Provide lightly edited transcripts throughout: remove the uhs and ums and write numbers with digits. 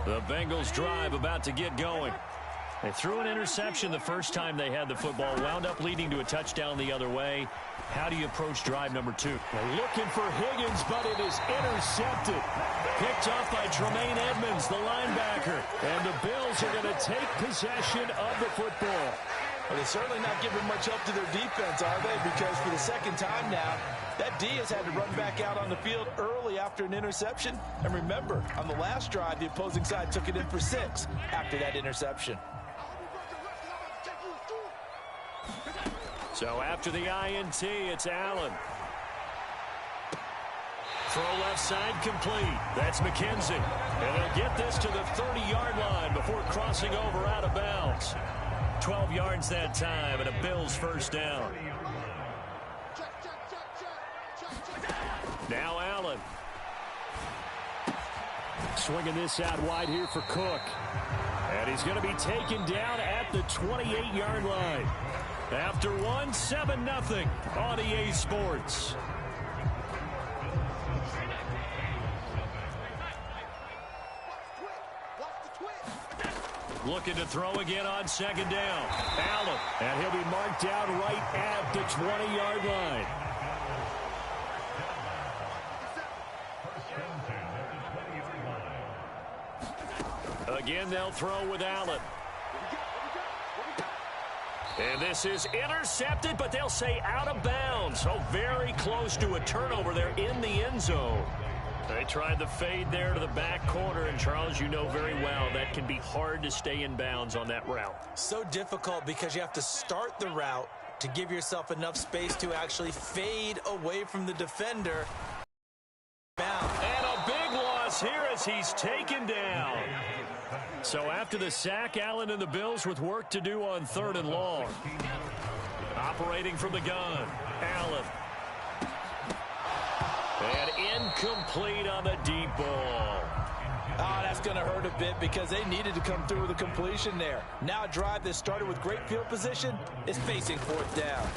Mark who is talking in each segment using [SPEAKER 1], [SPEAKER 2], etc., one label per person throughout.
[SPEAKER 1] The Bengals drive about to get going. They threw an interception the first time they had the football, wound up leading to a touchdown the other way. How do you approach drive number 2?
[SPEAKER 2] They're looking for Higgins, but it is intercepted.
[SPEAKER 1] Picked off by Tremaine Edmonds, the linebacker. And the Bills are going to take possession of the football.
[SPEAKER 3] Well, they're certainly not giving much help to their defense, are they? Because for the second time now, that D has had to run back out on the field early after an interception. And remember, on the last drive, the opposing side took it in for 6 after that interception.
[SPEAKER 1] So after the INT, it's Allen. Throw left side complete. That's McKenzie. And they'll get this to the 30-yard line before crossing over out of bounds. 12 yards that time and a Bills first down. Now Allen. Swinging this out wide here for Cook. And he's going to be taken down at the 28-yard line. After one, 7-0 on EA Sports. Looking to throw again on second down. Allen. And he'll be marked down right at the 20-yard line. Again, they'll throw with Allen. And this is intercepted, but they'll say out of bounds. So very close to a turnover there in the end zone. They tried the fade there to the back corner, and Charles, you know very well that can be hard to stay in bounds on that route.
[SPEAKER 3] So difficult because you have to start the route to give yourself enough space to actually fade away from the defender.
[SPEAKER 1] And a big loss here as he's taken down. So after the sack, Allen and the Bills with work to do on 3rd and long. Operating from the gun, Allen. And incomplete on the deep ball.
[SPEAKER 3] Oh, that's going to hurt a bit because they needed to come through with a completion there. Now a drive that started with great field position is facing 4th down.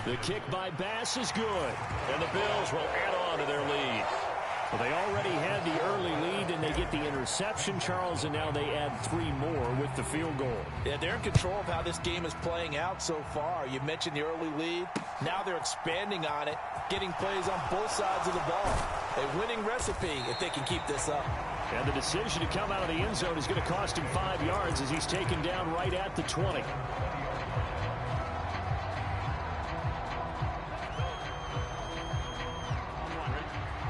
[SPEAKER 1] The kick by Bass is good. And the Bills will add on to their lead. Well, they already had the early lead, and they get the interception, Charles, and now they add 3 more with the field goal.
[SPEAKER 3] Yeah, they're in control of how this game is playing out so far. You mentioned the early lead. Now they're expanding on it, getting plays on both sides of the ball. A winning recipe if they can keep this up.
[SPEAKER 1] And the decision to come out of the end zone is going to cost him 5 yards as he's taken down right at the 20.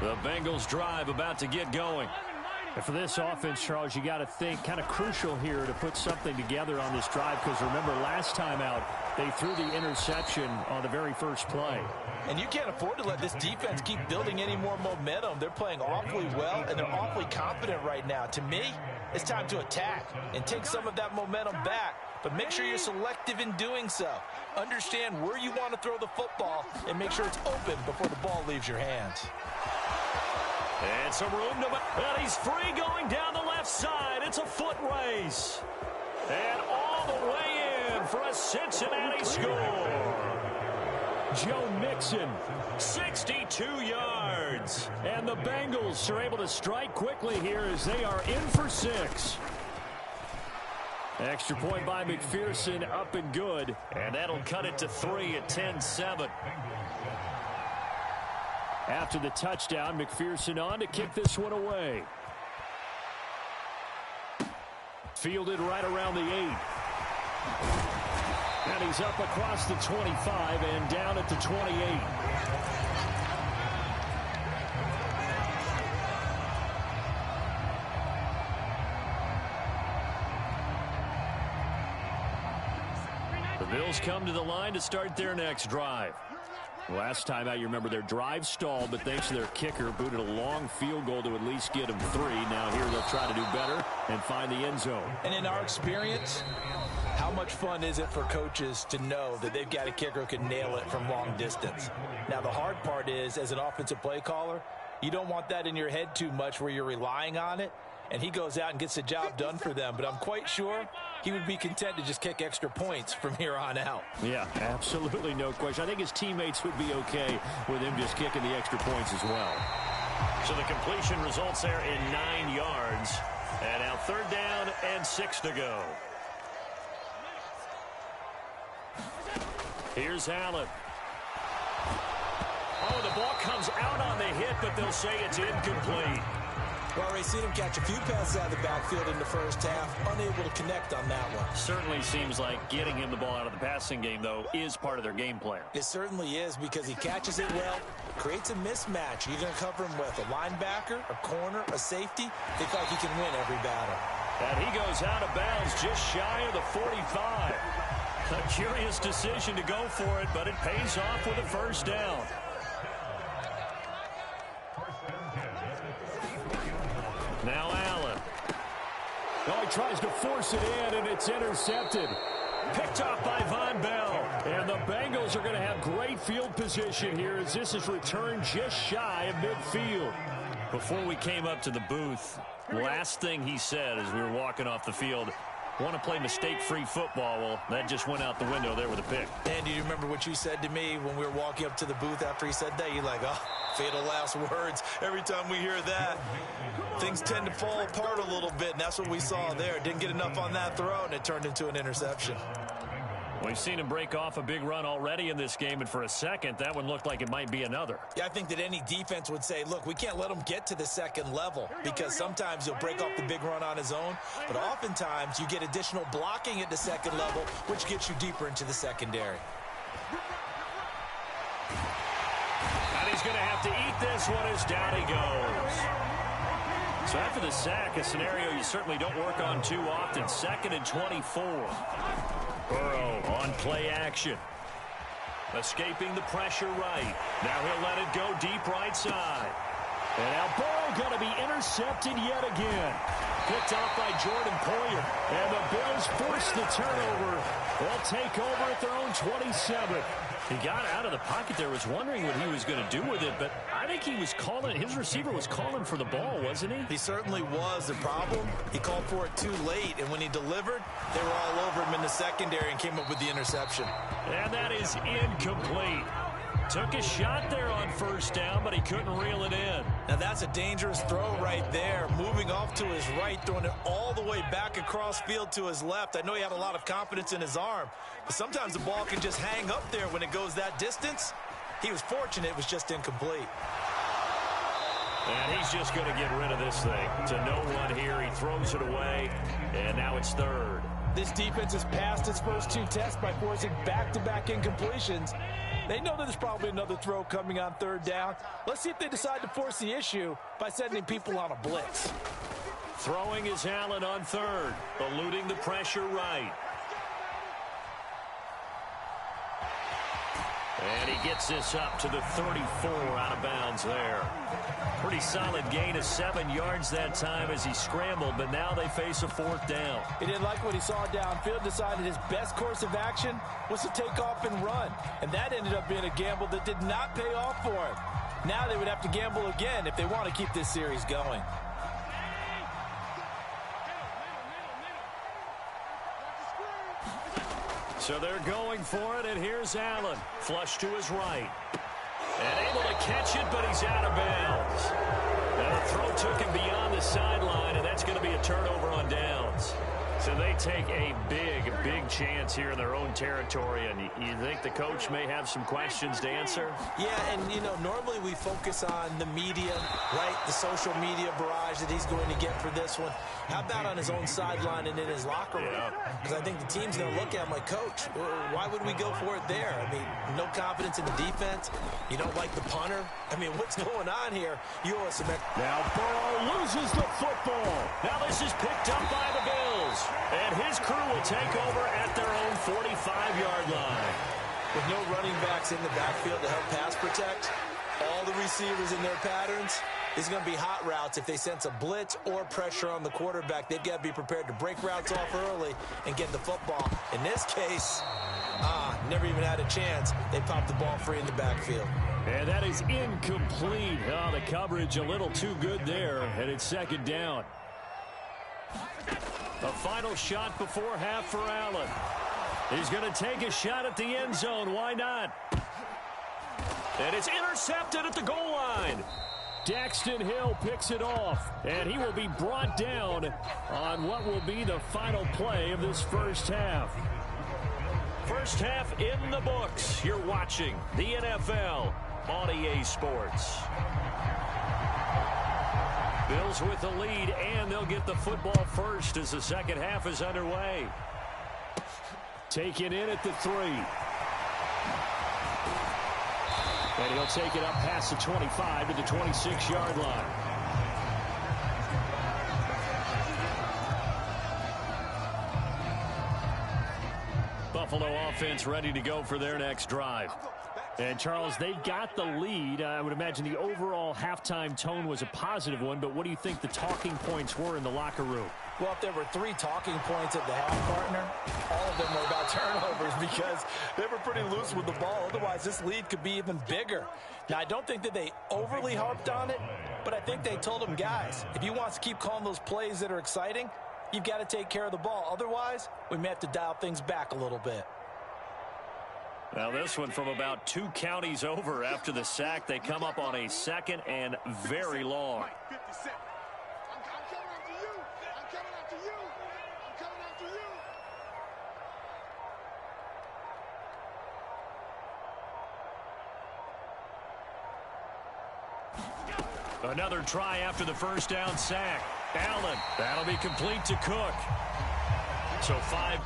[SPEAKER 1] The Bengals drive about to get going. And for this offense, Charles, you got to think kind of crucial here to put something together on this drive because remember last time out they threw the interception on the very first play.
[SPEAKER 3] And you can't afford to let this defense keep building any more momentum. They're playing awfully well and they're awfully confident right now. To me, it's time to attack and take some of that momentum back. But make sure you're selective in doing so. Understand where you want to throw the football and make sure it's open before the ball leaves your hands.
[SPEAKER 1] And some room to... And he's free going down the left side. It's a foot race. And all the way in for a Cincinnati score. Joe Mixon, 62 yards. And the Bengals are able to strike quickly here as they are in for 6. Extra point by McPherson, up and good. And that'll cut it to 3 at 10-7. After the touchdown, McPherson on to kick this one away. Fielded right around the 8. And he's up across the 25 and down at the 28. The Bills come to the line to start their next drive. Last time out, you remember their drive stalled, but thanks to their kicker, booted a long field goal to at least get them 3. Now here they'll try to do better and find the end zone.
[SPEAKER 3] And in our experience, how much fun is it for coaches to know that they've got a kicker who can nail it from long distance? Now, the hard part is, as an offensive play caller, you don't want that in your head too much where you're relying on it, and he goes out and gets the job done for them. But I'm quite sure he would be content to just kick extra points from here on out.
[SPEAKER 1] Yeah, absolutely no question. I think his teammates would be okay with him just kicking the extra points as well. So the completion results there in 9 yards. And now 3rd down and 6 to go. Here's Allen. Oh, the ball comes out on the hit, but they'll say it's incomplete.
[SPEAKER 3] Well, we've seen him catch a few passes out of the backfield in the first half, unable to connect on that one.
[SPEAKER 1] Certainly seems like getting him the ball out of the passing game, though, is part of their game plan.
[SPEAKER 3] It certainly is, because he catches it well, creates a mismatch. You're going to cover him with a linebacker, a corner, a safety. They feel like he can win every battle.
[SPEAKER 1] And he goes out of bounds just shy of the 45. A curious decision to go for it, but it pays off with a 1st down. Now Allen.
[SPEAKER 2] Oh, he tries to force it in, and it's intercepted.
[SPEAKER 1] Picked off by Von Bell.
[SPEAKER 2] And the Bengals are going to have great field position here as this is returned just shy of midfield.
[SPEAKER 1] Before we came up to the booth, last thing he said as we were walking off the field, want to play mistake-free football. Well, that just went out the window there with a pick.
[SPEAKER 3] And do you remember what you said to me when we were walking up to the booth after he said that? You're like, oh, fatal last words. Every time we hear that, things tend to fall apart a little bit, and that's what we saw there. Didn't get enough on that throw, and it turned into an interception.
[SPEAKER 1] We've seen him break off a big run already in this game, and for a second, that one looked like it might be another.
[SPEAKER 3] Yeah, I think that any defense would say, look, we can't let him get to the second level, because sometimes he'll break off the big run on his own, but oftentimes you get additional blocking at the second level, which gets you deeper into the secondary.
[SPEAKER 1] And he's going to have to eat this one as down he goes. So after the sack, a scenario you certainly don't work on too often. 2nd and 24. Burrow on play action. Escaping the pressure right. Now he'll let it go deep right side.
[SPEAKER 2] And now Burrow going to be intercepted yet again.
[SPEAKER 1] Picked off by Jordan Poyer.
[SPEAKER 2] And the Bills force the turnover. They'll take over at their own 27.
[SPEAKER 1] He got out of the pocket there, was wondering what he was going to do with it, but I think he was calling, his receiver was calling for the ball, wasn't he?
[SPEAKER 3] He certainly was. The problem, he called for it too late, and when he delivered, they were all over him in the secondary and came up with the interception.
[SPEAKER 1] And that is incomplete. Took a shot there on 1st down, but he couldn't reel it in.
[SPEAKER 3] Now that's a dangerous throw right there. Moving off to his right, throwing it all the way back across field to his left. I know he had a lot of confidence in his arm, but sometimes the ball can just hang up there when it goes that distance. He was fortunate it was just incomplete.
[SPEAKER 1] And he's just going to get rid of this thing. To no one here, he throws it away, and now it's 3rd.
[SPEAKER 3] This defense has passed its first 2 tests by forcing back-to-back incompletions. They know that there's probably another throw coming on 3rd down. Let's see if they decide to force the issue by sending people on a blitz.
[SPEAKER 1] Throwing is Allen on 3rd, eluding the pressure right. And he gets this up to the 34 out of bounds there. Pretty solid gain of 7 yards that time as he scrambled, but now they face a 4th down.
[SPEAKER 3] He didn't like what he saw downfield, decided his best course of action was to take off and run. And that ended up being a gamble that did not pay off for him. Now they would have to gamble again if they want to keep this series going.
[SPEAKER 1] So they're going for it, and here's Allen. Flush to his right. And able to catch it, but he's out of bounds. Now the throw took him beyond the sideline, and that's going to be a turnover on downs. So they take a big chance here in their own territory, and you think the coach may have some questions to answer?
[SPEAKER 3] Yeah, and, you know, normally we focus on the media, right, the social media barrage that he's going to get for this one. How about on his own sideline and in his locker room? Because I think the team's going to look at him like, Coach, why would we go for it there? I mean, no confidence in the defense. You don't like the punter. I mean, what's going on here? You owe us some...
[SPEAKER 2] Now Burrow loses the football.
[SPEAKER 1] Now this is picked up by the Bills. And his crew will take over at their own 45-yard line.
[SPEAKER 3] With no running backs in the backfield to help pass protect, all the receivers in their patterns, is going to be hot routes. If they sense a blitz or pressure on the quarterback, they've got to be prepared to break routes off early and get the football. In this case, never even had a chance. They popped the ball free in the backfield.
[SPEAKER 2] And that is incomplete. Oh, the coverage a little too good there, and it's 2nd down.
[SPEAKER 1] A final shot before half for Allen. He's going to take a shot at the end zone. Why not? And it's intercepted at the goal line.
[SPEAKER 2] Daxton Hill picks it off, and he will be brought down on what will be the final play of this first half.
[SPEAKER 1] First half in the books. You're watching the NFL on EA Sports. Bills with the lead, and they'll get the football first as the second half is underway.
[SPEAKER 2] Taken in at the 3. And he'll take it up past the 25 to the 26-yard line. Buffalo offense ready to go for their next drive. And, Charles, they've got the lead. I would imagine the overall halftime tone was a positive one, but what do you think the talking points were in the locker room?
[SPEAKER 3] Well, if there were 3 talking points at the half, partner, all of them were about turnovers because they were pretty loose with the ball. Otherwise, this lead could be even bigger. Now, I don't think that they overly harped on it, but I think they told them, guys, if you want to keep calling those plays that are exciting, you've got to take care of the ball. Otherwise, we may have to dial things back a little bit.
[SPEAKER 1] Now this one from about 2 counties over after the sack. They come up on a 2nd and very long. Another try after the first down sack. Allen, that'll be complete to Cook. So 5.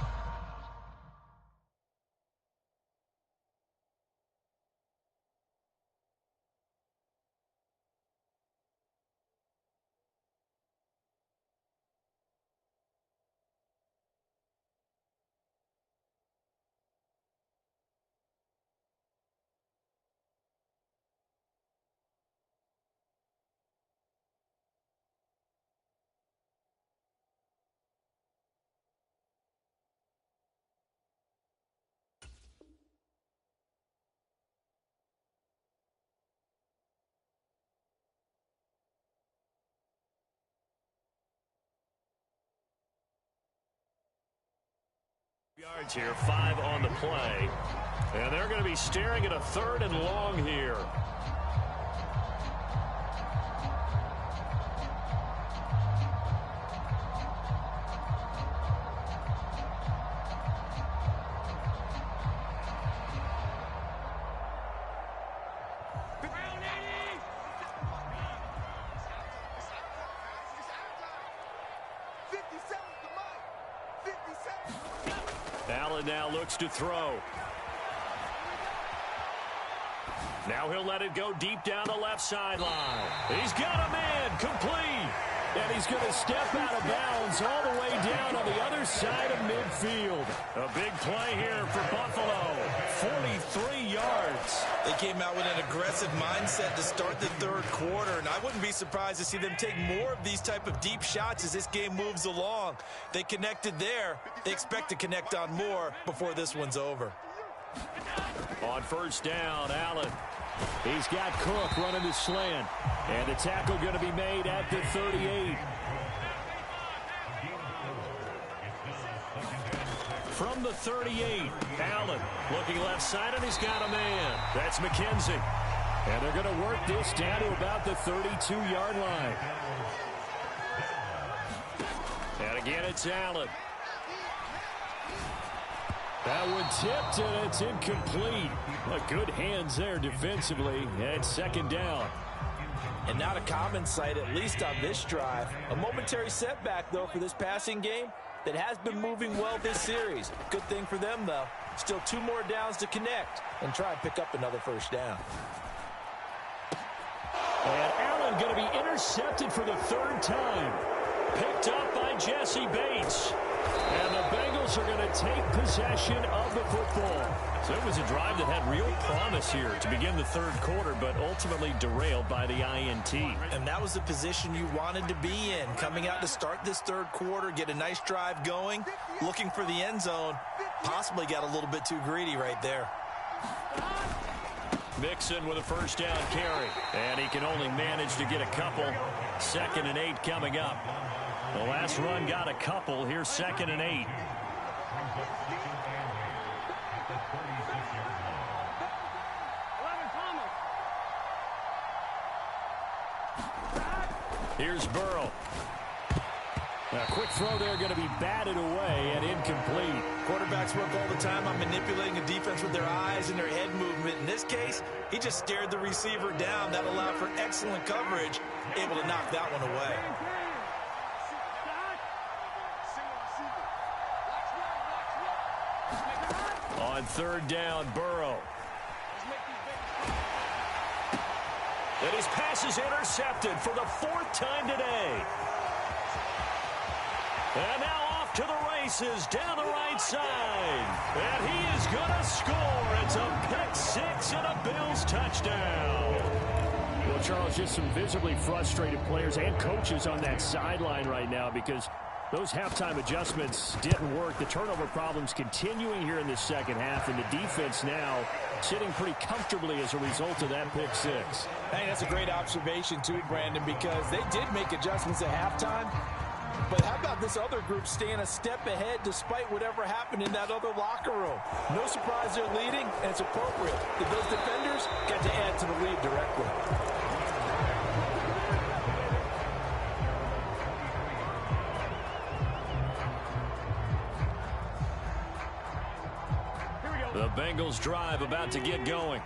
[SPEAKER 1] Yards here, 5 on the play. And they're going to be staring at a 3rd and long here. Allen now looks to throw. Now he'll let it go deep down the left sideline. He's got a man complete. And he's going to step out of bounds all the way down on the other side of midfield. A big play here for Buffalo. 43 yards.
[SPEAKER 3] They came out with an aggressive mindset to start the 3rd quarter, and I wouldn't be surprised to see them take more of these type of deep shots as this game moves along. They connected there. They expect to connect on more before this one's over.
[SPEAKER 1] On first down, Allen.
[SPEAKER 2] He's got Cook running the slant. And the tackle going to be made at the 38. From the 38, Allen looking left side, and he's got a man. That's McKenzie. And they're going to work this down to about the 32-yard line. And again, it's Allen. That one tipped, and it's incomplete. Good hands there defensively, and 2nd down.
[SPEAKER 3] And not a common sight, at least on this drive. A momentary setback, though, for this passing game that has been moving well this series. Good thing for them, though. Still 2 more downs to connect and try and pick up another first down.
[SPEAKER 2] And Allen going to be intercepted for the 3rd time. Picked up by Jesse Bates. And the Bengals are going to take possession of the football.
[SPEAKER 1] So it was a drive that had real promise here to begin the 3rd quarter, but ultimately derailed by the INT.
[SPEAKER 3] And that was the position you wanted to be in. Coming out to start this 3rd quarter, get a nice drive going, looking for the end zone. Possibly got a little bit too greedy right there.
[SPEAKER 1] Mixon with a first down carry. And he can only manage to get a couple. 2nd and 8 coming up. The last run got a couple. Here's 2nd and 8.
[SPEAKER 2] Here's Burrow. A quick throw there going to be batted away and incomplete.
[SPEAKER 3] Quarterbacks work all the time on manipulating a defense with their eyes and their head movement. In this case, he just stared the receiver down. That allowed for excellent coverage, able to knock that one away.
[SPEAKER 2] On third down, Burrow.
[SPEAKER 1] And his pass is intercepted for the 4th time today. And now off to the races down the right side. And he is going to score. It's a pick 6 and a Bills touchdown.
[SPEAKER 2] Well, Charles, just some visibly frustrated players and coaches on that sideline right now because those halftime adjustments didn't work. The turnover problems continuing here in the second half, and the defense now sitting pretty comfortably as a result of that pick 6.
[SPEAKER 3] I think that's a great observation, too, Brandon, because they did make adjustments at halftime. But how about this other group staying a step ahead despite whatever happened in that other locker room? No surprise they're leading, and it's appropriate that those defenders got to add to the lead directly.
[SPEAKER 2] The Bengals drive about to get going.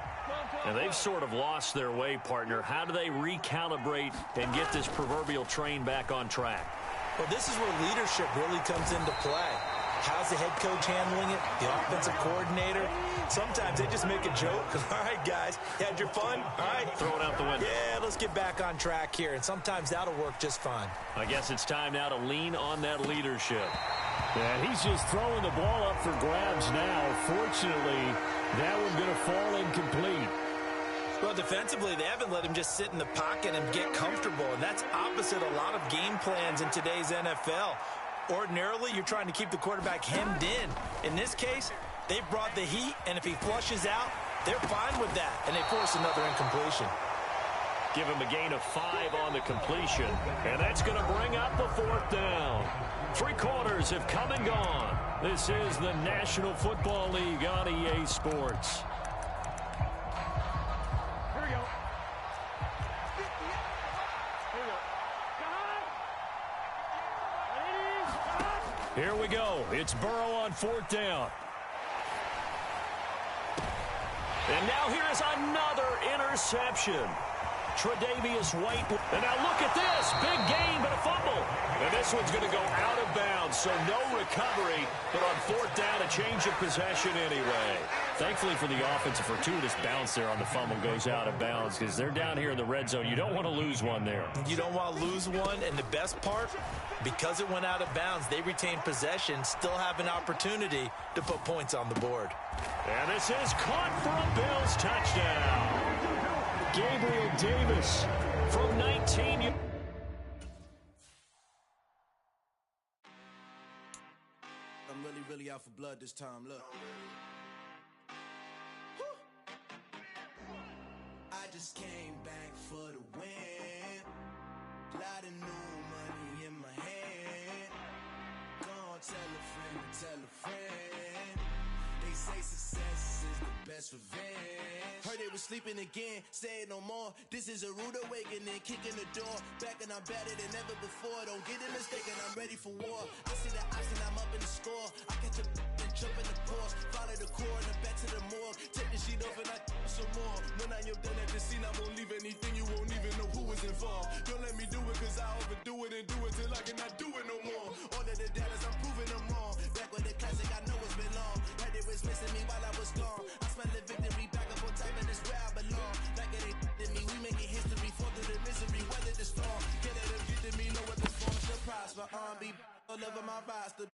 [SPEAKER 1] And they've sort of lost their way, partner. How do they recalibrate and get this proverbial train back on track?
[SPEAKER 3] Well, this is where leadership really comes into play. How's the head coach handling it? The offensive coordinator? Sometimes they just make a joke. All right, guys, you had your fun? All right.
[SPEAKER 1] Throw it out the window.
[SPEAKER 3] Yeah, let's get back on track here. And sometimes that'll work just fine.
[SPEAKER 1] I guess it's time now to lean on that leadership.
[SPEAKER 2] And he's just throwing the ball up for grabs now. Fortunately, that one's going to fall incomplete.
[SPEAKER 3] Well, defensively, they haven't let him just sit in the pocket and get comfortable, and that's opposite a lot of game plans in today's NFL. Ordinarily, you're trying to keep the quarterback hemmed in. In this case, they brought the heat, and if he flushes out, they're fine with that, and they force another incompletion.
[SPEAKER 1] Give him a gain of 5 on the completion, and that's going to bring up the 4th down. 3 quarters have come and gone. This is the National Football League on EA Sports. Here we go. It's Burrow on 4th down. And now here is another interception. Tre'Davious White. And now look at this. Big gain, but a fumble. And this one's going to go out of bounds, so no recovery. But on 4th down, a change of possession anyway.
[SPEAKER 2] Thankfully for the offense, a fortuitous bounce there on the fumble goes out of bounds because they're down here in the red zone. You don't want to lose one there.
[SPEAKER 3] You don't want to lose one, and the best part, because it went out of bounds, they retained possession, still have an opportunity to put points on the board.
[SPEAKER 1] And this is caught for a Bills touchdown. Gabriel Davis from 19.
[SPEAKER 4] I'm really out for blood this time. Look. I just came back for the win. Lot of new money in my hand. Gonna tell a friend. They say success is the best revenge. Heard they was sleeping again, say it no more. This is a rude awakening, kicking the door. Back and I'm better than ever before. Don't get it mistaken, I'm ready for war. I see the option, I'm up in the score. I catch a and jump in the course. Follow the core and back to the morgue. Take the sheet off and I some more. When I am done at the scene, I won't leave anything. You won't even know who was involved. Don't let me do it, cause I overdo it and do it till I cannot do it no more. All of the doubters, I'm proving them wrong. Back with the classic, I know it's been long. Heard they was missing me while I was gone. I smell the victory, back up on time, and it's where I belong. Like it ain't to me, we making history. Fall through the misery, weather the storm. Get it and get to me, know what the form should prosper. Be all over my roster.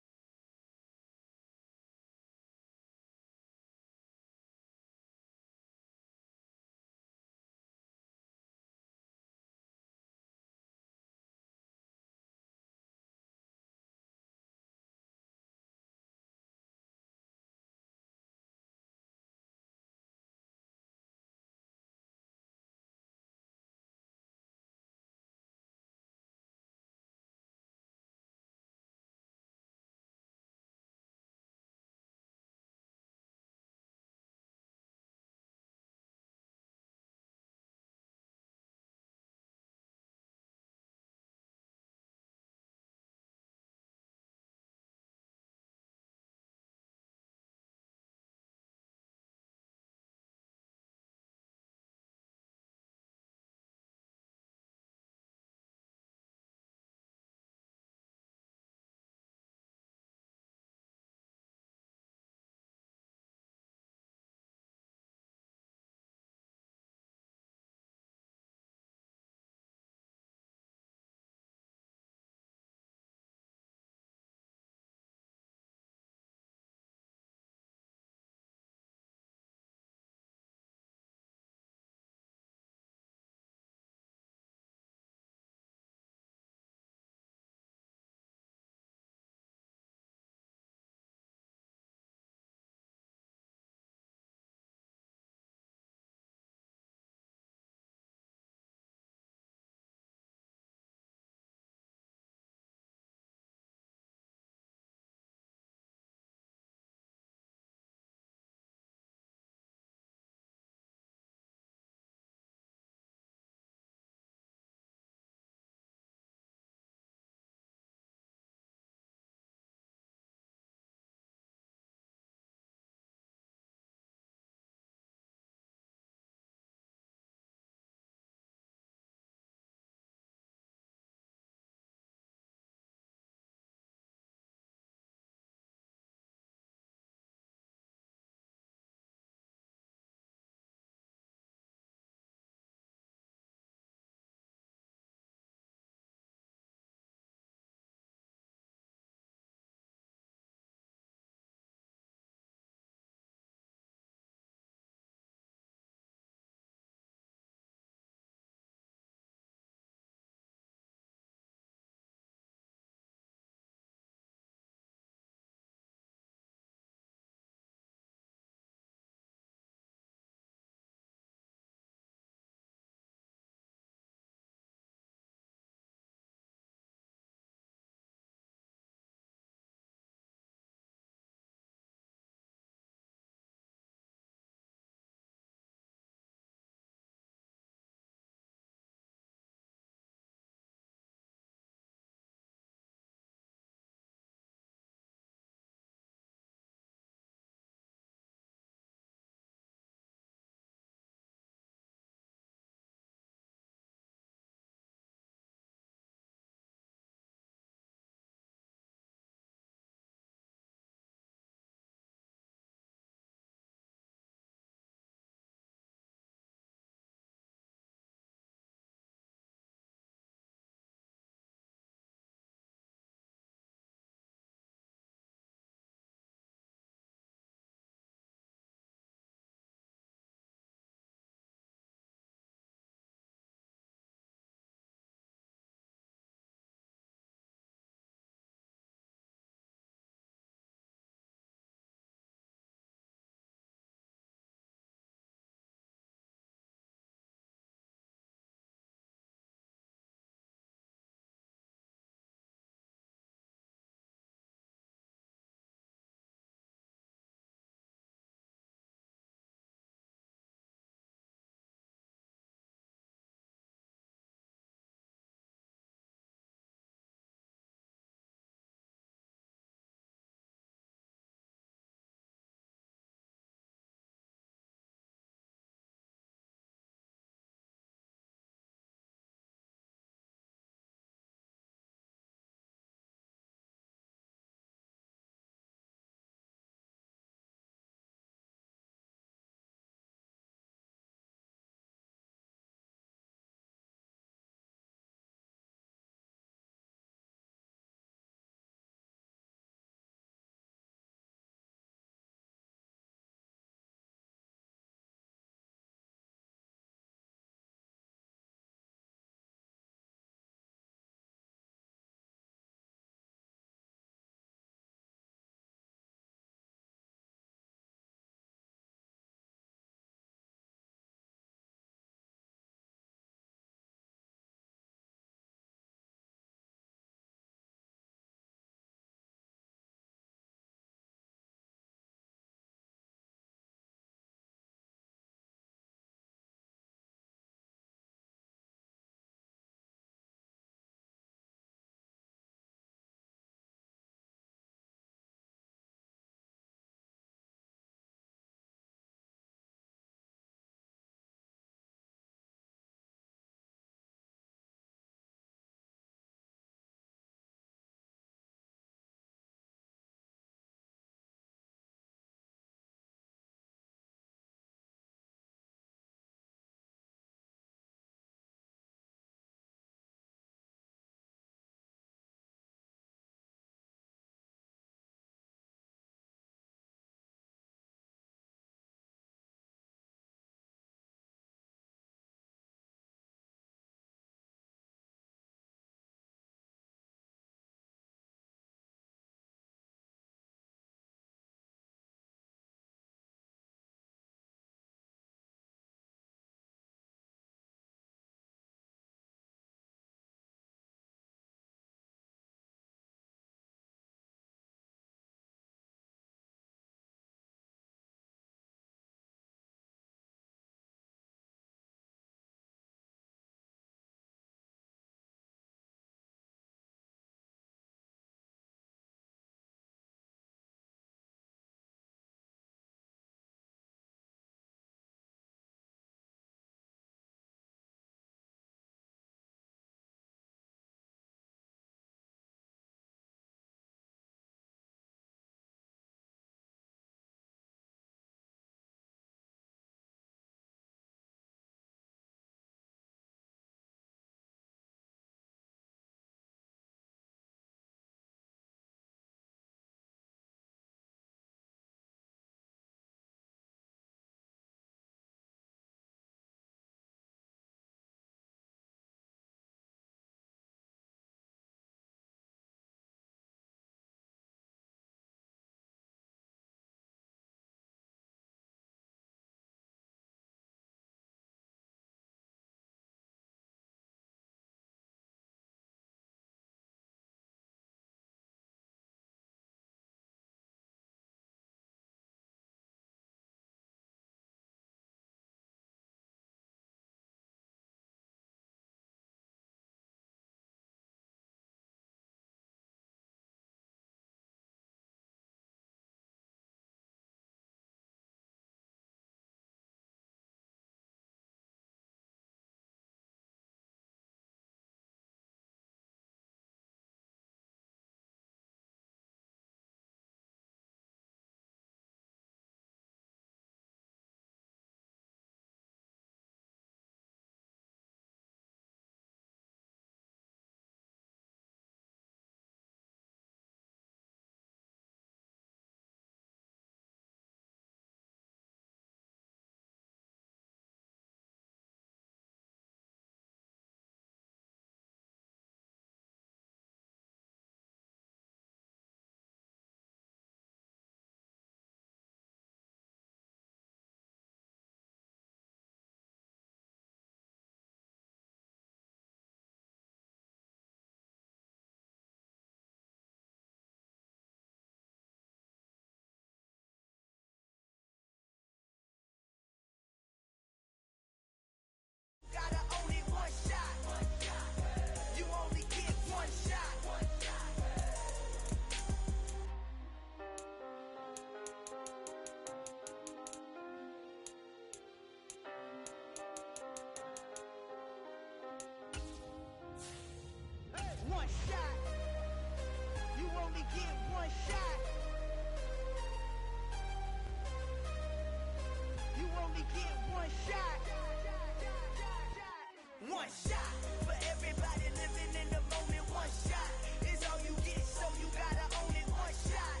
[SPEAKER 4] one shot. For everybody living in the moment, one shot is all you get, so you gotta own it. One shot,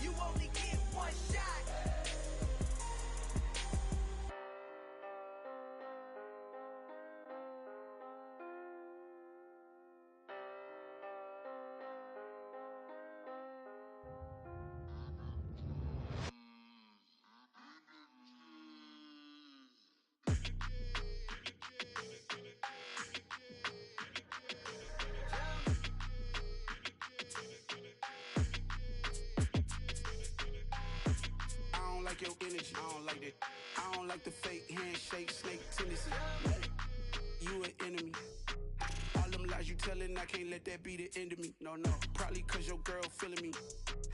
[SPEAKER 4] you only get one shot.
[SPEAKER 5] I don't like your energy. I don't like that. I don't like the fake handshake, snake tendency. You an enemy. All them lies you telling, I can't let that be the end of me. No, probably cause your girl feeling me.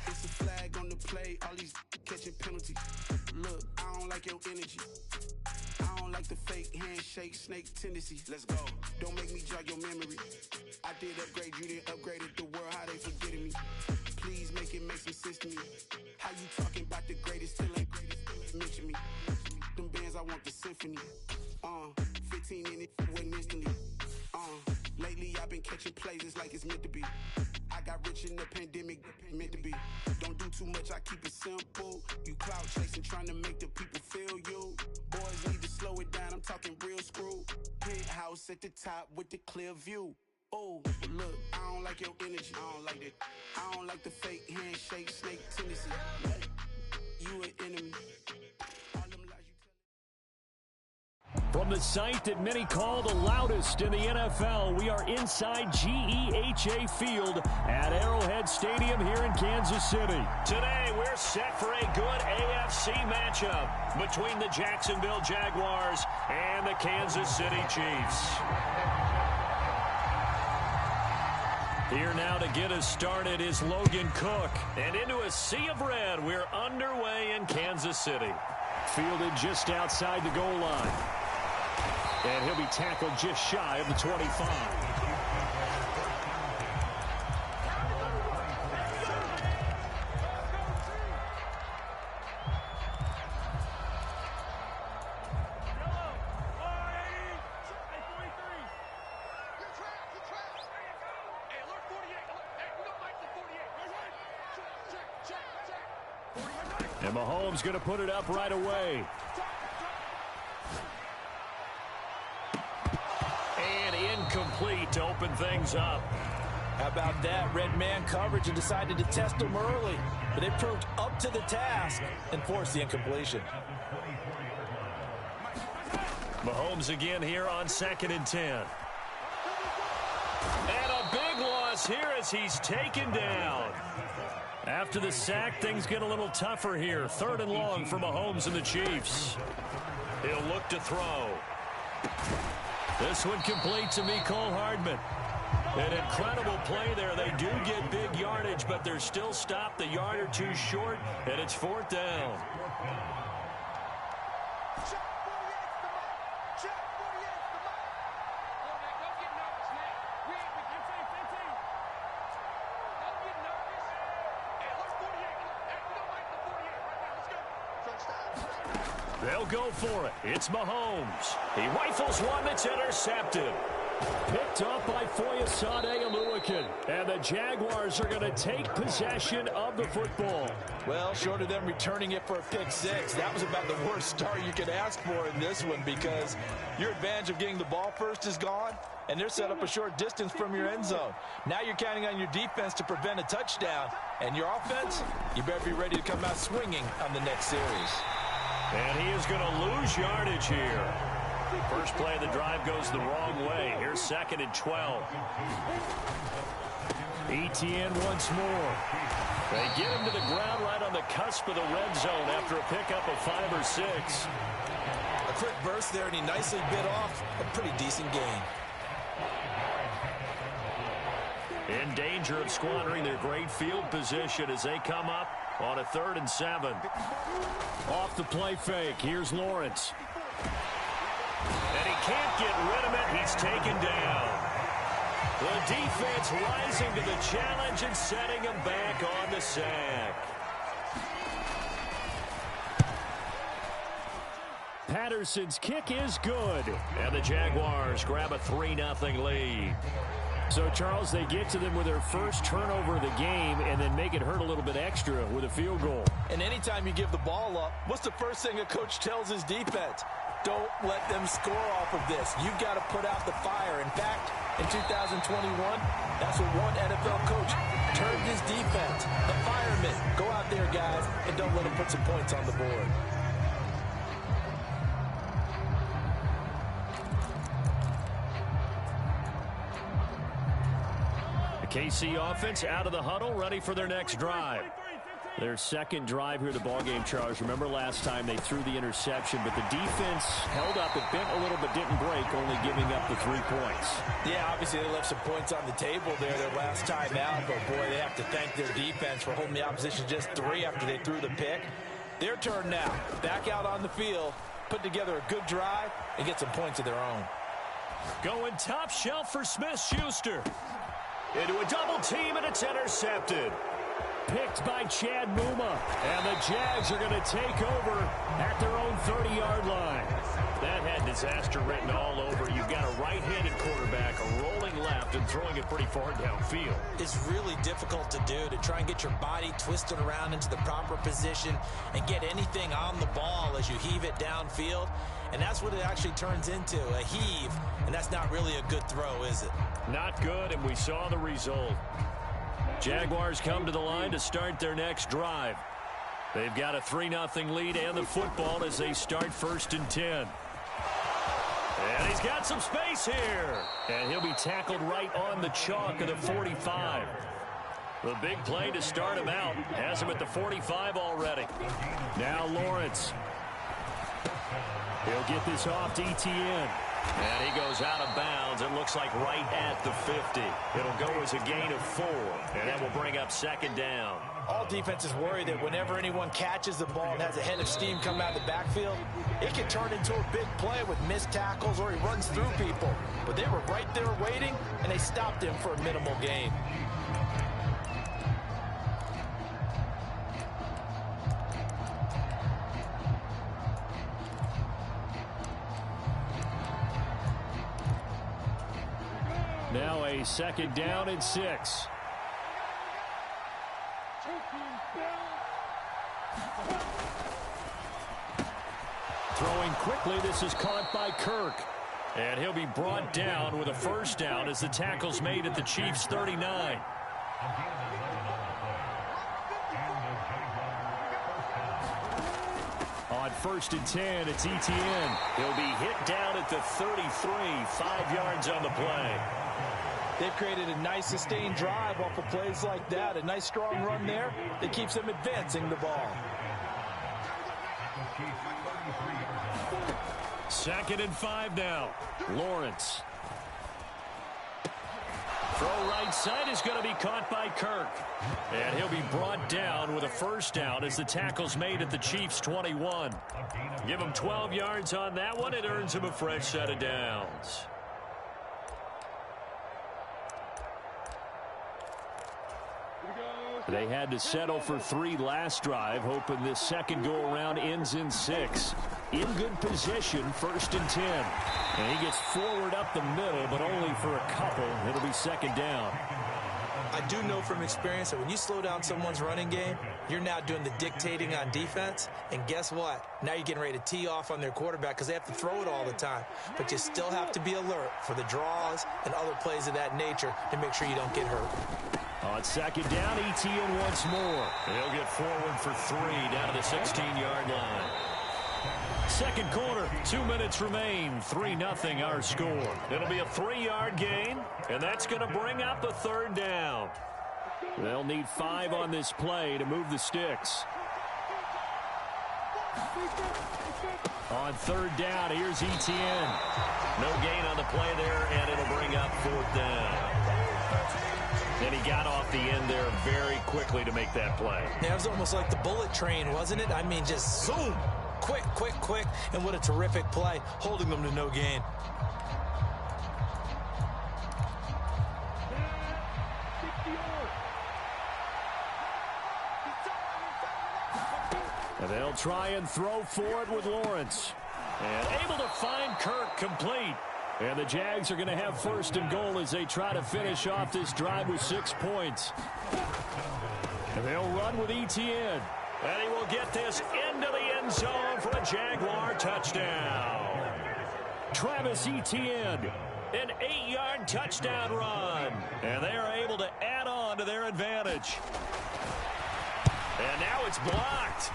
[SPEAKER 5] It's a flag on the play, all these catching penalties. Look, I don't like your energy. I don't like the fake handshake, snake tendency. Let's go. Don't make me jog your memory. I did upgrade, you didn't upgrade it. The world, how they forgetting me. Please make it make some sense to me. How you talking about the greatest, still ain't greatest, mention me. Them bands, I want the symphony. 15 in it, wasn't instantly. Lately I've been catching plays, it's like it's meant to be. I got rich in the pandemic, meant to be. Don't do too much, I keep it simple. You clout chasing, trying to make the people feel you. Boys need to slow it down, I'm talking real screw. Penthouse at the top with the clear view. Oh, look, I don't like your energy. I don't like that. I don't like the fake handshake, snake tendency. You an enemy. All them lies you tell.
[SPEAKER 2] From the site that many call the loudest in the NFL, we are inside GEHA Field at Arrowhead Stadium here in Kansas City.
[SPEAKER 1] Today, we're set for a good AFC matchup between the Jacksonville Jaguars and the Kansas City Chiefs. Here now to get us started is Logan Cook. And into a sea of red, we're underway in Kansas City.
[SPEAKER 2] Fielded just outside the goal line. And he'll be tackled just shy of the 25. And Mahomes going to put it up right away.
[SPEAKER 1] And incomplete to open things up.
[SPEAKER 3] How about that? Red man coverage and decided to test them early. But they proved up to the task and forced the incompletion.
[SPEAKER 1] Mahomes again here on 2nd and 10. And a big loss here as he's taken down.
[SPEAKER 2] After the sack, things get a little tougher here. 3rd and long for Mahomes and the Chiefs.
[SPEAKER 1] He'll look to throw.
[SPEAKER 2] This one complete to Mecole Hardman.
[SPEAKER 1] An incredible play there. They do get big yardage, but they're still stopped a yard or two short, and it's 4th down. They'll go for it. It's Mahomes. He rifles one that's intercepted.
[SPEAKER 2] Picked up by Foyesade Oluokun. And the Jaguars are going to take possession of the football.
[SPEAKER 3] Well, short of them returning it for a pick six, that was about the worst start you could ask for in this one because your advantage of getting the ball first is gone, and they're set up a short distance from your end zone. Now you're counting on your defense to prevent a touchdown, and your offense, you better be ready to come out swinging on the next series.
[SPEAKER 1] And he is going to lose yardage here. First play of the drive goes the wrong way. Here's 2nd and 12.
[SPEAKER 2] ETN once more.
[SPEAKER 1] They get him to the ground right on the cusp of the red zone after a pickup of 5 or 6.
[SPEAKER 3] A quick burst there, and he nicely bit off a pretty decent gain.
[SPEAKER 1] In danger of squandering their great field position as they come up on a 3rd and 7.
[SPEAKER 2] Off the play fake. Here's Lawrence.
[SPEAKER 1] And he can't get rid of it. He's taken down. The defense rising to the challenge and setting him back on the sack.
[SPEAKER 2] Patterson's kick is good.
[SPEAKER 1] And the Jaguars grab a 3-0 lead.
[SPEAKER 2] So, Charles, they get to them with their first turnover of the game and then make it hurt a little bit extra with a field goal.
[SPEAKER 3] And anytime you give the ball up, what's the first thing a coach tells his defense? Don't let them score off of this. You've got to put out the fire. In fact, in 2021, that's what one NFL coach termed his defense. The firemen. Go out there, guys, and don't let them put some points on the board.
[SPEAKER 2] The KC offense out of the huddle, ready for their next drive. Their second drive here of the ballgame, Charles. Remember last time they threw the interception, but the defense held up. It bent a little but didn't break, only giving up the 3 points.
[SPEAKER 3] Yeah, obviously they left some points on the table there their last time out, but boy, they have to thank their defense for holding the opposition just 3 after they threw the pick. Their turn now. Back out on the field, put together a good drive, and get some points of their own.
[SPEAKER 1] Going top shelf for Smith-Schuster. Into a double team, and it's intercepted.
[SPEAKER 2] Picked by Chad Muma. And the Jags are going to take over at their own 30-yard line.
[SPEAKER 1] That had disaster written all over. You've got a right-handed quarterback, a rolling left, and throwing it pretty far downfield.
[SPEAKER 6] It's really difficult to do, to try and get your body twisted around into the proper position and get anything on the ball as you heave it downfield. And that's what it actually turns into, a heave. And that's not really a good throw, is it?
[SPEAKER 1] Not good, and we saw the result.
[SPEAKER 2] Jaguars come to the line to start their next drive. They've got a 3-0 lead and the football as they start 1st and 10.
[SPEAKER 1] And he's got some space here.
[SPEAKER 2] And he'll be tackled right on the chalk of the 45.
[SPEAKER 1] The big play to start him out. Has him at the 45 already.
[SPEAKER 2] Now Lawrence. He'll get this off to Etienne.
[SPEAKER 1] And he goes out of bounds. It looks like right at the 50. It'll go as a gain of 4. And that will bring up 2nd down.
[SPEAKER 3] All defenses worry that whenever anyone catches the ball and has a head of steam come out of the backfield, it can turn into a big play with missed tackles or he runs through people. But they were right there waiting, and they stopped him for a minimal gain.
[SPEAKER 2] Now a 2nd down and 6. Throwing quickly, this is caught by Kirk. And he'll be brought down with a 1st down as the tackle's made at the Chiefs' 39. On 1st and 10, it's Etienne.
[SPEAKER 1] He'll be hit down at the 33, 5 yards on the play.
[SPEAKER 3] They've created a nice sustained drive off of plays like that. A nice strong run there that keeps them advancing the ball.
[SPEAKER 2] 2nd and 5 now. Lawrence.
[SPEAKER 1] Throw right side is going to be caught by Kirk.
[SPEAKER 2] And he'll be brought down with a 1st down as the tackle's made at the Chiefs' 21.
[SPEAKER 1] Give him 12 yards on that one. It earns him a fresh set of downs.
[SPEAKER 2] They had to settle for 3 last drive, hoping this second go-around ends in 6. In good position, 1st and 10. And he gets forward up the middle, but only for a couple. It'll be 2nd down.
[SPEAKER 6] I do know from experience that when you slow down someone's running game, you're now doing the dictating on defense. And guess what? Now you're getting ready to tee off on their quarterback because they have to throw it all the time. But you still have to be alert for the draws and other plays of that nature to make sure you don't get hurt.
[SPEAKER 2] On 2nd down, Etienne once more.
[SPEAKER 1] He'll get forward for 3 down to the 16-yard line.
[SPEAKER 2] 2nd quarter, 2 minutes remain. 3-0 our score.
[SPEAKER 1] It'll be a 3-yard gain, and that's going to bring up a 3rd down.
[SPEAKER 2] They'll need 5 on this play to move the sticks. On 3rd down, here's Etienne.
[SPEAKER 1] No gain on the play there, and it'll bring up 4th down. And he got off the end there very quickly to make that play.
[SPEAKER 6] Yeah, it was almost like the bullet train, wasn't it? I mean, just zoom. Quick, quick, quick. And what a terrific play, holding them to no gain.
[SPEAKER 2] And they'll try and throw for it with Lawrence. And able to find Kirk complete. And the Jags are going to have first and goal as they try to finish off this drive with 6 points. And they'll run with Etienne.
[SPEAKER 1] And he will get this into the end zone for a Jaguar touchdown.
[SPEAKER 2] Travis Etienne.
[SPEAKER 1] An 8-yard touchdown run. And they are able to add on to their advantage. And now it's blocked.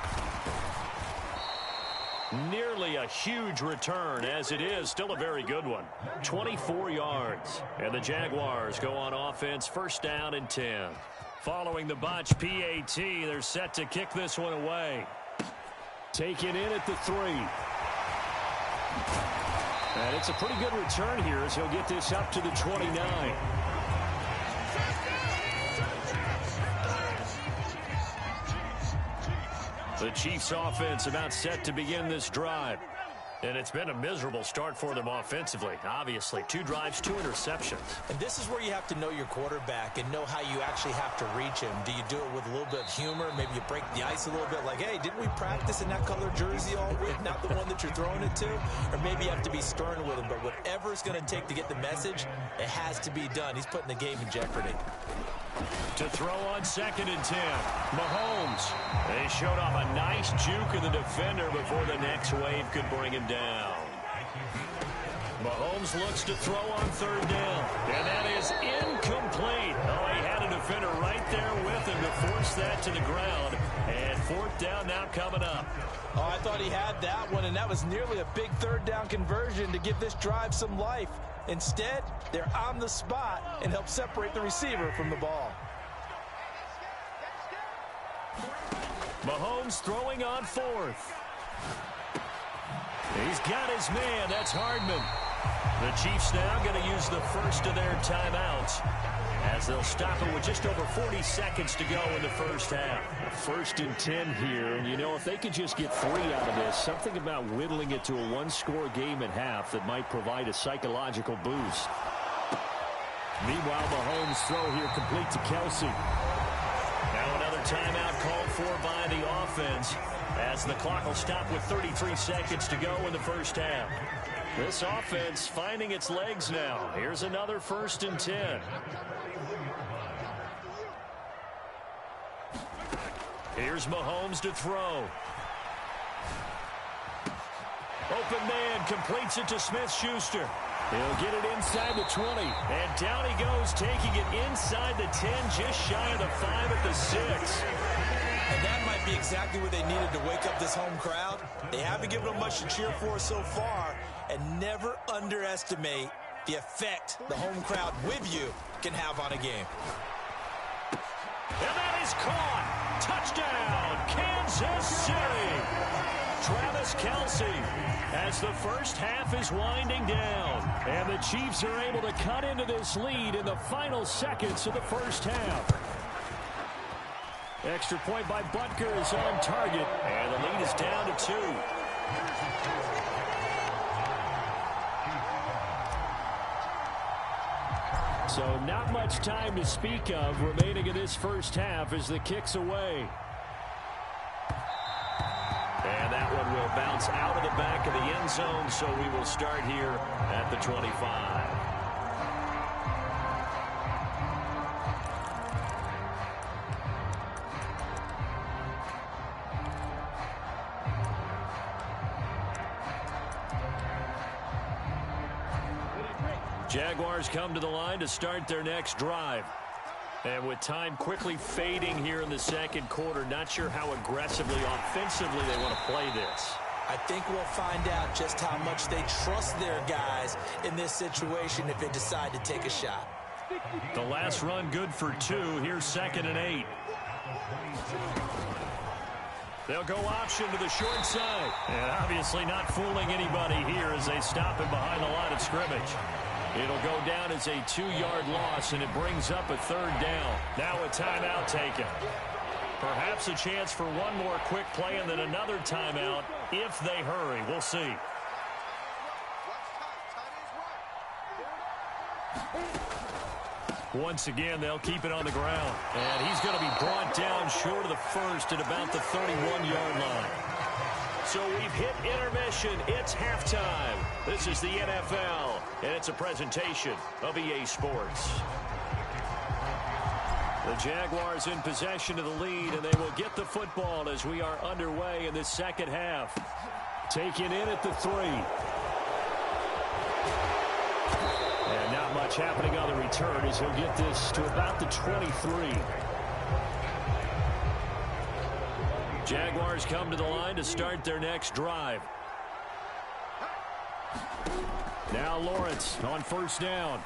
[SPEAKER 1] Nearly a huge return, as it is still a very good one. 24 yards. And the Jaguars go on offense, first down and 10. Following the botch PAT, they're set to kick this one away.
[SPEAKER 2] Taken in at the 3. And it's a pretty good return here as he'll get this up to the 29. The Chiefs offense about set to begin this drive.
[SPEAKER 1] And it's been a miserable start for them offensively. Obviously, 2 drives, 2 interceptions.
[SPEAKER 6] And this is where you have to know your quarterback and know how you actually have to reach him. Do you do it with a little bit of humor? Maybe you break the ice a little bit like, hey, didn't we practice in that color jersey all week? Not the one that you're throwing it to? Or maybe you have to be stern with him. But whatever it's going to take to get the message, it has to be done. He's putting the game in jeopardy.
[SPEAKER 1] To throw on 2nd and 10. Mahomes. They showed off a nice juke of the defender before the next wave could bring him down. Mahomes looks to throw on 3rd down. And that is incomplete. Oh, he had a defender right there with him to force that to the ground. And 4th down now coming up.
[SPEAKER 3] Oh, I thought he had that one, and that was nearly a big 3rd down conversion to give this drive some life. Instead, they're on the spot and help separate the receiver from the ball.
[SPEAKER 1] Mahomes throwing on 4th. He's got his man. That's Hardman. The Chiefs now going to use the first of their timeouts as they'll stop it with just over 40 seconds to go in the first half.
[SPEAKER 2] 1st and 10 here, and you know, if they could just get 3 out of this, something about whittling it to a 1-score game at half that might provide a psychological boost. Meanwhile, Mahomes' throw here complete to Kelsey.
[SPEAKER 1] Now another timeout called for by the offense as the clock will stop with 33 seconds to go in the first half. This offense finding its legs now. Here's another 1st and 10. Here's Mahomes to throw. Open man completes it to Smith-Schuster.
[SPEAKER 2] He'll get it inside the 20.
[SPEAKER 1] And down he goes, taking it inside the 10, just shy of the 5 at the 6.
[SPEAKER 3] And that might be exactly what they needed to wake up this home crowd. They haven't given them much to cheer for so far, and never underestimate the effect the home crowd with you can have on a game.
[SPEAKER 1] And that is caught. Touchdown, Kansas City. Travis Kelsey as the first half is winding down.
[SPEAKER 2] And the Chiefs are able to cut into this lead in the final seconds of the first half. Extra point by Butker is on target.
[SPEAKER 1] And the lead is down to 2.
[SPEAKER 2] So not much time to speak of remaining in this first half as the kick's away.
[SPEAKER 1] And that one will bounce out of the back of the end zone, so we will start here at the 25. Jaguars come to the line to start their next drive. And with time quickly fading here in the second quarter, not sure how aggressively, offensively they want to play this.
[SPEAKER 6] I think we'll find out just how much they trust their guys in this situation if they decide to take a shot.
[SPEAKER 1] The last run good for 2. Here's 2nd and 8. They'll go option to the short side. And obviously not fooling anybody here as they stop him behind the line of scrimmage. It'll go down as a 2-yard loss, and it brings up a 3rd down. Now a timeout taken. Perhaps a chance for one more quick play and then another timeout if they hurry. We'll see. Once again, they'll keep it on the ground. And he's going to be brought down short of the first at about the 31-yard line. So we've hit intermission. It's halftime. This is the NFL, and it's a presentation of EA Sports. The Jaguars in possession of the lead, and they will get the football as we are underway in this second half. Taken in at the 3. And not much happening on the return as he'll get this to about the 23. Jaguars come to the line to start their next drive. Now Lawrence on first down.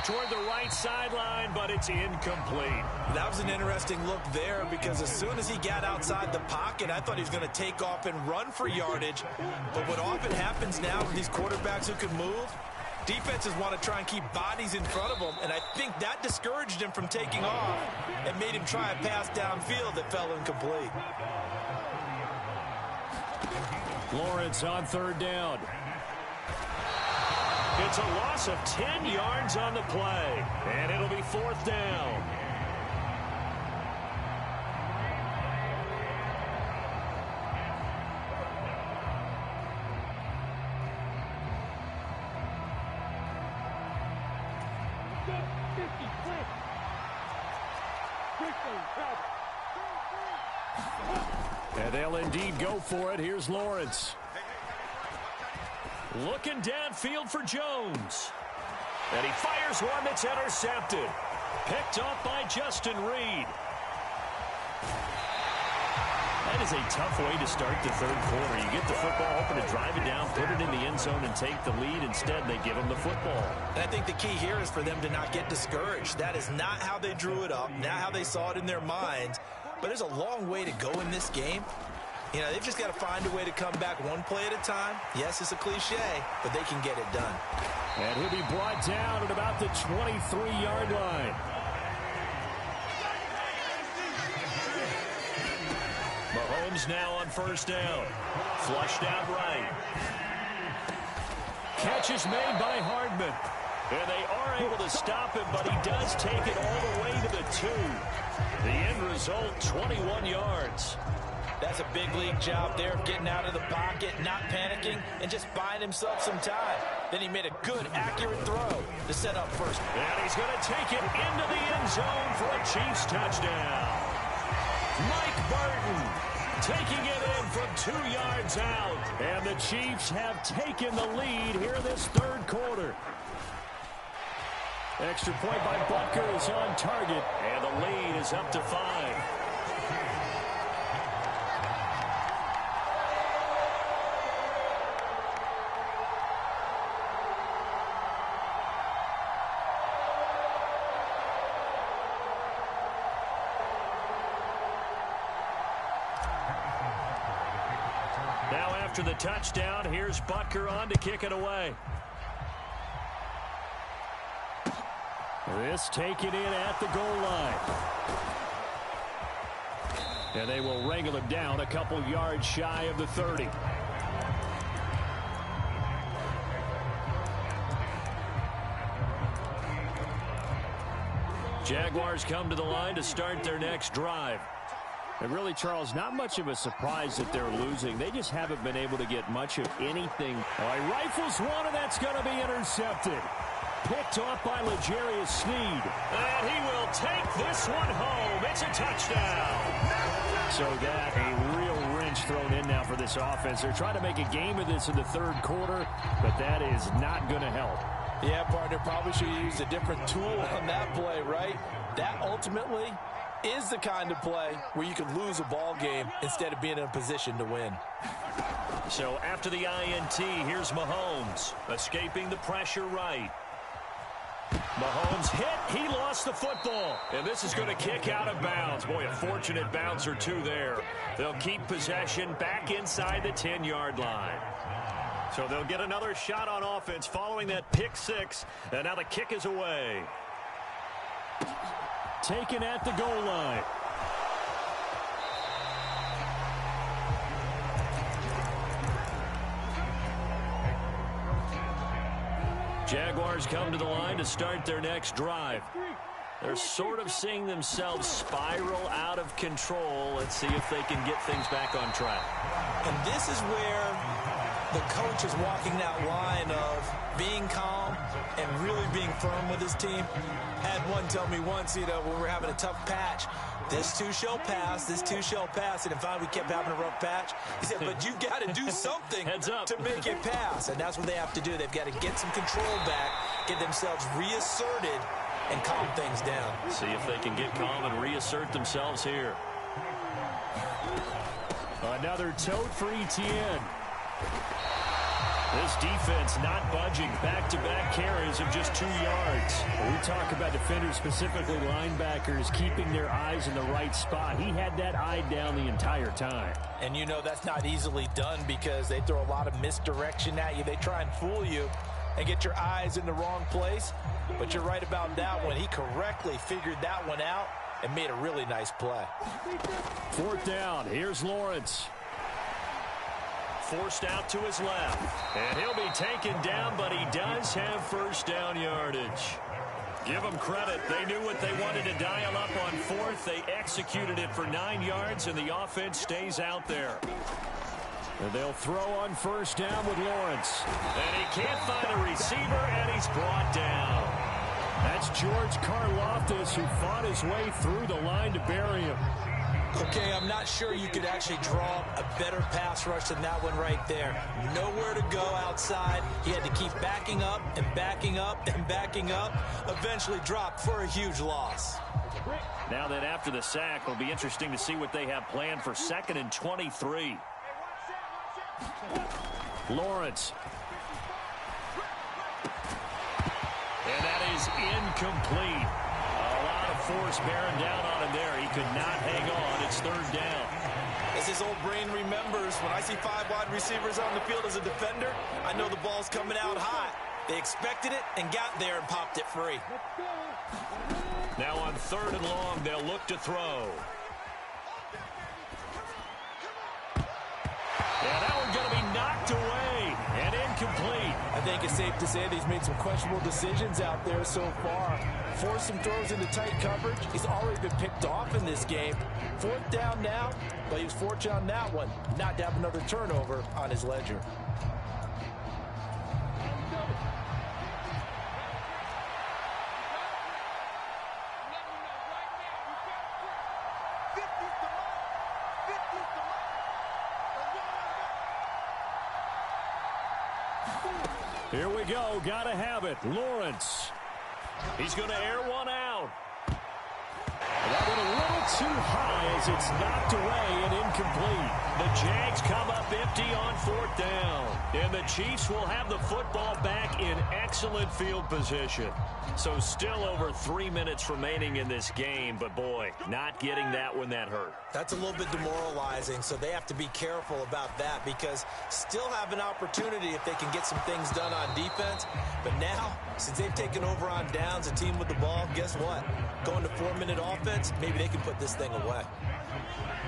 [SPEAKER 1] Toward the right sideline, but it's incomplete.
[SPEAKER 3] That was an interesting look there because as soon as he got outside the pocket, I thought he was going to take off and run for yardage. But what often happens now with these quarterbacks who can move, defenses want to try and keep bodies in front of them, and I think that discouraged him from taking off and made him try a pass downfield that fell incomplete.
[SPEAKER 1] Lawrence on third down. It's a loss of 10 yards on the play, and it'll be fourth down. And they'll indeed go for it. Here's Lawrence. Looking downfield for Jones. And he fires one that's intercepted. Picked up by Justin Reed. That is a tough way to start the third quarter. You get the football open to drive it down, put it in the end zone, and take the lead. Instead, they give him the football.
[SPEAKER 3] And I think the key here is for them to not get discouraged. That is not how they drew it up, not how they saw it in their minds. But there's a long way to go in this game. You know, they've just got to find a way to come back one play at a time. Yes, it's a cliche, but they can get it done.
[SPEAKER 1] And he'll be brought down at about the 23-yard line. Mahomes now on first down. Flushed out right. Catch is made by Hardman. And they are able to stop him, but he does take it all the way to the 2. The end result, 21 yards.
[SPEAKER 3] That's a big league job there of getting out of the pocket, not panicking, and just buying himself some time. Then he made a good, accurate throw to set up first.
[SPEAKER 1] And he's going to take it into the end zone for a Chiefs touchdown. Mike Burton taking it in from 2 yards out. And the Chiefs have taken the lead here this third quarter. Extra point by Butker is on target, and the lead is up to 5. Now after the touchdown, here's Butker on to kick it away. This taken in at the goal line. And they will wrangle him down a couple yards shy of the 30. Jaguars come to the line to start their next drive. And really, Charles, not much of a surprise that they're losing. They just haven't been able to get much of anything. Oh, he rifles one, and that's going to be intercepted. Picked off by L'Jarius Sneed. And he will take this one home. It's a touchdown. So that a real wrench thrown in now for this offense. They're trying to make a game of this in the third quarter, but that is not going to help.
[SPEAKER 3] Yeah, partner, probably should have used a different tool on that play, right? That ultimately is the kind of play where you can lose a ball game instead of being in a position to win.
[SPEAKER 1] So after the INT, here's Mahomes, escaping the pressure right. Mahomes hit. He lost the football. And this is going to kick out of bounds. Boy, a fortunate bounce or two there. They'll keep possession back inside the 10-yard line. So they'll get another shot on offense following that pick six. And now the kick is away. Taken at the goal line. Jaguars come to the line to start their next drive.
[SPEAKER 2] They're sort of seeing themselves spiral out of control. Let's see if they can get things back on track.
[SPEAKER 6] And this is where the coach is walking that line of being calm and really being firm with his team. Had one tell me once, when we're having a tough patch, this too shall pass, this too shall pass. And finally we kept having a rough patch. He said, but you've got to do something to make it pass. And that's what they have to do. They've got to get some control back, get themselves reasserted, and calm things down.
[SPEAKER 2] See if they can get calm and reassert themselves here. Another tote for Etienne. This defense not budging. Back-to-back carries of just 2 yards. We talk about defenders, specifically linebackers, keeping their eyes in the right spot. He had that eye down the entire time.
[SPEAKER 3] And that's not easily done because they throw a lot of misdirection at you. They try and fool you and get your eyes in the wrong place. But you're right about that one. He correctly figured that one out and made a really nice play.
[SPEAKER 2] 4th down. Here's Lawrence. Forced out to his left. And he'll be taken down, but he does have first down yardage. Give them credit. They knew what they wanted to dial up on 4th. They executed it for 9 yards, and the offense stays out there. And they'll throw on first down with Lawrence. And he can't find a receiver, and he's brought down. That's George Karlaftis, who fought his way through the line to bury him.
[SPEAKER 6] Okay, I'm not sure you could actually draw a better pass rush than that one right there. Nowhere to go outside. He had to keep backing up and backing up and backing up. Eventually dropped for a huge loss.
[SPEAKER 2] Now that after the sack, it'll be interesting to see what they have planned for 2nd and 23. Lawrence. And that is incomplete. A lot of force bearing down on him there. He could not hang on. It's 3rd down.
[SPEAKER 3] As his old brain remembers, when I see 5 wide receivers on the field as a defender, I know the ball's coming out hot. They expected it and got there and popped it free.
[SPEAKER 2] Now on 3rd and long, they'll look to throw. Yeah, that one's going to be knocked away and incomplete.
[SPEAKER 3] I think it's safe to say that he's made some questionable decisions out there so far. Forced some throws into tight coverage. He's already been picked off in this game. 4th down now, but he was fortunate on that one not to have another turnover on his ledger.
[SPEAKER 2] Here we go. Got to have it. Lawrence. He's going to air one out. That went a little too high as it's knocked away and incomplete. The Jags come up empty on 4th down. And the Chiefs will have the football back in excellent field position. So still over 3 minutes remaining in this game. But, boy, not getting that when that hurt.
[SPEAKER 6] That's a little bit demoralizing, so they have to be careful about that because still have an opportunity if they can get some things done on defense. But now, since they've taken over on downs, a team with the ball, guess what? Going to 4-minute offense, maybe they can put this thing away.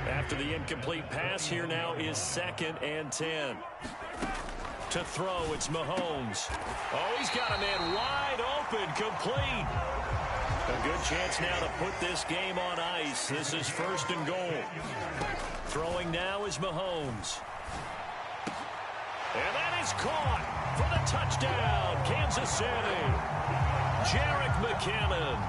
[SPEAKER 2] After the incomplete pass, here now is 2nd and 10. To throw, it's Mahomes. Oh, he's got a man wide open, complete. A good chance now to put this game on ice. This is 1st and goal. Throwing now is Mahomes. And that is caught for the touchdown, Kansas City. Jerick McKinnon.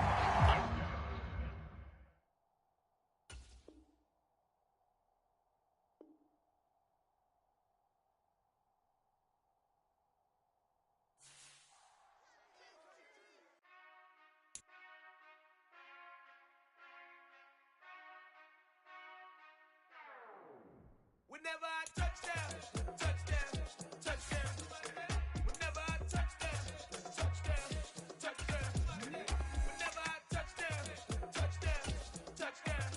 [SPEAKER 4] Whenever I touchdown, touchdown, touchdown. Whenever I touchdown, touchdown, touchdown. Whenever I touchdown, touchdown, touchdown.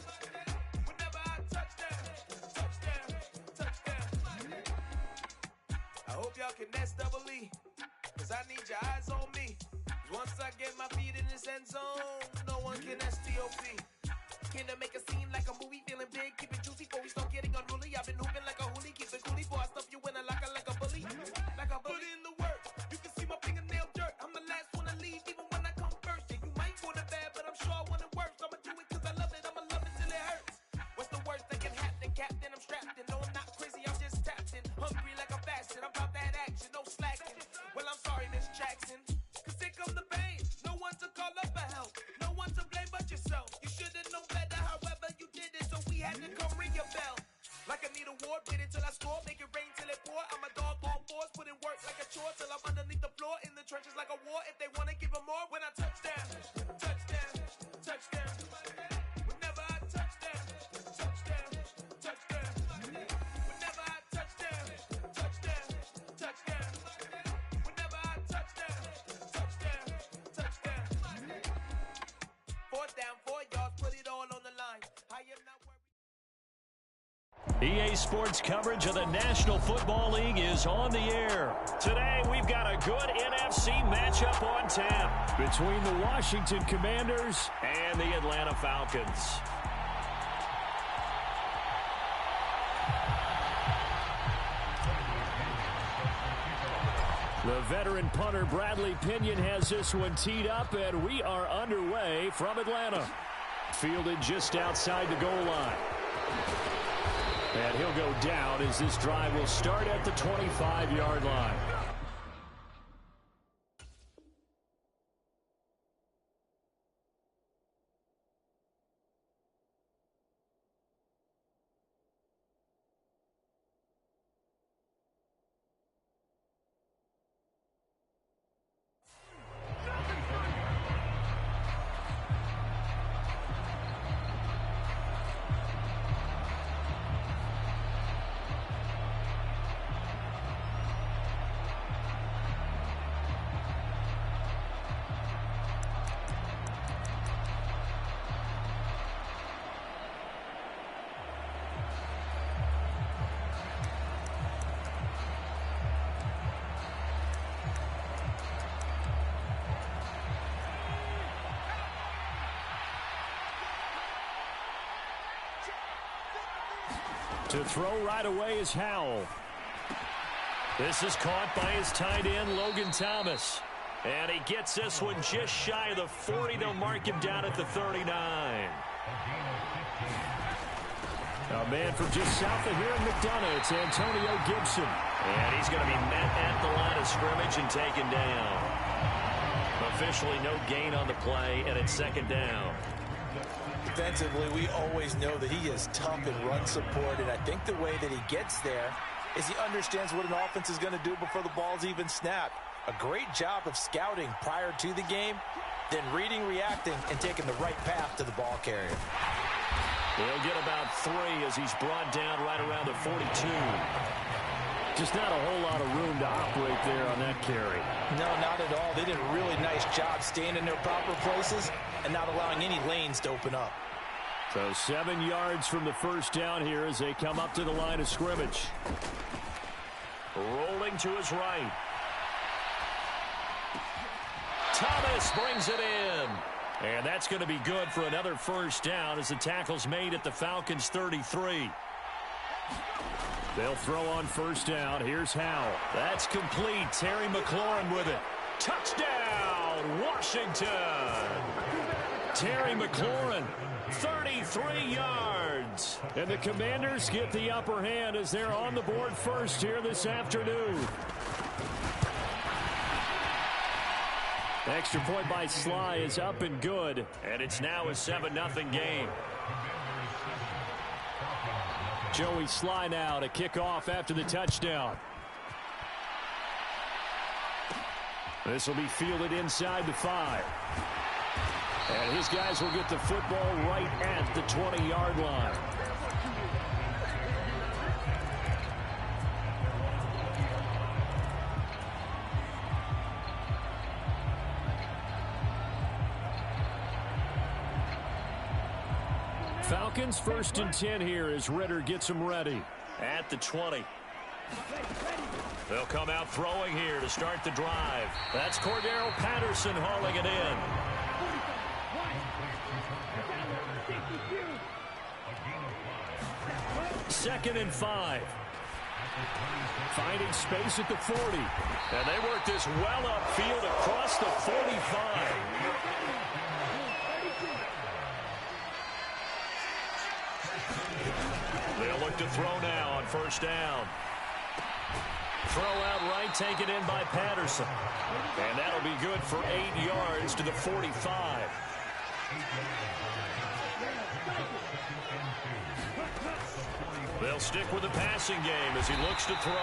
[SPEAKER 4] Whenever I touchdown, touchdown, touchdown. I hope y'all can nest double E, cause I need your eyes on me. Once I get my feet in this end zone, no one can STOP. Can I make a scene like a movie, feeling big, keep it juicy before we start getting unruly. I've been hooping like a hoolie, keep it coolie before I stuff you in a locker like a bully. Like a bully. Put in the work, you can see my fingernail dirt. I'm the last one to leave, even when I come first. Yeah, you might go to bed, but I'm sure I
[SPEAKER 7] a bell. Like I need a war, beat it till I score, make it rain till it pour. I'm a dog on force, put in work like a chore till I'm underneath the floor, in the trenches like a war. If they wanna give them more, when I touch down, touchdown, touchdown. Whenever I touch down, touchdown, touchdown. Whenever I touch down, touchdown, touchdown. Whenever I touch down, touchdown, touchdown. 4th down, 4 yards, put it all on the line. I am not worried.
[SPEAKER 1] EA Sports coverage of the National Football League is on the air. Today, we've got a good NFC matchup on tap
[SPEAKER 2] between the Washington Commanders
[SPEAKER 1] and the Atlanta Falcons.
[SPEAKER 2] The veteran punter Bradley Pinion has this one teed up, and we are underway from Atlanta. Fielded just outside the goal line. And he'll go down as this drive will start at the 25-yard line. To throw right away is Howell.
[SPEAKER 1] This is caught by his tight end, Logan Thomas. And he gets this one just shy of the 40. They'll mark him down at the 39.
[SPEAKER 2] A man from just south of here in McDonough, it's Antonio Gibson.
[SPEAKER 1] And he's going to be met at the line of scrimmage and taken down. Officially no gain on the play, and it's 2nd down.
[SPEAKER 3] Defensively, we always know that he is tough in run support, and I think the way that he gets there is he understands what an offense is going to do before the ball's even snapped. A great job of scouting prior to the game, then reading, reacting, and taking the right path to the ball carrier.
[SPEAKER 1] He'll get about 3 as he's brought down right around the 42.
[SPEAKER 2] Just not a whole lot of room to operate there on that carry.
[SPEAKER 3] No, not at all. They did a really nice job staying in their proper places and not allowing any lanes to open up.
[SPEAKER 2] So 7 yards from the first down here as they come up to the line of scrimmage.
[SPEAKER 1] Rolling to his right. Thomas brings it in. And that's going to be good for another first down as the tackle's made at the Falcons' 33.
[SPEAKER 2] They'll throw on first down. Here's Howell.
[SPEAKER 1] That's complete. Terry McLaurin with it. Touchdown, Washington. Terry McLaurin, 33 yards.
[SPEAKER 2] And the Commanders get the upper hand as they're on the board first here this afternoon. Extra point by Sly is up and good.
[SPEAKER 1] And it's now a 7-0 game.
[SPEAKER 2] Joey Sly now to kick off after the touchdown. This will be fielded inside the 5. And his guys will get the football right at the 20-yard line. Falcons 1st and 10 here as Ritter gets them ready.
[SPEAKER 1] At the 20. They'll come out throwing here to start the drive. That's Cordero Patterson hauling it in. Second and 5.
[SPEAKER 2] Finding space at the 40.
[SPEAKER 1] And they work this well upfield across the 45. They'll look to throw now on first down. Throw out right, taken in by Patterson. And that'll be good for 8 yards to the 45. They'll stick with the passing game as he looks to throw.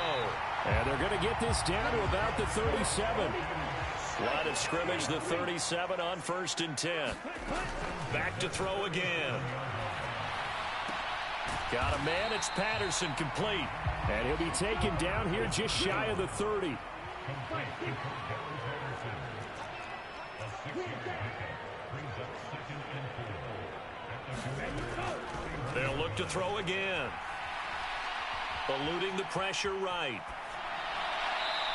[SPEAKER 2] And they're going to get this down to about the 37.
[SPEAKER 1] Line of scrimmage, the 37 on 1st and 10. Back to throw again. Got a man, it's Patterson, complete.
[SPEAKER 2] And he'll be taken down here just shy of the 30.
[SPEAKER 1] They'll look to throw again. Eluding the pressure right.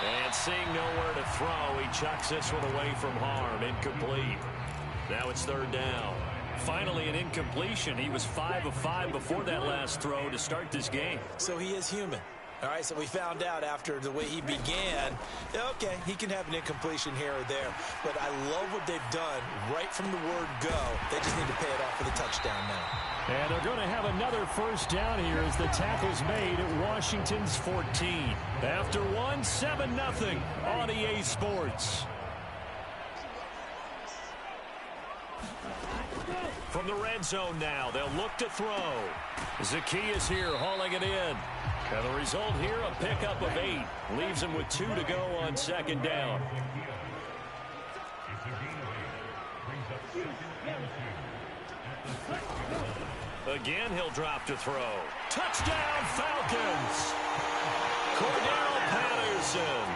[SPEAKER 1] And seeing nowhere to throw, he chucks this one away from harm. Incomplete. Now it's 3rd down. Finally an incompletion. He was 5 of 5 before that last throw to start this game.
[SPEAKER 6] So he is human. All right, so we found out after the way he began, okay, he can have an incompletion here or there. But I love what they've done right from the word go. They just need to pay it off with a touchdown now.
[SPEAKER 2] And they're going to have another 1st down here as the tackle's made at Washington's 14.
[SPEAKER 1] After 7-0 on EA Sports. From the red zone now, they'll look to throw. Zacchaeus here hauling it in. And the result here, a pickup of 8. Leaves him with 2 to go on 2nd down. Again, he'll drop to throw. Touchdown, Falcons! Cordell Patterson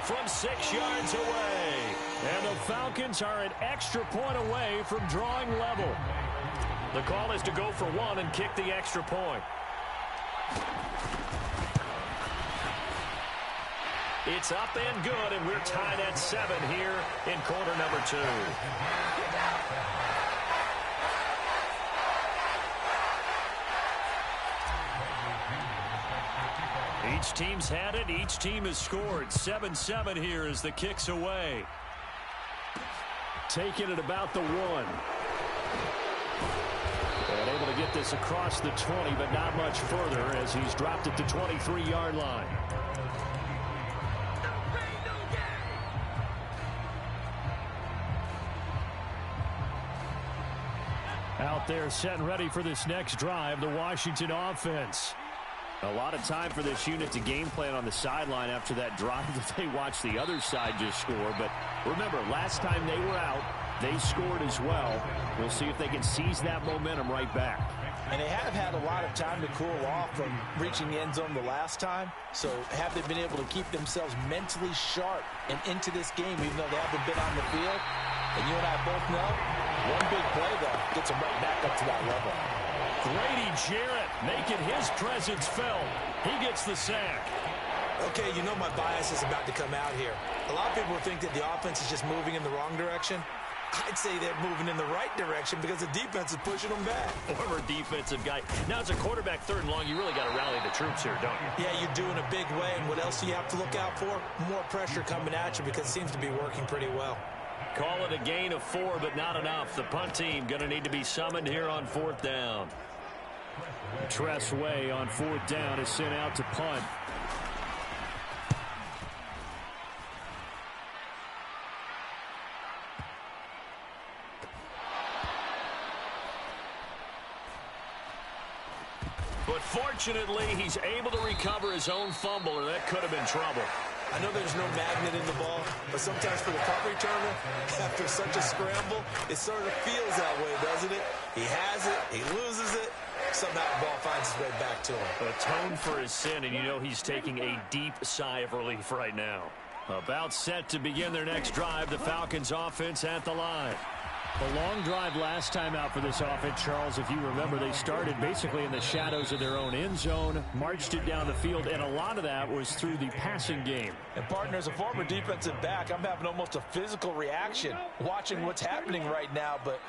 [SPEAKER 1] from 6 yards away.
[SPEAKER 2] And the Falcons are an extra point away from drawing level.
[SPEAKER 1] The call is to go for 1 and kick the extra point. It's up and good, and we're tied at 7 here in quarter number 2. Each team's had it. Each team has scored. 7-7 here as the kick's away.
[SPEAKER 2] Taking it about the 1. And able to get this across the 20, but not much further as he's dropped it to 23-yard line. Out there set and ready for this next drive, the Washington offense. A lot of time for this unit to game plan on the sideline after that drive that they watched the other side just score. But remember, last time they were out, they scored as well. We'll see if they can seize that momentum right back.
[SPEAKER 3] And they have had a lot of time to cool off from reaching the end zone the last time. So have they been able to keep themselves mentally sharp and into this game, even though they haven't been on the field? And you and I both know, one big play, though, gets them right back up to that level.
[SPEAKER 1] Grady Jarrett making his presence felt. He gets the sack.
[SPEAKER 6] Okay, you know my bias is about to come out here. A lot of people think that the offense is just moving in the wrong direction. I'd say they're moving in the right direction because the defense is pushing them back.
[SPEAKER 1] Former defensive guy. Now it's a quarterback 3rd and long. You really got to rally the troops here, don't you?
[SPEAKER 6] Yeah, you're doing a big way. And what else do you have to look out for? More pressure coming at you because it seems to be working pretty well.
[SPEAKER 1] Call it a gain of 4, but not enough. The punt team going to need to be summoned here on 4th down.
[SPEAKER 2] Tress Way on 4th down is sent out to punt.
[SPEAKER 1] But fortunately, he's able to recover his own fumble, or that could have been trouble.
[SPEAKER 6] I know there's no magnet in the ball, but sometimes for the punt returner, after such a scramble, it sort of feels that way, doesn't it? He has it, he loses it, somehow the ball finds its way back to him.
[SPEAKER 1] Atone for his sin, and you know he's taking a deep sigh of relief right now. About set to begin their next drive, the Falcons offense at the line.
[SPEAKER 2] A long drive last time out for this offense, Charles. If you remember, they started basically in the shadows of their own end zone, marched it down the field, and a lot of that was through the passing game.
[SPEAKER 3] And partner, as a former defensive back, I'm having almost a physical reaction watching what's happening right now. But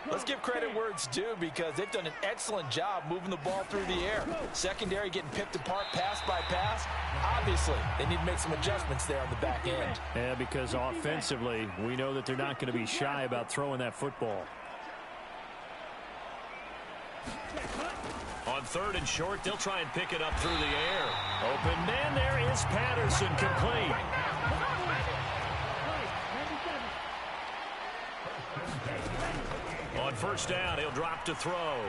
[SPEAKER 3] let's give credit where it's due because they've done an excellent job moving the ball through the air. Secondary getting picked apart pass by pass. Obviously, they need to make some adjustments there on the back end.
[SPEAKER 2] Yeah, because offensively, we know that they're not going to be shy about throwing that football.
[SPEAKER 1] On 3rd and short, they'll try and pick it up through the air. Open man, there is Patterson, complete. On 1st down, he'll drop to throw.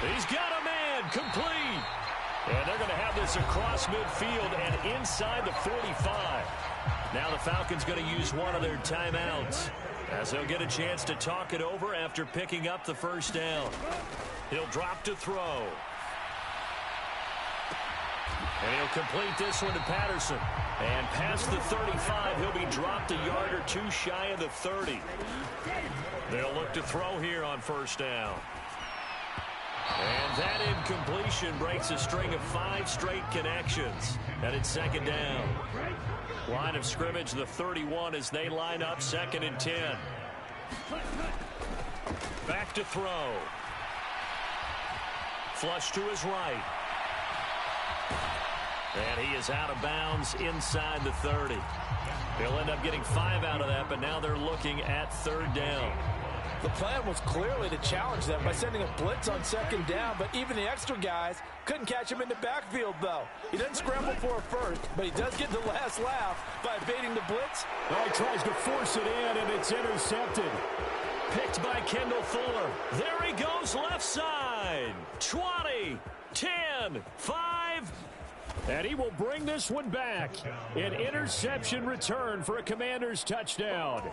[SPEAKER 1] He's got a man, complete. And they're going to have this across midfield and inside the 45. Now the Falcons going to use one of their timeouts, as they'll get a chance to talk it over after picking up the first down. He'll drop to throw. And he'll complete this one to Patterson. And past the 35, he'll be dropped a yard or two shy of the 30. They'll look to throw here on first down. And that incompletion breaks a string of 5 straight connections. And it's second down. Line of scrimmage, the 31, as they line up 2nd and 10. Back to throw. Flush to his right. And he is out of bounds inside the 30. He'll end up getting 5 out of that, but now they're looking at 3rd down.
[SPEAKER 3] The plan was clearly to challenge them by sending a blitz on 2nd down, but even the extra guys couldn't catch him in the backfield, though. He doesn't scramble for a first, but he does get the last laugh by evading the blitz.
[SPEAKER 1] Well, he tries to force it in, and it's intercepted. Picked by Kendall Fuller. There he goes, left side. 20, 10, 5. And he will bring this one back. An interception return for a Commanders touchdown.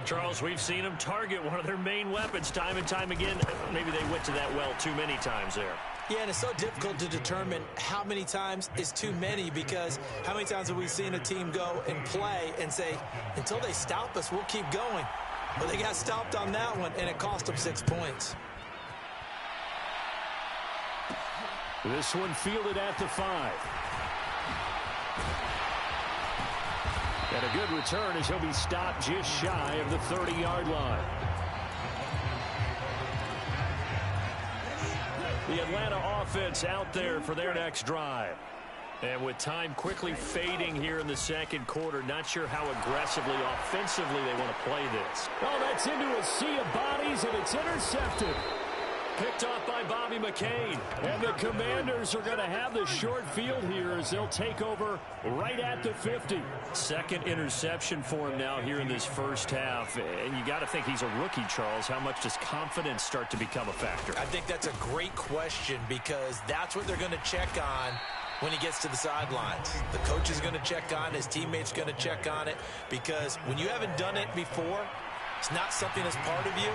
[SPEAKER 1] Charles, we've seen them target one of their main weapons time and time again. Maybe they went to that well too many times there.
[SPEAKER 6] Yeah, and it's so difficult to determine how many times is too many, because how many times have we seen a team go and play and say, until they stop us, we'll keep going. But they got stopped on that one, and it cost them 6 points.
[SPEAKER 1] This one fielded at the 5. And a good return as he'll be stopped just shy of the 30-yard line. The Atlanta offense out there for their next drive. And with time quickly fading here in the 2nd quarter, not sure how aggressively, offensively they want to play this. Oh, that's into a sea of bodies, and it's intercepted. Picked off by Bobby McCain. And the Commanders are going to have the short field here as they'll take over right at the 50. 2nd interception for him now here in this first half. And you got to think he's a rookie, Charles. How much does confidence start to become a factor?
[SPEAKER 6] I think that's a great question, because that's what they're going to check on when he gets to the sidelines. The coach is going to check on, his teammates going to check on it, because when you haven't done it before, it's not something that's part of you.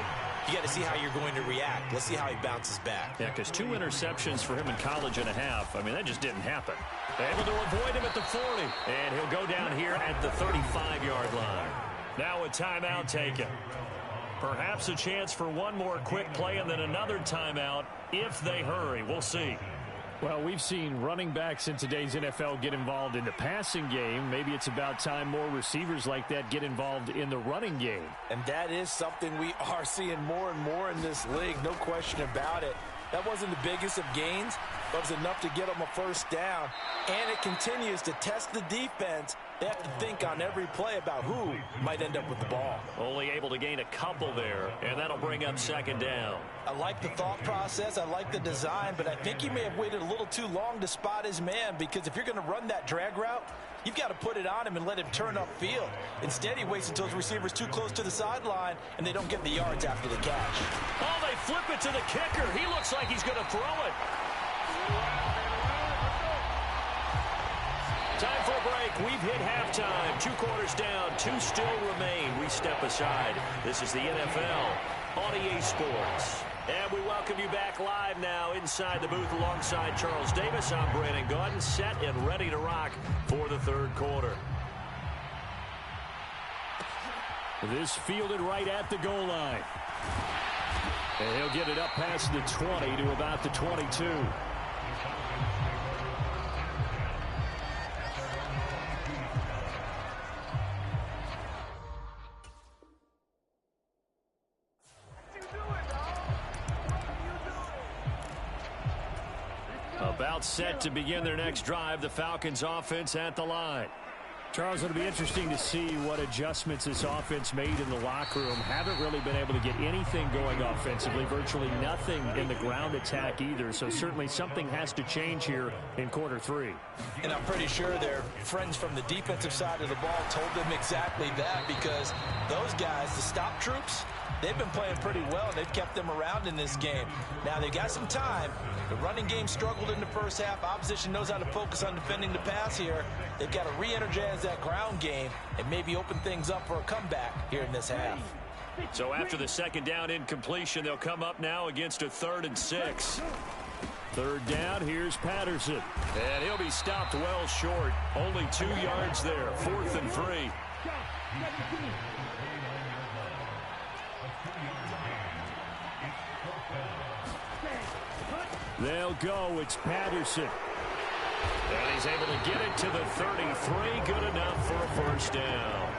[SPEAKER 6] You got to see how you're going to react. Let's see how he bounces back.
[SPEAKER 1] Yeah, because 2 interceptions for him in college and a half. I mean, that just didn't happen. Able to avoid him at the 40. And he'll go down here at the 35-yard line. Now a timeout taken. Perhaps a chance for one more quick play and then another timeout if they hurry. We'll see. Well, we've seen running backs in today's NFL get involved in the passing game. Maybe it's about time more receivers like that get involved in the running game.
[SPEAKER 3] And that is something we are seeing more and more in this league, no question about it. That wasn't the biggest of gains, but it was enough to get them a first down. And it continues to test the defense. They have to think on every play about who might end up with the ball.
[SPEAKER 1] Only able to gain a couple there, and that'll bring up 2nd down.
[SPEAKER 3] I like the thought process. I like the design, but I think he may have waited a little too long to spot his man, because if you're going to run that drag route, you've got to put it on him and let him turn upfield. Instead, he waits until his receiver's too close to the sideline, and they don't get the yards after the catch.
[SPEAKER 1] Oh, they flip it to the kicker. He looks like he's going to throw it. Time for a break. We've hit halftime. 2 quarters down. 2 still remain. We step aside. This is the NFL on EA Sports. And we welcome you back live now inside the booth alongside Charles Davis. I'm Brandon Gaudin, set and ready to rock for the 3rd quarter. This fielded right at the goal line. And he'll get it up past the 20 to about the 22. About set to begin their next drive, the Falcons offense at the line. Charles, it'll be interesting to see what adjustments this offense made in the locker room. Haven't really been able to get anything going offensively, virtually nothing in the ground attack either. So certainly something has to change here in quarter 3.
[SPEAKER 3] And I'm pretty sure their friends from the defensive side of the ball told them exactly that, because those guys, the stop troops, They've been playing pretty well. They've kept them around in this game. Now, they've got some time. The running game struggled in the first half. Opposition knows how to focus on defending the pass here. They've got to re-energize that ground game and maybe open things up for a comeback here in this half.
[SPEAKER 2] So after the second down incompletion, they'll come up now against a 3rd and 6. Third down, here's Patterson. And he'll be stopped well short. Only 2 yards there, 4th and 3. They'll go. It's Patterson. And he's able to get it to the 33. Good enough for a first down.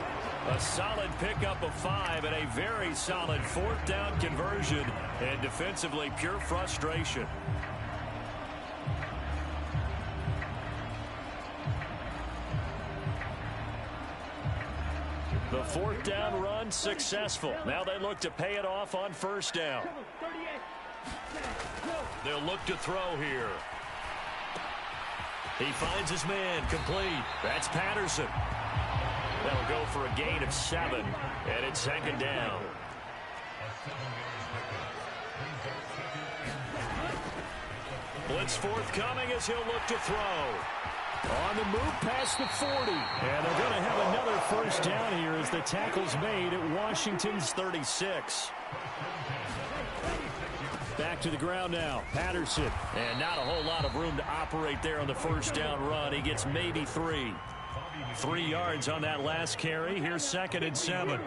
[SPEAKER 2] A solid pickup of 5 and a very solid 4th down conversion. And defensively, pure frustration. The 4th down run successful. Now they look to pay it off on first down. They'll look to throw here. He finds his man complete. That's Patterson. That'll go for a gain of 7, and it's second down. Blitz forthcoming as he'll look to throw. On the move past the 40. And they're going to have another first down here as the tackle's made at Washington's 36. Back to the ground now. Patterson. And not a whole lot of room to operate there on the first down run. He gets maybe 3. 3 yards on that last carry. Here's 2nd and 7.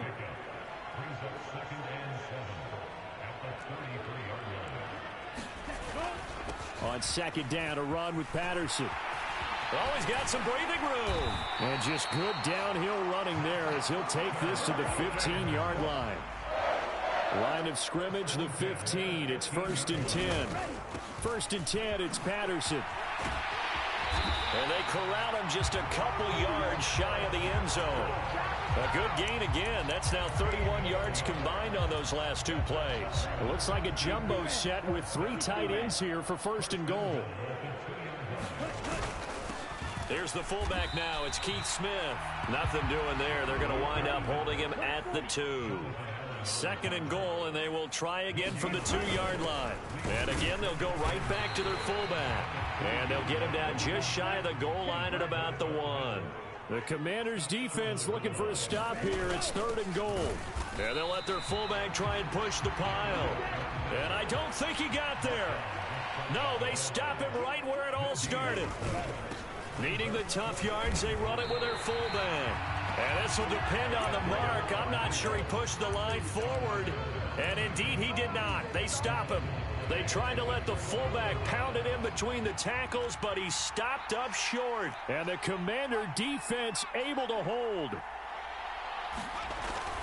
[SPEAKER 2] On second down, a run with Patterson. Oh, he's got some breathing room. And just good downhill running there as he'll take this to the 15-yard line. Line of scrimmage, the 15. It's 1st and 10. 1st and 10, it's Patterson. And they corral him just a couple yards shy of the end zone. A good gain again. That's now 31 yards combined on those last 2 plays. It looks like a jumbo set with 3 tight ends here for 1st and goal. There's the fullback now. It's Keith Smith. Nothing doing there. They're going to wind up holding him at the 2. 2nd and goal, and they will try again from the 2-yard line. And again, they'll go right back to their fullback. And they'll get him down just shy of the goal line at about the 1. The Commanders' defense looking for a stop here. It's 3rd and goal. And they'll let their fullback try and push the pile. And I don't think he got there. No, they stop him right where it all started. Needing the tough yards, they run it with their fullback. And this will depend on the mark. I'm not sure he pushed the line forward. And indeed, he did not. They stop him. They tried to let the fullback pound it in between the tackles, but he stopped up short. And the Commander defense able to hold.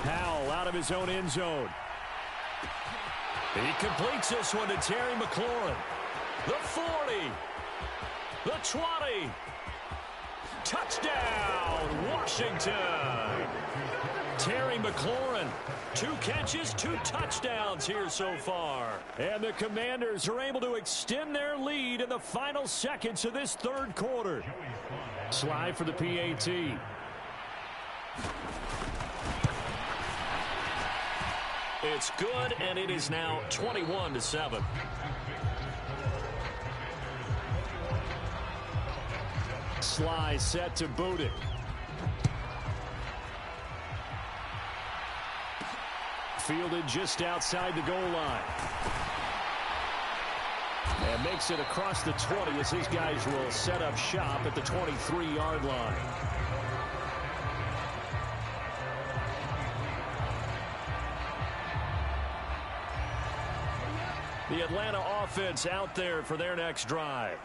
[SPEAKER 2] Powell out of his own end zone. He completes this one to Terry McLaurin. The 40. The 20. Touchdown, Washington. Terry McLaurin, 2 catches, 2 touchdowns here so far. And the Commanders are able to extend their lead in the final seconds of this 3rd quarter. Slide for the PAT. It's good, and it is now 21-7. Sly set to boot it. Fielded just outside the goal line. And makes it across the 20 as his guys will set up shop at the 23-yard line. The Atlanta offense out there for their next drive.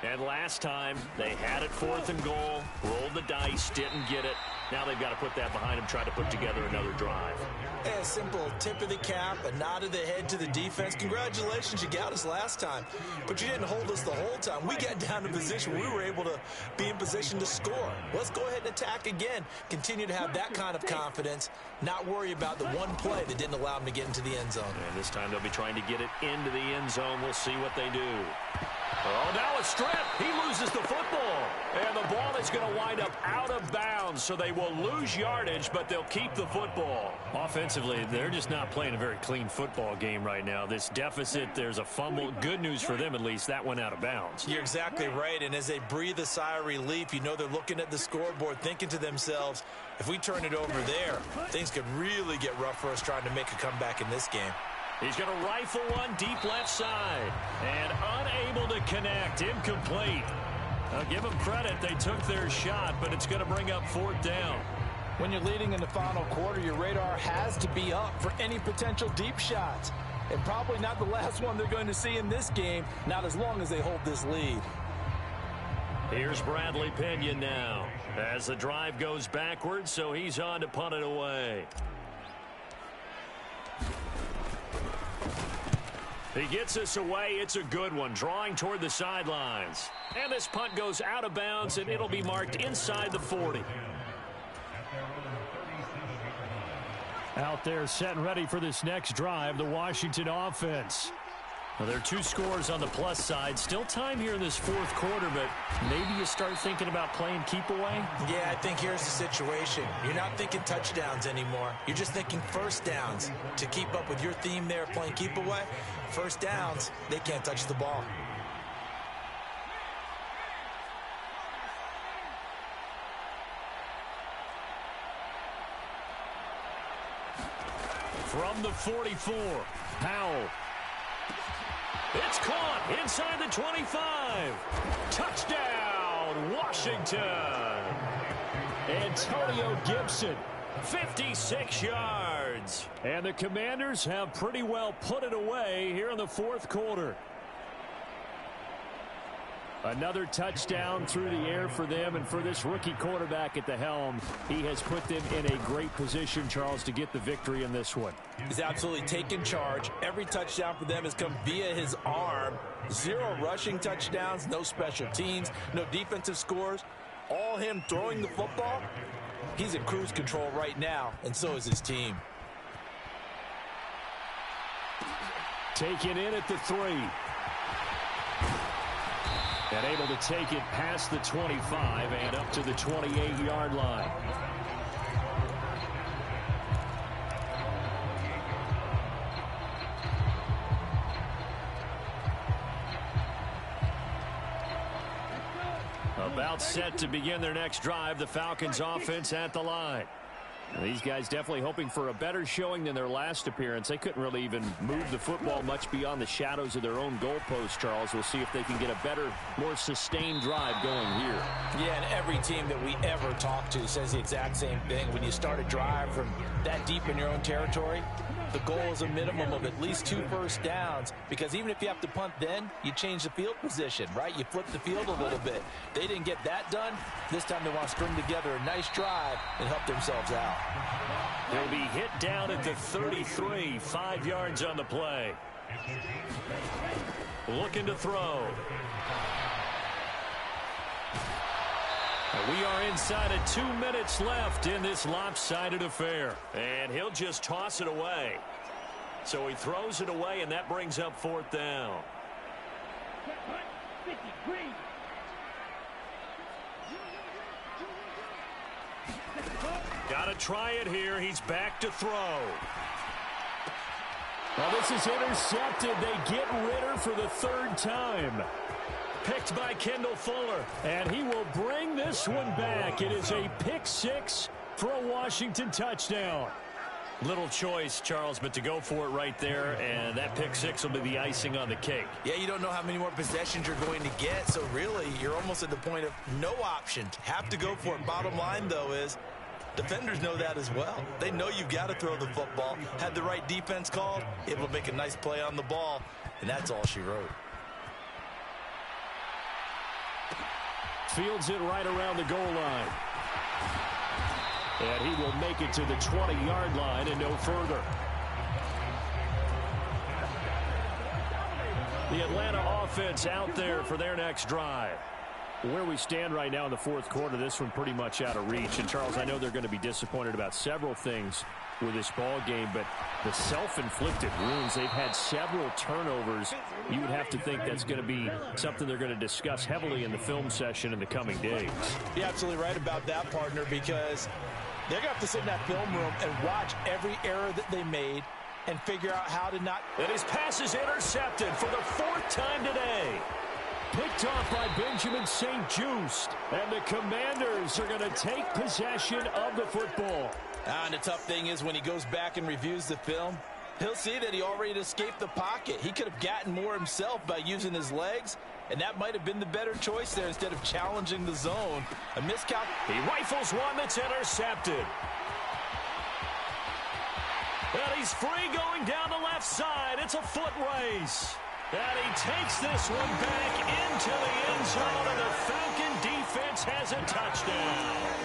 [SPEAKER 2] And last time, they had it 4th and goal, rolled the dice, didn't get it. Now they've got to put that behind them, try to put together another drive.
[SPEAKER 6] A simple tip of the cap, a nod of the head to the defense. Congratulations, you got us last time, but you didn't hold us the whole time. We got down to position. We were able to be in position to score. Let's go ahead and attack again. Continue to have that kind of confidence, not worry about the one play that didn't allow them to get into the end zone.
[SPEAKER 2] And this time they'll be trying to get it into the end zone. We'll see what they do.
[SPEAKER 1] Oh, now a strip. He loses the football. And the ball is going to wind up out of bounds, so they will lose yardage, but they'll keep the football.
[SPEAKER 2] Offensively, they're just not playing a very clean football game right now. This deficit, there's a fumble. Good news for them, at least. That went out of bounds.
[SPEAKER 6] You're exactly right, and as they breathe a sigh of relief, you know they're looking at the scoreboard, thinking to themselves, if we turn it over there, things could really get rough for us trying to make a comeback in this game.
[SPEAKER 1] He's going to rifle one deep left side. And unable to connect. Incomplete. I'll give them credit. They took their shot, but it's going to bring up 4th down.
[SPEAKER 3] When you're leading in the final quarter, your radar has to be up for any potential deep shots. And probably not the last one they're going to see in this game, not as long as they hold this lead.
[SPEAKER 1] Here's Bradley Pinion now. As the drive goes backwards, so he's on to punt it away. He gets us away. It's a good one. Drawing toward the sidelines. And this punt goes out of bounds, and it'll be marked inside the 40.
[SPEAKER 2] Out there set and ready for this next drive, the Washington offense. Well, there are 2 scores on the plus side. Still time here in this 4th quarter, but maybe you start thinking about playing keep away?
[SPEAKER 6] Yeah, I think here's the situation. You're not thinking touchdowns anymore. You're just thinking first downs. To keep up with your theme there, playing keep away, first downs, they can't touch the ball.
[SPEAKER 1] From the 44, Powell. It's caught inside the 25. Touchdown, Washington. Antonio Gibson, 56 yards. And the Commanders have pretty well put it away here in the 4th quarter. Another touchdown through the air for them, and for this rookie quarterback at the helm, he has put them in a great position, Charles, to get the victory in this one.
[SPEAKER 3] He's absolutely taken charge. Every touchdown for them has come via his arm. 0 rushing touchdowns, no special teams, no defensive scores. All him throwing the football. He's in cruise control right now, and so is his team.
[SPEAKER 2] Taken in at the 3. And able to take it past the 25 and up to the 28-yard line. About set to begin their next drive, the Falcons offense at the line. And these guys definitely hoping for a better showing than their last appearance. They couldn't really even move the football much beyond the shadows of their own goalpost, Charles. We'll see if they can get a better, more sustained drive going here.
[SPEAKER 3] Yeah, and every team that we ever talk to says the exact same thing. When you start a drive from that deep in your own territory, the goal is a minimum of at least 2 first downs, because even if you have to punt then, you change the field position, right? You flip the field a little bit. They didn't get that done. This time they want to string together a nice drive and help themselves out.
[SPEAKER 1] They'll be hit down at the 33, 5 yards on the play. Looking to throw. We are inside of 2 minutes left in this lopsided affair. And he'll just toss it away. So he throws it away, and that brings up 4th down. Got to try it here. He's back to throw.
[SPEAKER 2] Well, this is intercepted. They get Ritter for the 3rd time.
[SPEAKER 1] Picked by Kendall Fuller.
[SPEAKER 2] And he will bring this one back. It is a pick 6 for a Washington touchdown.
[SPEAKER 1] Little choice, Charles, but to go for it right there, and that pick 6 will be the icing on the cake.
[SPEAKER 6] Yeah, you don't know how many more possessions you're going to get, so really you're almost at the point of no options. Have to go for it. Bottom line, though, is defenders know that as well. They know you've got to throw the football. Had the right defense called, able to make a nice play on the ball, and that's all she wrote.
[SPEAKER 2] Fields it right around the goal line. And he will make it to the 20-yard line and no further. The Atlanta offense out there for their next drive. Where we stand right now in the 4th quarter, this one pretty much out of reach. And, Charles, I know they're going to be disappointed about several things. with this ball game, but the self-inflicted wounds, they've had several turnovers. You would have to think that's going to be something they're going to discuss heavily in the film session in the coming days.
[SPEAKER 3] You're absolutely right about that, partner, because they're going to have to sit in that film room and watch every error that they made and figure out how to not.
[SPEAKER 1] And his pass is intercepted for the 4th time today.
[SPEAKER 2] Picked off by Benjamin St. Just. And the Commanders are going to take possession of the football.
[SPEAKER 3] And the tough thing is when he goes back and reviews the film, he'll see that he already escaped the pocket. He could have gotten more himself by using his legs, and that might have been the better choice there instead of challenging the zone. A miscount.
[SPEAKER 1] He rifles one that's intercepted. And he's free going down the left side. It's a foot race. And he takes this one back into the end zone, and the Falcon defense has a touchdown.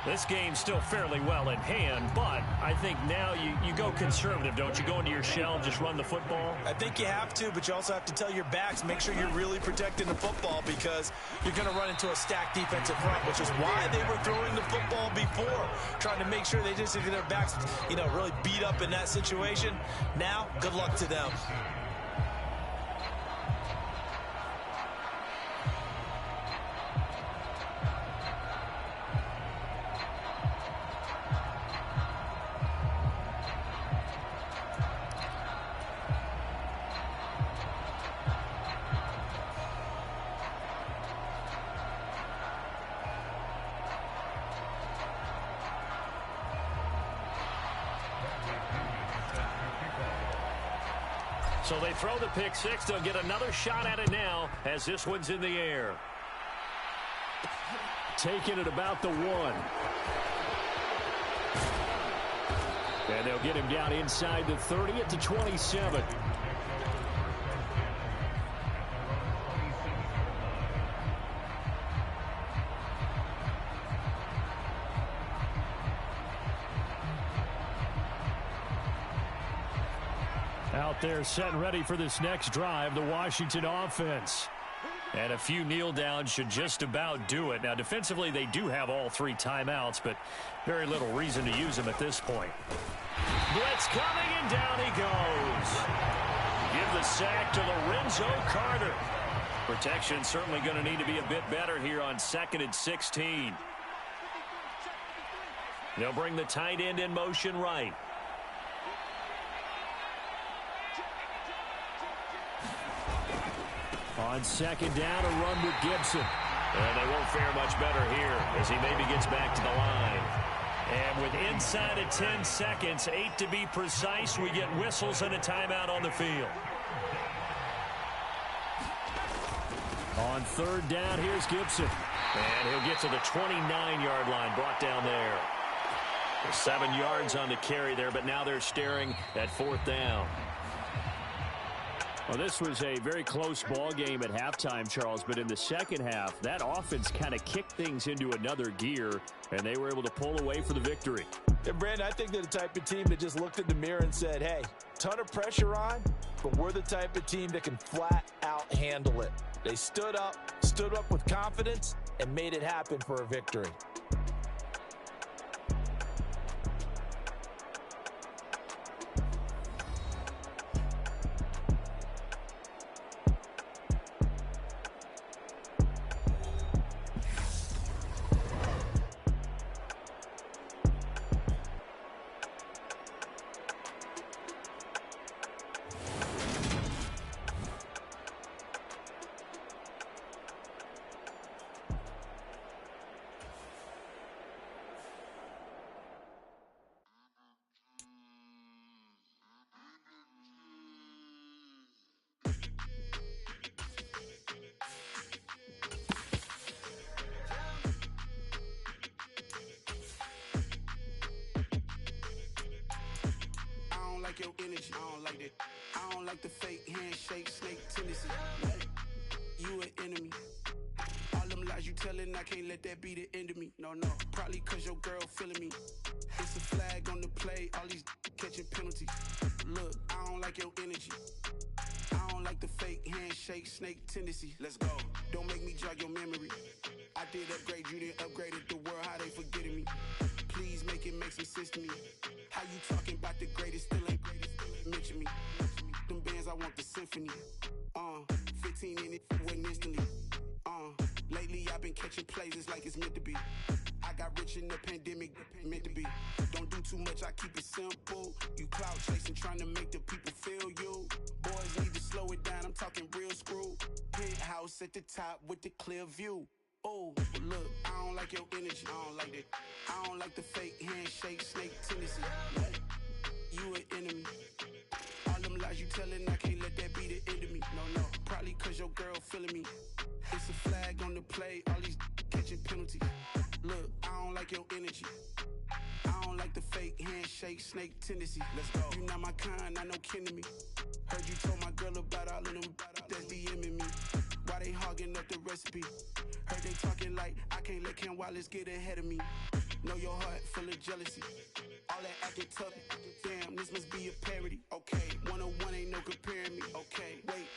[SPEAKER 1] This game's still fairly well in hand, but I think now you go conservative, don't you? Go into your shell and just run the football?
[SPEAKER 3] I think you have to, but you also have to tell your backs, make sure you're really protecting the football because you're going to run into a stacked defensive front, which is why they were throwing the football before, trying to make sure they just get their backs, really beat up in that situation. Now, good luck to them.
[SPEAKER 1] So they throw the pick six. They'll get another shot at it now as this one's in the air.
[SPEAKER 2] Taking it about the 1. And they'll get him down inside the 30 at the 27. Out there set and ready for this next drive, the Washington offense.
[SPEAKER 1] And a few kneel downs should just about do it. Now, defensively, they do have all 3 timeouts, but very little reason to use them at this point. Blitz coming, and down he goes. Give the sack to Lorenzo Carter. Protection certainly going to need to be a bit better here on 2nd and 16. They'll bring the tight end in motion right.
[SPEAKER 2] On 2nd down, a run with Gibson.
[SPEAKER 1] And they won't fare much better here as he maybe gets back to the line. And with inside of 10 seconds, 8 to be precise, we get whistles and a timeout on the field.
[SPEAKER 2] On 3rd down, here's Gibson.
[SPEAKER 1] And he'll get to the 29-yard line, brought down there. 7 yards on the carry there, but now they're staring at 4th down.
[SPEAKER 2] Well, this was a very close ball game at halftime, Charles, but in the second half, that offense kind of kicked things into another gear, and they were able to pull away for the victory.
[SPEAKER 3] Yeah, Brandon, I think they're the type of team that just looked in the mirror and said, hey, ton of pressure on, but we're the type of team that can flat out handle it. They stood up with confidence, and made it happen for a victory.
[SPEAKER 5] Your energy, I don't like that. I don't like the fake handshake, snake tendency. You an enemy. All them lies you telling, I can't let that be the end of me. No, probably cause your girl feeling me. It's a flag on the play, all these catching penalties. Look, I don't like your energy. I don't like the fake handshake, snake tendency. Let's go. Don't make me jog your memory. I did upgrade, you didn't upgrade it. The world, how they forgetting me. please make it make some sense to me. How you talking about the greatest, still ain't mention me. Them bands, I want the symphony. 15 in it, wasn't instantly. Lately I've been catching plays, it's like it's meant to be. I got rich in the pandemic, meant to be. Don't do too much, I keep it simple. You clout chasing, trying to make the people feel you. Boys need to slow it down, I'm talking real screw. Penthouse at the top with the clear view. Oh, look, I don't like your energy, I don't like that. I don't like the fake handshake, snake tendency. What? You an enemy. All them lies you telling, I can't let that be the end of me. No, probably cause your girl feeling me. It's a flag on the play, all these catching penalties. Look, I don't like your energy. I don't like the fake handshake, snake tendency. Let's go. You not my kind, I know kin to me. Heard you told my girl about all of them that's DMing me. Why they hogging up the recipe? Heard they talking like I can't let Ken Wallace get ahead of me. Know your heart full of jealousy. All that acting tough, damn, this must be a parody. Okay, 101 ain't no comparing me. Okay, wait,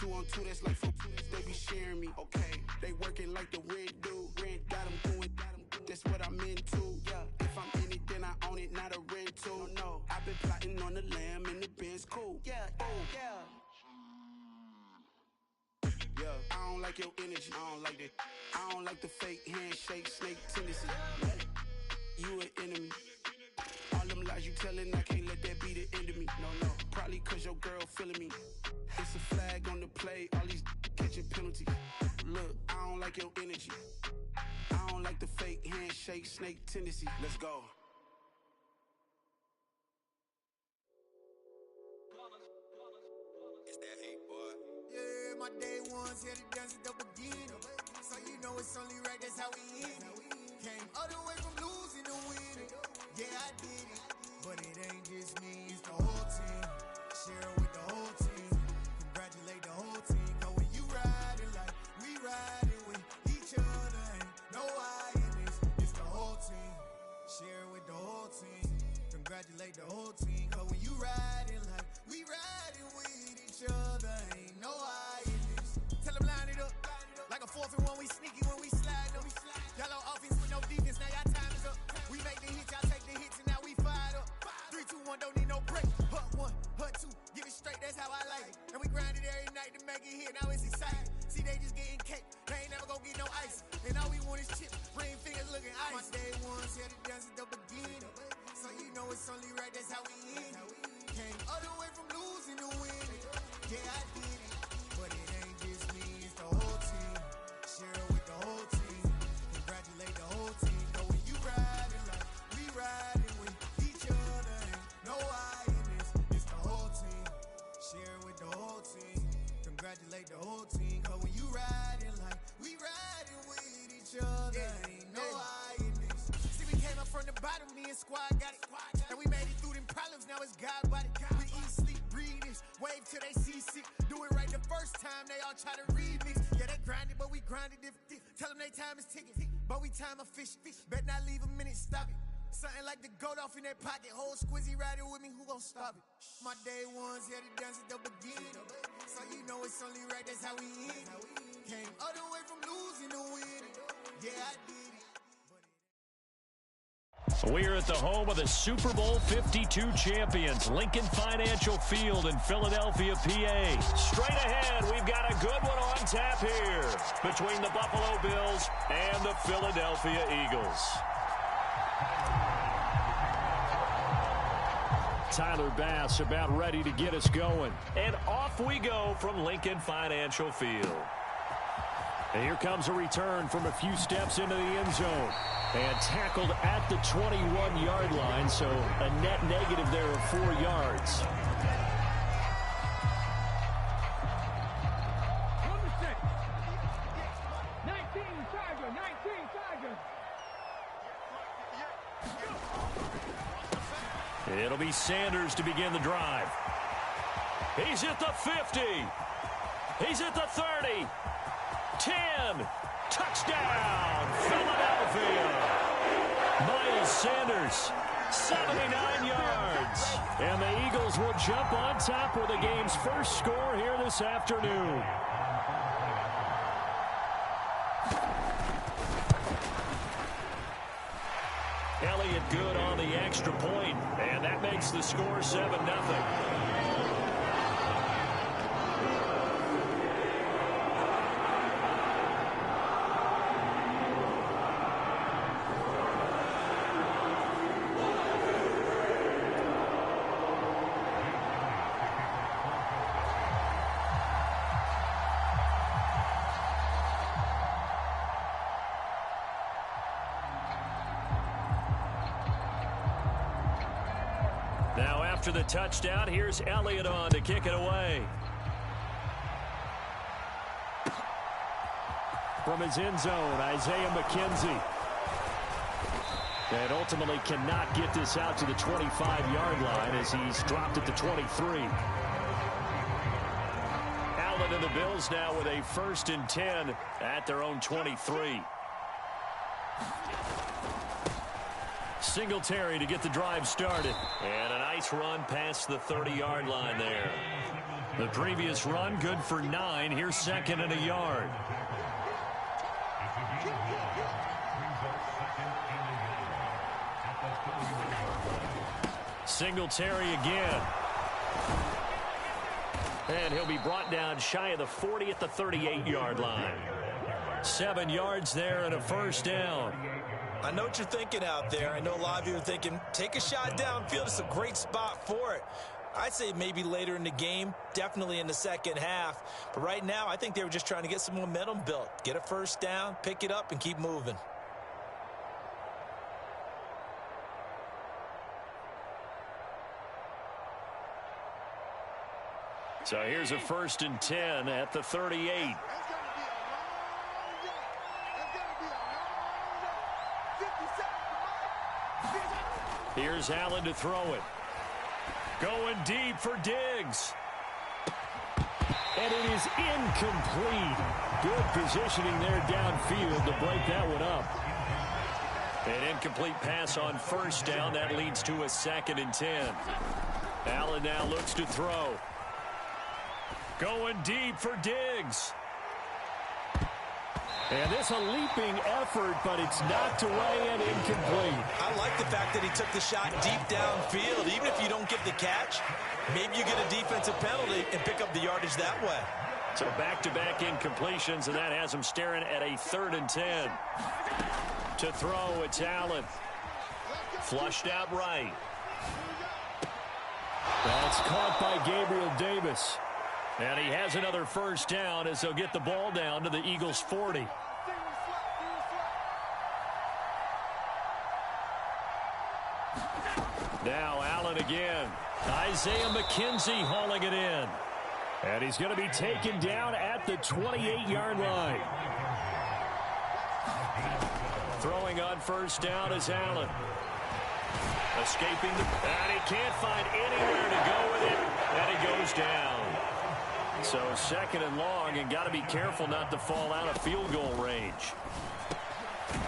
[SPEAKER 5] 2 on 2, that's like 4, they be sharing me. Okay, they working like the rent dude. Rent got them doing, that's what I'm into. Yeah, if I'm in it, then I own it, not a rental. No, I've been plotting on the lamb and the Benz cool. Yeah, oh, yeah. Yeah, I don't like your energy, I don't like that. I don't like the fake handshake, snake tendency. You an enemy. All them lies you telling, I can't let that be the end of me. No, probably cause your girl feeling me. It's a flag on the play, all these catching penalties. Look, I don't like your energy. I don't like the fake handshake, snake tendency. Let's go.
[SPEAKER 4] It's that hate, boy.
[SPEAKER 8] Yeah, my day ones here to dance at the beginning. So you know it's only right, that's how we end it. Came all the way from losing to winning. Yeah, I did it. But it ain't just me, it's the whole team. Share it with the whole team. Congratulate the whole team. Cause when you riding like we riding with each other, ain't no I in this. It's the whole team. Share it with the whole team. Congratulate the whole team. Cause when you riding like we riding with each other, ain't no I in this. Tell them line it up. Like a 4th and 1, we sneaky when we slide them. Yellow offense with no defense, now y'all time is up. We make the hits, y'all take the hits, and now we fired up. 3, 2, 1, don't need no break. Hut 1, hut 2, give it straight, that's how I like it. And we grind it every night to make it hit, now it's exciting. See, they just getting cake, they ain't never gonna get no ice. And all we want is chips, ring fingers looking ice. My day ones here to dance at the beginning. So you know it's only right, that's how we end it. Came all the way from losing to winning. Yeah, I did it. But it ain't just me, it's the whole team. Share it with the whole team. Congratulate the whole team. Cause when you riding like we riding with each other, ain't no I in this. It's the whole team. Share it with the whole team. Congratulate the whole team. Cause when you riding like we riding with each other, ain't no I in this. See, we came up from the bottom, me and squad got it. And we made it through them problems, now it's God body. We eat, sleep, breathe this. Wave till they see sick. Do it right the first time, they all try to remix. Yeah, they grinded, but we grinded different. Tell them they time is ticking, but we time a fish. Bet not leave a minute, stop it. Something like the goat off in their pocket. Whole squizzy riding with me, who gon' stop it? My day ones here to dance at the beginning. So you know it's only right, that's how we end it. Came all the way from losing to winning. Yeah, I did it.
[SPEAKER 2] We're at the home of the Super Bowl 52 champions, Lincoln Financial Field in Philadelphia, PA.
[SPEAKER 1] Straight ahead, we've got a good one on tap here between the Buffalo Bills and the Philadelphia Eagles.
[SPEAKER 2] Tyler Bass about ready to get us going.
[SPEAKER 1] And off we go from Lincoln Financial Field.
[SPEAKER 2] And here comes a return from a few steps into the end zone. And tackled at the 21-yard line, so a net negative there of 4 yards.
[SPEAKER 1] It'll be Sanders to begin the drive. He's at the 50. He's at the 30. 10. Touchdown, Philadelphia. Miles Sanders, 79 yards. And the Eagles will jump on top with the game's first score here this afternoon. Elliott good on the extra point, and that makes the score 7-0. Now after the touchdown, here's Elliott on to kick it away. From his end zone, Isaiah McKenzie. And ultimately cannot get this out to the 25-yard line as he's dropped at the 23. Allen and the Bills now with a 1st and 10 at their own 23. Singletary to get the drive started. And a nice run past the 30-yard line there. The previous run good for 9. Here's 2nd and a yard. Singletary again. And he'll be brought down shy of the 40 at the 38-yard line. 7 yards there and a 1st down.
[SPEAKER 6] I know what you're thinking out there. I know a lot of you are thinking, take a shot downfield. It's a great spot for it. I'd say maybe later in the game, definitely in the second half. But right now, I think they were just trying to get some momentum built. Get a 1st down, pick it up, and keep moving.
[SPEAKER 1] So here's a 1st and 10 at the 38. Here's Allen to throw it. Going deep for Diggs. And it is incomplete. Good positioning there downfield to break that one up. An incomplete pass on 1st down. That leads to a 2nd and 10. Allen now looks to throw. Going deep for Diggs. And this a leaping effort, but it's knocked away and incomplete.
[SPEAKER 6] I like the fact that he took the shot deep downfield. Even if you don't get the catch, maybe you get a defensive penalty and pick up the yardage that way.
[SPEAKER 1] So back-to-back incompletions, and that has him staring at a 3rd and 10. To throw, it's Allen. Flushed out right.
[SPEAKER 2] That's caught by Gabriel Davis.
[SPEAKER 1] And he has another 1st down as they'll get the ball down to the Eagles' 40. Now Allen again. Isaiah McKenzie hauling it in. And he's going to be taken down at the 28-yard line. Throwing on 1st down is Allen. Escaping and he can't find anywhere to go with it. And he goes down. So 2nd and long, and got to be careful not to fall out of field goal range.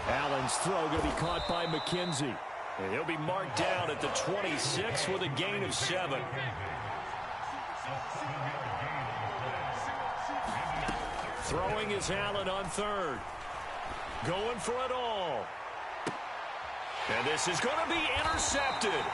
[SPEAKER 2] Allen's throw going to be caught by McKenzie.
[SPEAKER 1] And he'll be marked down at the 26 with a gain of 7. Throwing is Allen on 3rd. Going for it all. And this is going to be intercepted.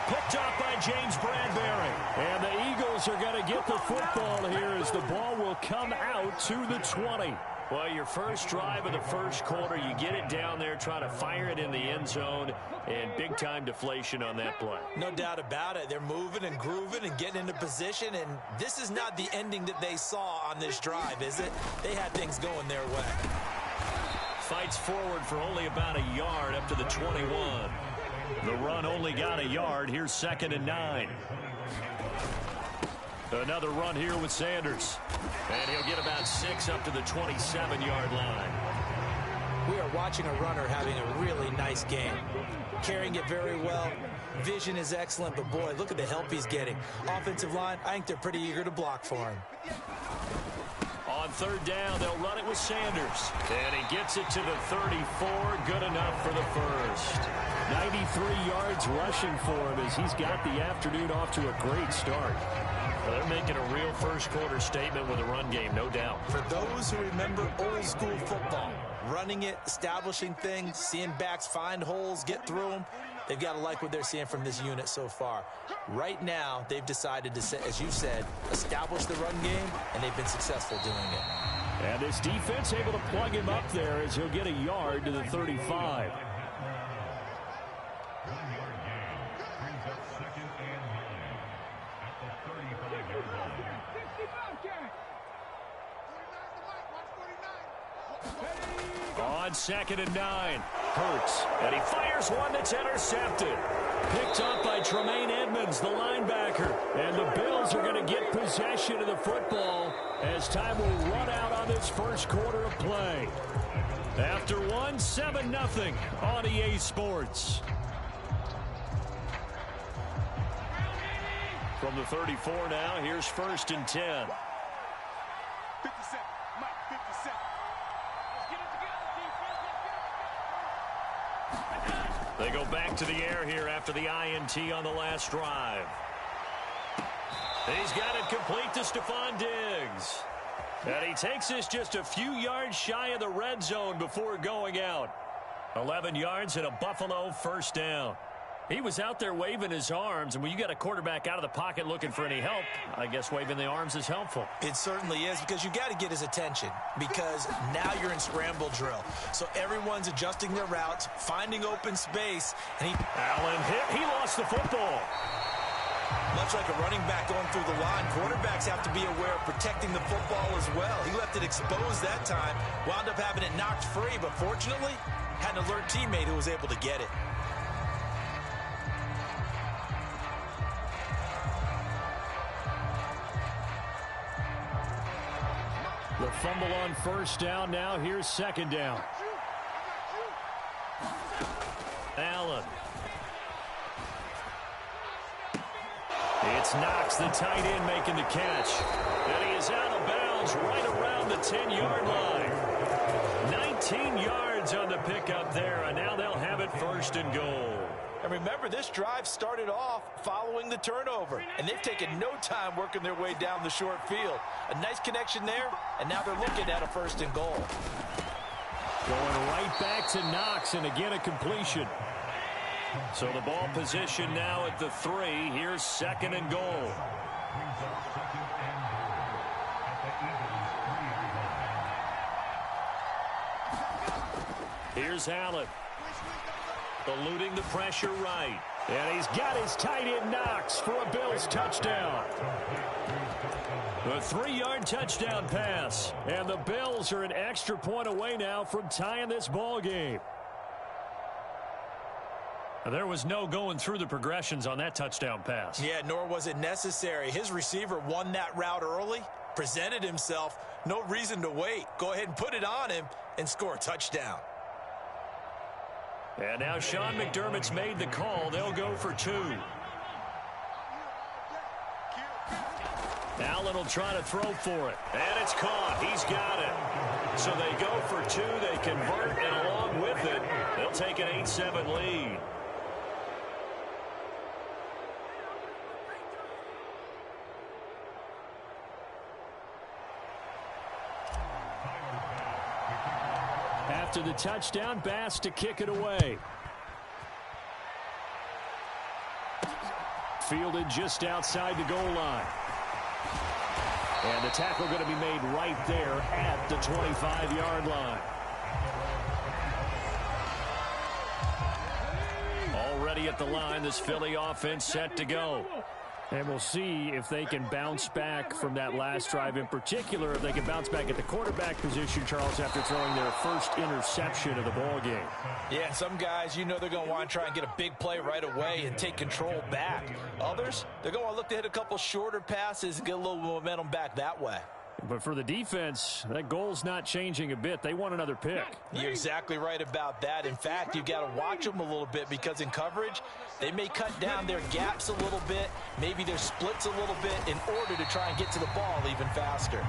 [SPEAKER 1] Picked up by James Bradbury.
[SPEAKER 2] And the Eagles are going to get the football here as the ball will come out to the 20.
[SPEAKER 1] Well, your first drive of the 1st quarter, you get it down there, try to fire it in the end zone, and big-time deflation on that play.
[SPEAKER 6] No doubt about it. They're moving and grooving and getting into position, and this is not the ending that they saw on this drive, is it? They had things going their way.
[SPEAKER 1] Fights forward for only about a yard up to the 21. The run only got a yard. Here's 2nd and 9. Another run here with Sanders. And he'll get about 6 up to the 27-yard line.
[SPEAKER 6] We are watching a runner having a really nice game. Carrying it very well. Vision is excellent, but boy, look at the help he's getting. Offensive line, I think they're pretty eager to block for him.
[SPEAKER 1] On 3rd down, they'll run it with Sanders. And he gets it to the 34. Good enough for the 1st.
[SPEAKER 2] 93 yards rushing for him as he's got the afternoon off to a great start.
[SPEAKER 1] Well, they're making a real first-quarter statement with a run game, no doubt.
[SPEAKER 6] For those who remember old-school football, running it, establishing things, seeing backs find holes, get through them, They've got to like what they're seeing from this unit so far. Right now, they've decided to, as you said, establish the run game, and they've been successful doing it.
[SPEAKER 2] And this defense able to plug him up there as he'll get a yard to the 35. On 2nd and 9, Hurts, and he fires one that's intercepted. Picked up by Tremaine Edmonds, the linebacker. And the Bills are going to get possession of the football as time will run out on this first quarter of play. After one, 7-0 on EA Sports. From the 34 now, here's 1st and 10.
[SPEAKER 7] 57, Mike, 57.
[SPEAKER 1] They go back to the air here after the INT on the last drive. He's got it complete to Stephon Diggs. And he takes this just a few yards shy of the red zone before going out. 11 yards and a Buffalo first down. He was out there waving his arms, and when you got a quarterback out of the pocket looking for any help, I guess waving the arms is helpful.
[SPEAKER 6] It certainly is, because you got to get his attention, because now you're in scramble drill. So everyone's adjusting their routes, finding open space, and
[SPEAKER 1] Allen hit. He lost the football.
[SPEAKER 6] Much like a running back going through the line, quarterbacks have to be aware of protecting the football as well. He left it exposed that time, wound up having it knocked free, but fortunately, had an alert teammate who was able to get it.
[SPEAKER 2] The fumble on first down. Now here's 2nd down. Allen. It's Knox, the tight end, making the catch. And he is out of bounds right around the 10-yard line. 19 yards on the pickup there, and now they'll have it 1st and goal.
[SPEAKER 3] And remember, this drive started off following the turnover, and they've taken no time working their way down the short field. A nice connection there, and now they're looking at a 1st and goal.
[SPEAKER 2] Going right back to Knox, and again a completion.
[SPEAKER 1] So the ball position now at the 3. Here's 2nd and goal. Here's Allen. Eluding the pressure right.
[SPEAKER 2] And he's got his tight end Knox for a Bills touchdown. A 3-yard touchdown pass. And the Bills are an extra point away now from tying this ball game. There was no going through the progressions on that touchdown pass.
[SPEAKER 6] Yeah, nor was it necessary. His receiver won that route early, presented himself, no reason to wait. Go ahead and put it on him and score a touchdown.
[SPEAKER 1] And now Sean McDermott's made the call. They'll go for 2. Allen will try to throw for it. And it's caught. He's got it. So they go for 2. They convert, and along with it, they'll take an 8-7 lead.
[SPEAKER 2] After the touchdown, Bass to kick it away. Fielded just outside the goal line. And the tackle going to be made right there at the 25-yard line. Already at the line, this Philly offense set to go. And we'll see if they can bounce back from that last drive in particular, if they can bounce back at the quarterback position, Charles, after throwing their first interception of the ball game.
[SPEAKER 3] Yeah, and some guys, you know they're going to want to try and get a big play right away and take control back. Others, they're going to look to hit a couple shorter passes and get a little momentum back that way.
[SPEAKER 2] But for the defense, that goal's not changing a bit. They want another pick.
[SPEAKER 3] You're exactly right about that. In fact, you've got to watch them a little bit, because in coverage, they may cut down their gaps a little bit, maybe their splits a little bit, in order to try and get to the ball even faster.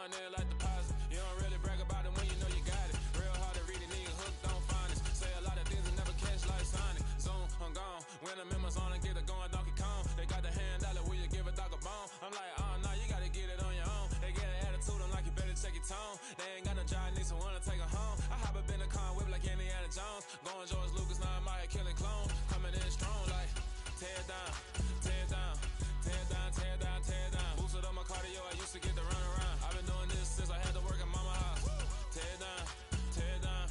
[SPEAKER 9] fun, they like deposit. You don't really brag about it when you know you got it. Real hard to read it, nigga hooked on finest. Say a lot of things and never catch like Sonic. Zoom, I'm gone. When the members on and get it going, Donkey Kong. They got the hand dollar, will you give a dog a bone? I'm like, oh no, you gotta get it on your own. They get an attitude, I'm like, you better check your tone. They ain't got no job, need someone to take her home. I hop up in the car, whip like Indiana Jones. Going George Lucas, now I'm out here killing clones. Coming in strong like, tear down, tear down, tear down, tear down, tear down. Boosted up my cardio, I used to get to run around. I've been doing this since I had to work at mama house. Tear down, tear down,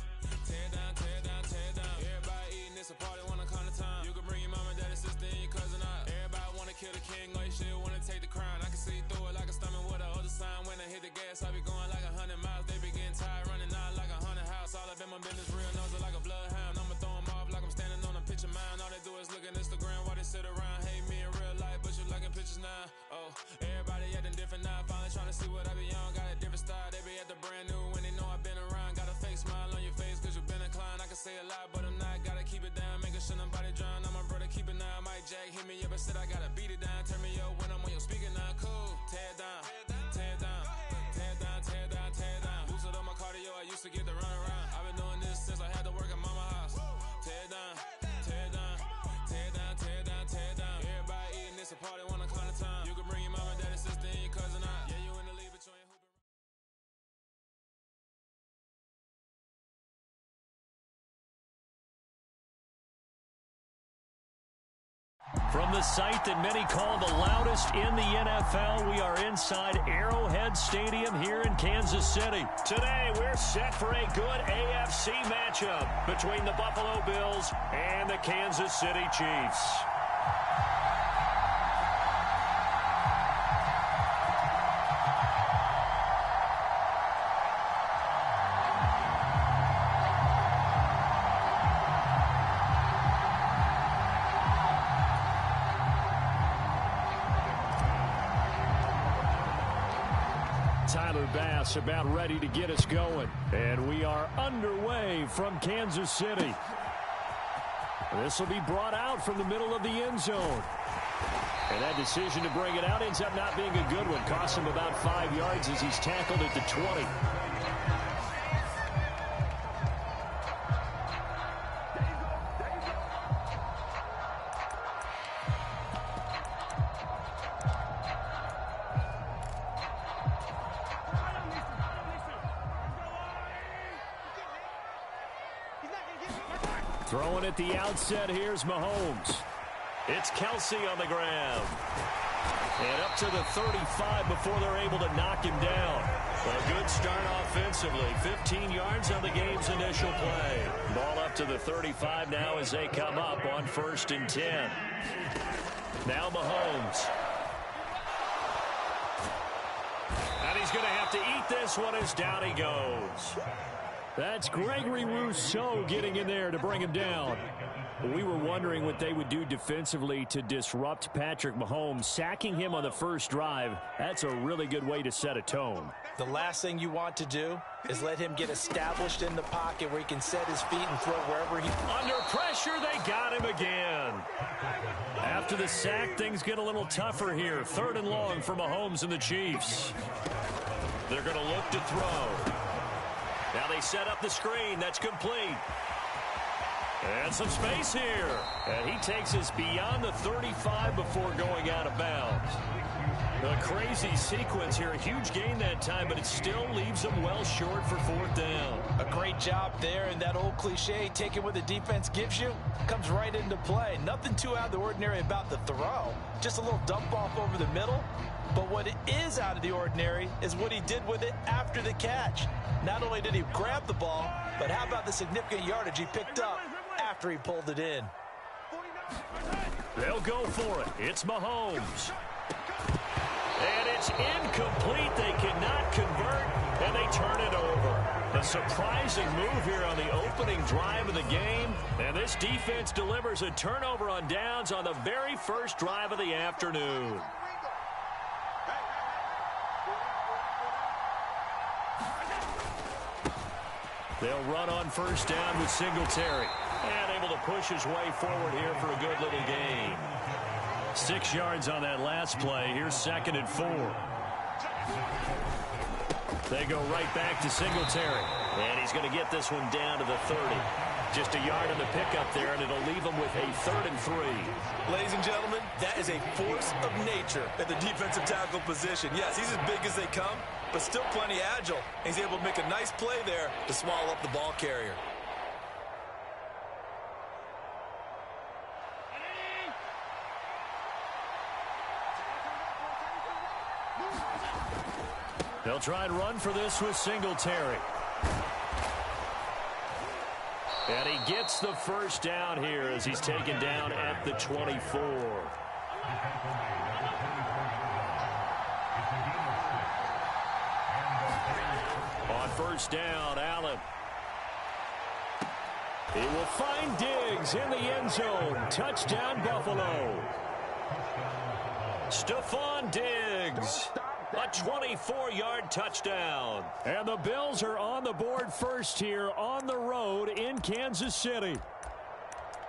[SPEAKER 9] tear down, tear down, tear down. Everybody eating, it's a party, wanna come to time. You can bring your mama, daddy, sister, and your cousin out. Everybody wanna kill the king, like shit, wanna take the crown. I can see through it like a stomach with a other sign. When I hit the gas, I be going like 100 miles. They be getting tired, running out like 100 house. All up in my business, real nose like a bloodhound. I'ma throw them off like I'm standing on a picture mine. All they do is look at Instagram while they sit around. Hate me in real life, but you liking pictures now. Oh, everybody acting different now. Finally trying to see what I be on. Got a different style, they be at the brand new when they know I've been around. Got a fake smile on your face cause you been inclined. I can say a lot, but I'm not. Gotta keep it down, making sure nobody drown. I'm my brother, keep it now. Mike Jack hit me up and said I gotta beat it down. Turn me up when I'm on your speaker now. Cool, tear down, tear down, tear down, tear down, tear down. Boosted up my cardio, I used to get to run around. I've been doing this since I had to work at mama house. Tear down, tear down, tear down, tear down, tear down. Everybody eating, it's a party, wanna come to time. You can bring your mama, daddy, sister, and your cousin out. Yeah, you in the lead, but you ain't hooping.
[SPEAKER 2] From the site that many call the loudest in the NFL, we are inside Arrowhead Stadium here in Kansas City.
[SPEAKER 1] Today, we're set for a good AFC matchup between the Buffalo Bills and the Kansas City Chiefs.
[SPEAKER 2] Tyler Bass about ready to get us going. And we are underway from Kansas City. This will be brought out from the middle of the end zone. And that decision to bring it out ends up not being a good one. Costs him about 5 yards as he's tackled at the 20. Throwing at the outset, here's Mahomes. It's Kelsey on the ground. And up to the 35 before they're able to knock him down. A good start offensively. 15 yards on the game's initial play. Ball up to the 35 now as they come up on 1st and 10. Now Mahomes. And he's going to have to eat this one as down he goes. That's Gregory Rousseau getting in there to bring him down. We were wondering what they would do defensively to disrupt Patrick Mahomes. Sacking him on the first drive, that's a really good way to set a tone.
[SPEAKER 3] The last thing you want to do is let him get established in the pocket where he can set his feet and throw wherever he...
[SPEAKER 2] Under pressure, they got him again. After the sack, things get a little tougher here. 3rd and long for Mahomes and the Chiefs. They're going to look to throw. Now they set up the screen. That's complete. And some space here. And he takes us beyond the 35 before going out of bounds. A crazy sequence here. A huge gain that time, but it still leaves them well short for 4th down.
[SPEAKER 3] A great job there, and that old cliche, taking what the defense gives you, comes right into play. Nothing too out of the ordinary about the throw. Just a little dump off over the middle. But what is out of the ordinary is what he did with it after the catch. Not only did he grab the ball, but how about the significant yardage he picked up after he pulled it in?
[SPEAKER 2] They'll go for it. It's Mahomes. And it's incomplete. They cannot convert, and they turn it over. A surprising move here on the opening drive of the game. And this defense delivers a turnover on downs on the very first drive of the afternoon. They'll run on 1st down with Singletary. And able to push his way forward here for a good little gain. 6 yards on that last play. Here's 2nd and 4. They go right back to Singletary.
[SPEAKER 1] And he's going to get this one down to the 30. Just a yard on the pickup there, and it'll leave him with a 3rd and 3.
[SPEAKER 3] Ladies and gentlemen, that is a force of nature at the defensive tackle position. Yes, he's as big as they come, but still plenty agile. He's able to make a nice play there to swallow up the ball carrier.
[SPEAKER 2] They'll try and run for this with Singletary. And he gets the first down here as he's taken down at the 24. On first down, Allen. He will find Diggs in the end zone. Touchdown, Buffalo. Stephon Diggs. A 24-yard touchdown. And the Bills are on the board first here on the road in Kansas City.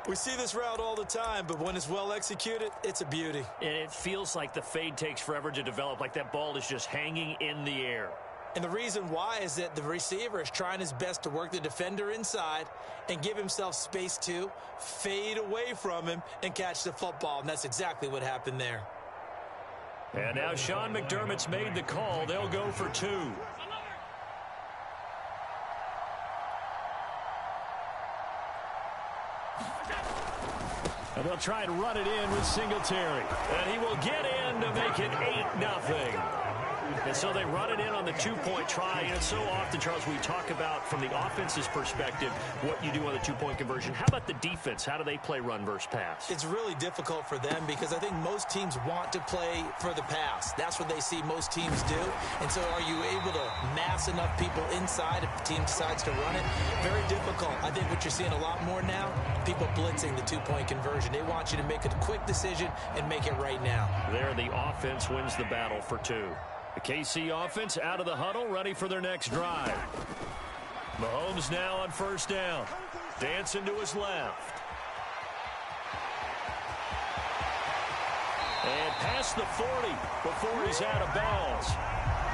[SPEAKER 6] We see this route all the time, but when it's well executed, it's a beauty.
[SPEAKER 1] And it feels like the fade takes forever to develop, like that ball is just hanging in the air.
[SPEAKER 6] And the reason why is that the receiver is trying his best to work the defender inside and give himself space to fade away from him and catch the football. And that's exactly what happened there.
[SPEAKER 2] And now Sean McDermott's made the call. They'll go for 2. And they'll try and run it in with Singletary. And he will get in to make it 8-0. And so they run it in on the 2-point try. And so often, Charles, we talk about from the offense's perspective what you do on the 2-point conversion. How about the defense? How do they play run versus pass?
[SPEAKER 6] It's really difficult for them because I think most teams want to play for the pass. That's what they see most teams do. And so are you able to mass enough people inside if the team decides to run it? Very difficult. I think what you're seeing a lot more now, people blitzing the 2-point conversion. They want you to make a quick decision and make it right now.
[SPEAKER 2] There, the offense wins the battle for 2. The KC offense out of the huddle, ready for their next drive. Mahomes now on first down. Dancing to his left. And past the 40 before he's out of bounds.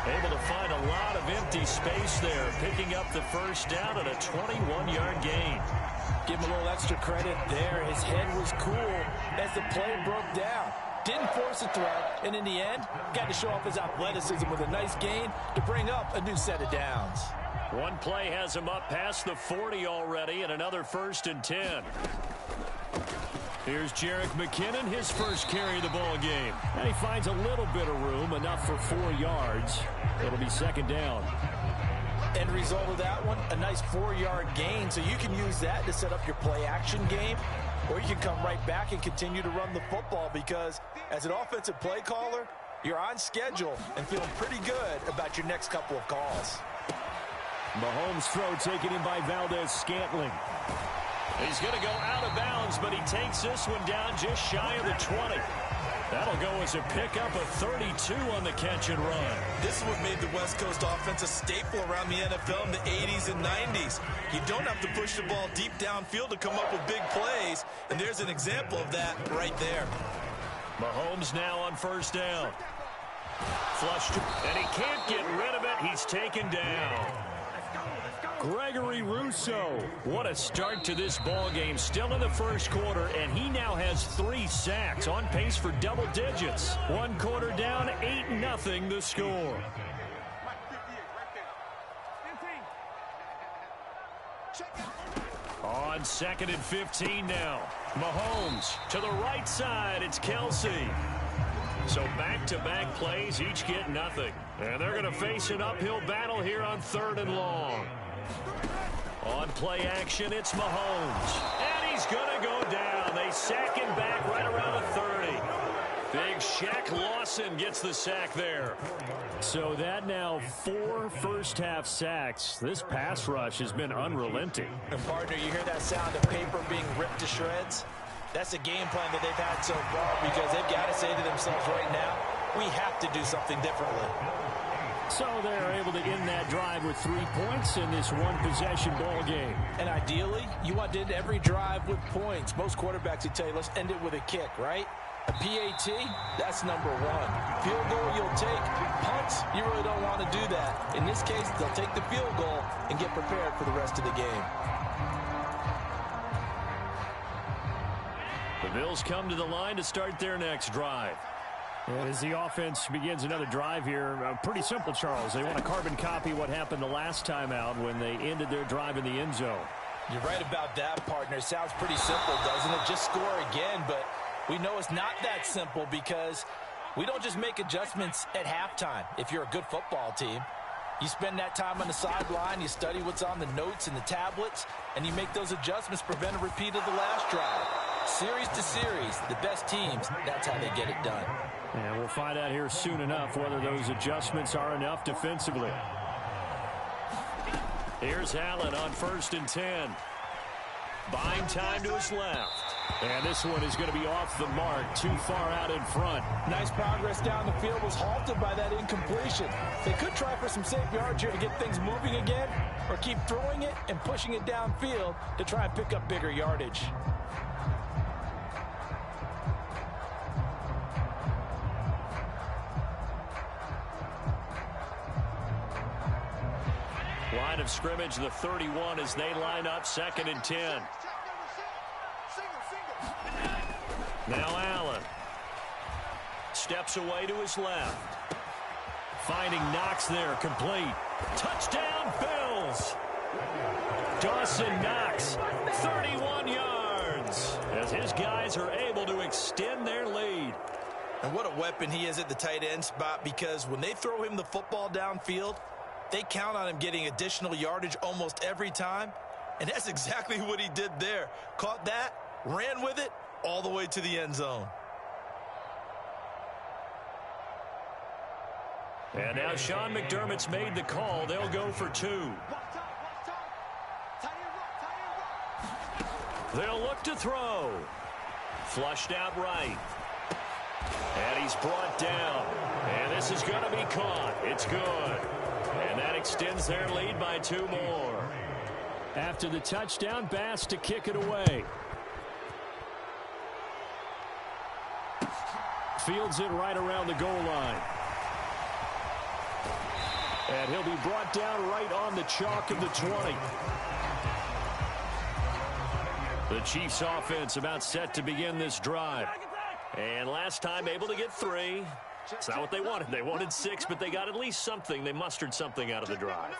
[SPEAKER 2] Able to find a lot of empty space there, picking up the first down at a 21-yard gain.
[SPEAKER 3] Give him a little extra credit there. His head was cool as the play broke down. Didn't force a threat, and in the end, got to show off his athleticism with a nice gain to bring up a new set of downs.
[SPEAKER 2] One play has him up past the 40 already, and another 1st and 10. Here's Jerick McKinnon, his first carry of the ball game. And he finds a little bit of room, enough for 4 yards. It'll be 2nd down.
[SPEAKER 3] End result of that one, a nice 4-yard gain, so you can use that to set up your play-action game. Or you can come right back and continue to run the football because as an offensive play caller, you're on schedule and feeling pretty good about your next couple of calls.
[SPEAKER 2] Mahomes' throw taken in by Valdez-Scantling. He's going to go out of bounds, but he takes this one down just shy of the 20. That'll go as a pickup of 32 on the catch and run.
[SPEAKER 3] This is what made the West Coast offense a staple around the NFL in the 80s and 90s. You don't have to push the ball deep downfield to come up with big plays, and there's an example of that right there.
[SPEAKER 2] Mahomes now on first down. Flushed, and he can't get rid of it. He's taken down. Gregory Rousseau, what a start to this ball game. Still in the first quarter, and he now has 3 sacks, on pace for double digits. 1 quarter down, 8-0 the score. On 2nd and 15 now. Mahomes to the right side. It's Kelsey. So back-to-back plays, each get nothing. And they're going to face an uphill battle here on 3rd and long. On play action, it's Mahomes. And he's going to go down. They sack him back right around the 30. Big Shaq Lawson gets the sack there. So that now 4 first-half sacks. This pass rush has been unrelenting.
[SPEAKER 3] And partner, you hear that sound of paper being ripped to shreds? That's the game plan that they've had so far because they've got to say to themselves right now, we have to do something differently.
[SPEAKER 2] So they're able to end that drive with 3 points in this one-possession ball game.
[SPEAKER 3] And ideally, you want to end every drive with points. Most quarterbacks would tell you, let's end it with a kick, right? A PAT, that's number one. Field goal you'll take. Punts, you really don't want to do that. In this case, they'll take the field goal and get prepared for the rest of the game.
[SPEAKER 2] The Bills come to the line to start their next drive. And as the offense begins another drive here, pretty simple, Charles. They want to carbon copy what happened the last time out when they ended their drive in the end zone.
[SPEAKER 3] You're right about that, partner. Sounds pretty simple, doesn't it? Just score again, but we know it's not that simple because we don't just make adjustments at halftime if you're a good football team. You spend that time on the sideline, you study what's on the notes and the tablets, and you make those adjustments, prevent a repeat of the last drive. Series to series, the best teams, that's how they get it done.
[SPEAKER 2] And we'll find out here soon enough whether those adjustments are enough defensively. Here's Allen on 1st and 10. Buying time to his left. And this one is going to be off the mark, too far out in front.
[SPEAKER 3] Nice progress down the field was halted by that incompletion. They could try for some safe yards here to get things moving again, or keep throwing it and pushing it downfield to try and pick up bigger yardage.
[SPEAKER 2] Line of scrimmage, the 31 as they line up 2nd and 10. Now Allen steps away to his left. Finding Knox there, complete. Touchdown, Bills! Dawson Knox, 31 yards, as his guys are able to extend their lead.
[SPEAKER 6] And what a weapon he is at the tight end spot, because when they throw him the football downfield, they count on him getting additional yardage almost every time. And that's exactly what he did there. Caught that, ran with it, all the way to the end zone.
[SPEAKER 2] And now Sean McDermott's made the call. They'll go for 2. They'll look to throw. Flushed out right. And he's brought down. And this is going to be caught. It's good. And that extends their lead by 2 more. After the touchdown, Bass to kick it away. Fields it right around the goal line. And he'll be brought down right on the chalk of the 20. The Chiefs offense about set to begin this drive. And last time able to get 3. It's not what they wanted. They wanted 6, but they got at least something. They mustered something out of the drive.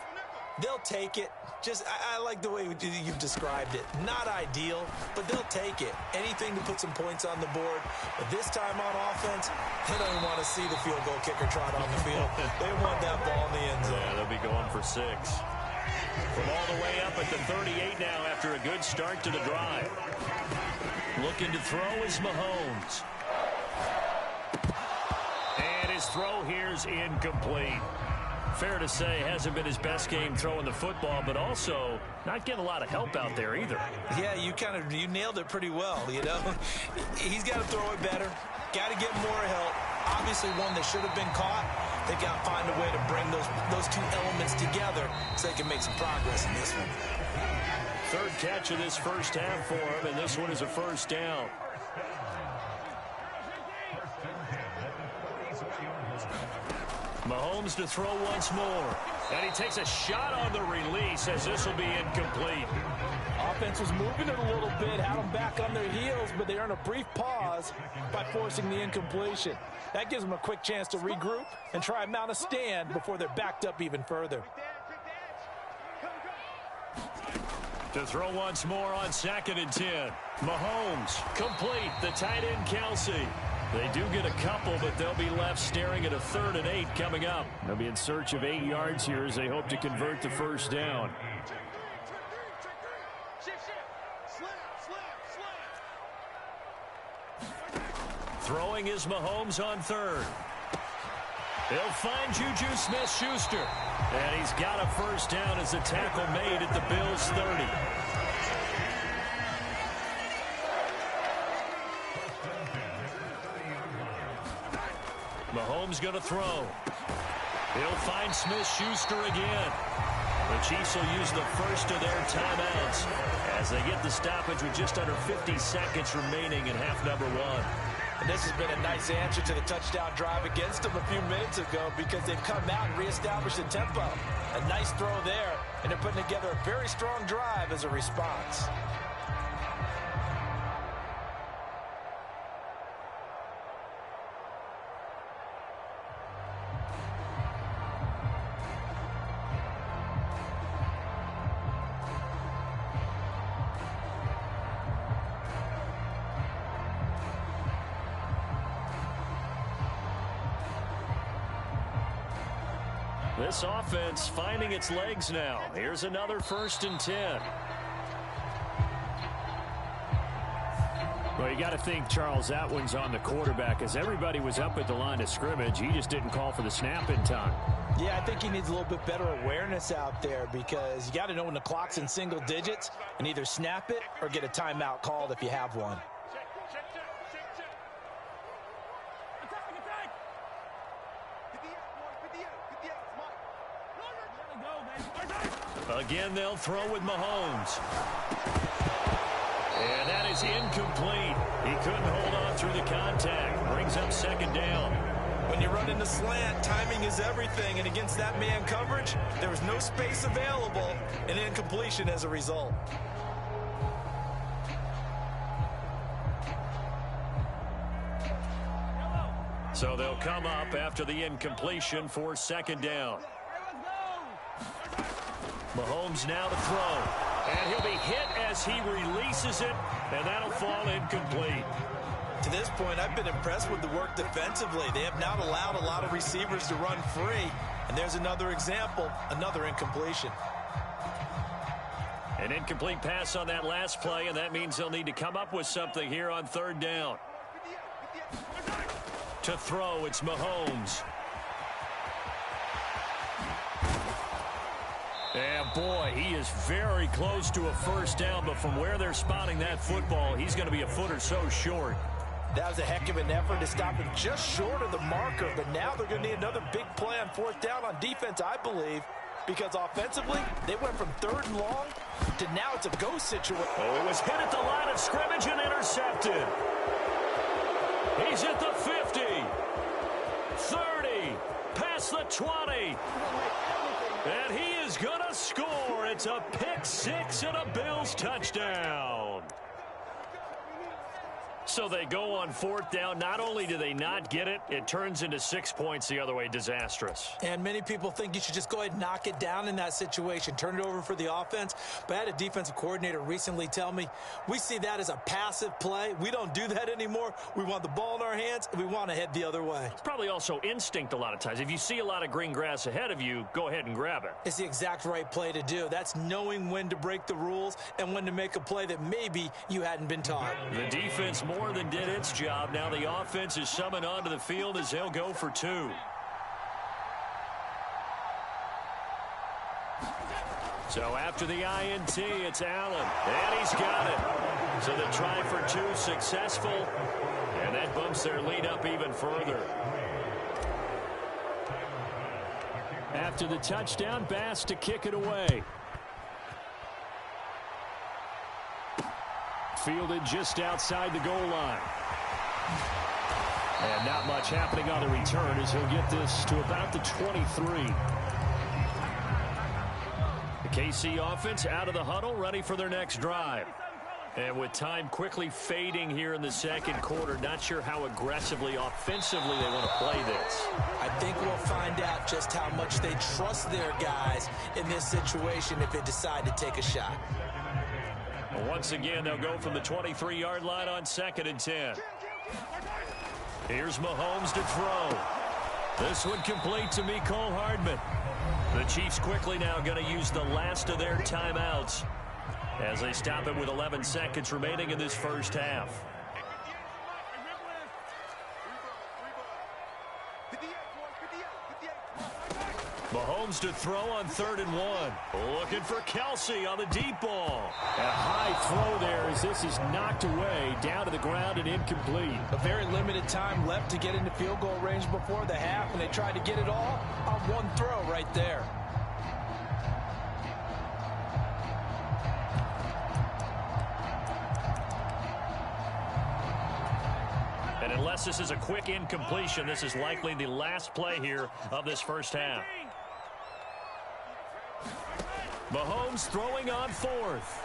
[SPEAKER 6] They'll take it. I like the way you've described it. Not ideal, but they'll take it. Anything to put some points on the board. But this time on offense, they don't even want to see the field goal kicker trot on the field. They want that ball in the end zone.
[SPEAKER 2] Yeah, they'll be going for 6. From all the way up at the 38 now after a good start to the drive. Looking to throw is Mahomes. And his throw here's incomplete. Fair to say, hasn't been his best game throwing the football, but also not getting a lot of help out there either.
[SPEAKER 6] Yeah, you nailed it pretty well, you know. He's got to throw it better. Got to get more help. Obviously one that should have been caught. They've got to find a way to bring those 2 elements together so they can make some progress in this one.
[SPEAKER 2] 3rd catch of this first half for him, and this one is a first down. Mahomes to throw once more. And he takes a shot on the release as this will be incomplete.
[SPEAKER 3] Offense was moving it a little bit, had them back on their heels, but they earn a brief pause by forcing the incompletion. That gives them a quick chance to regroup and try and mount a stand before they're backed up even further.
[SPEAKER 2] To throw once more on 2nd and 10. Mahomes, complete. The tight end, Kelsey. They do get a couple, but they'll be left staring at a 3rd and 8 coming up. They'll be in search of 8 yards here as they hope to convert the first down. Throwing is Mahomes on 3rd. He'll find Juju Smith-Schuster. And he's got a first down as a tackle made at the Bills' 30. Mahomes going to throw. He'll find Smith-Schuster again. The Chiefs will use the first of their timeouts as they get the stoppage with just under 50 seconds remaining in half number 1.
[SPEAKER 3] And this has been a nice answer to the touchdown drive against them a few minutes ago because they've come out and reestablished the tempo. A nice throw there, and they're putting together a very strong drive as a response.
[SPEAKER 2] This offense finding its legs now. Here's another 1st and 10. Well, you got to think, Charles, that one's on the quarterback as everybody was up at the line of scrimmage. He just didn't call for the snap in time.
[SPEAKER 3] Yeah, I think he needs a little bit better awareness out there because you got to know when the clock's in single digits and either snap it or get a timeout called if you have one.
[SPEAKER 2] Again, they'll throw with Mahomes. And that is incomplete. He couldn't hold on through the contact. Brings up 2nd down.
[SPEAKER 6] When you run in the slant, timing is everything. And against that man coverage, there was no space available. And incompletion as a result.
[SPEAKER 2] So they'll come up after the incompletion for 2nd down. Mahomes now to throw. And he'll be hit as he releases it, and that'll fall incomplete.
[SPEAKER 6] To this point, I've been impressed with the work defensively. They have not allowed a lot of receivers to run free. And there's another example, another incompletion.
[SPEAKER 2] An incomplete pass on that last play, and that means they'll need to come up with something here on 3rd down. To throw, it's Mahomes. And boy, he is very close to a 1st down, but from where they're spotting that football, he's going to be a foot or so short.
[SPEAKER 3] That was a heck of an effort to stop him just short of the marker, but now they're going to need another big play on 4th down on defense, I believe, because offensively, they went from 3rd and long to now it's a go situation.
[SPEAKER 2] Oh, it was hit at the line of scrimmage and intercepted. He's at the 50, 30, past the 20. And he is going to score. It's a pick 6 and a Bills touchdown. So they go on 4th down. Not only do they not get it, it turns into 6 points the other way. Disastrous.
[SPEAKER 6] And many people think you should just go ahead and knock it down in that situation. Turn it over for the offense. But I had a defensive coordinator recently tell me, we see that as a passive play. We don't do that anymore. We want the ball in our hands, and we want to head the other way.
[SPEAKER 2] It's probably also instinct a lot of times. If you see a lot of green grass ahead of you, go ahead and grab it.
[SPEAKER 6] It's the exact right play to do. That's knowing when to break the rules and when to make a play that maybe you hadn't been taught.
[SPEAKER 2] The defense more than did its job. Now the offense is summoned onto the field as they'll go for 2. So after the INT, it's Allen. And he's got it. So the try for 2 successful. And that bumps their lead up even further. After the touchdown, Bass to kick it away. Fielded just outside the goal line. And not much happening on the return as he'll get this to about the 23. The KC offense out of the huddle, ready for their next drive. And with time quickly fading here in the 2nd quarter, not sure how aggressively, offensively they want to play this.
[SPEAKER 6] I think we'll find out just how much they trust their guys in this situation if they decide to take a shot.
[SPEAKER 2] Once again, they'll go from the 23-yard line on 2nd and 10. Here's Mahomes to throw. This one complete to Mecole Hardman. The Chiefs quickly now going to use the last of their timeouts as they stop it with 11 seconds remaining in this first half. Mahomes to throw on 3rd and 1. Looking for Kelsey on the deep ball. A high throw there as this is knocked away, down to the ground and incomplete.
[SPEAKER 3] A very limited time left to get into field goal range before the half, and they tried to get it all on one throw right there.
[SPEAKER 2] And unless Unless this is a quick incompletion, this is likely the last play here of this first half. Mahomes throwing on fourth.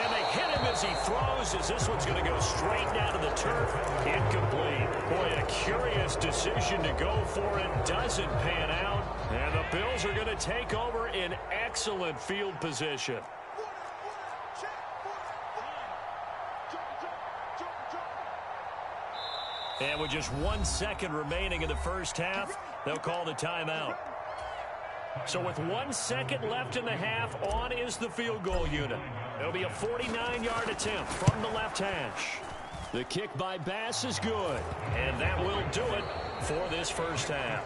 [SPEAKER 2] And they hit him as he throws, as this one's going to go straight down to the turf. Incomplete. Boy, a curious decision to go for it. Doesn't pan out. And the Bills are going to take over in excellent field position. And with just 1 second remaining in the first half, they'll call the timeout. So with 1 second left in the half, on is the field goal unit. It'll be a 49-yard attempt from the left hash. The kick by Bass is good, and that will do it for this first half.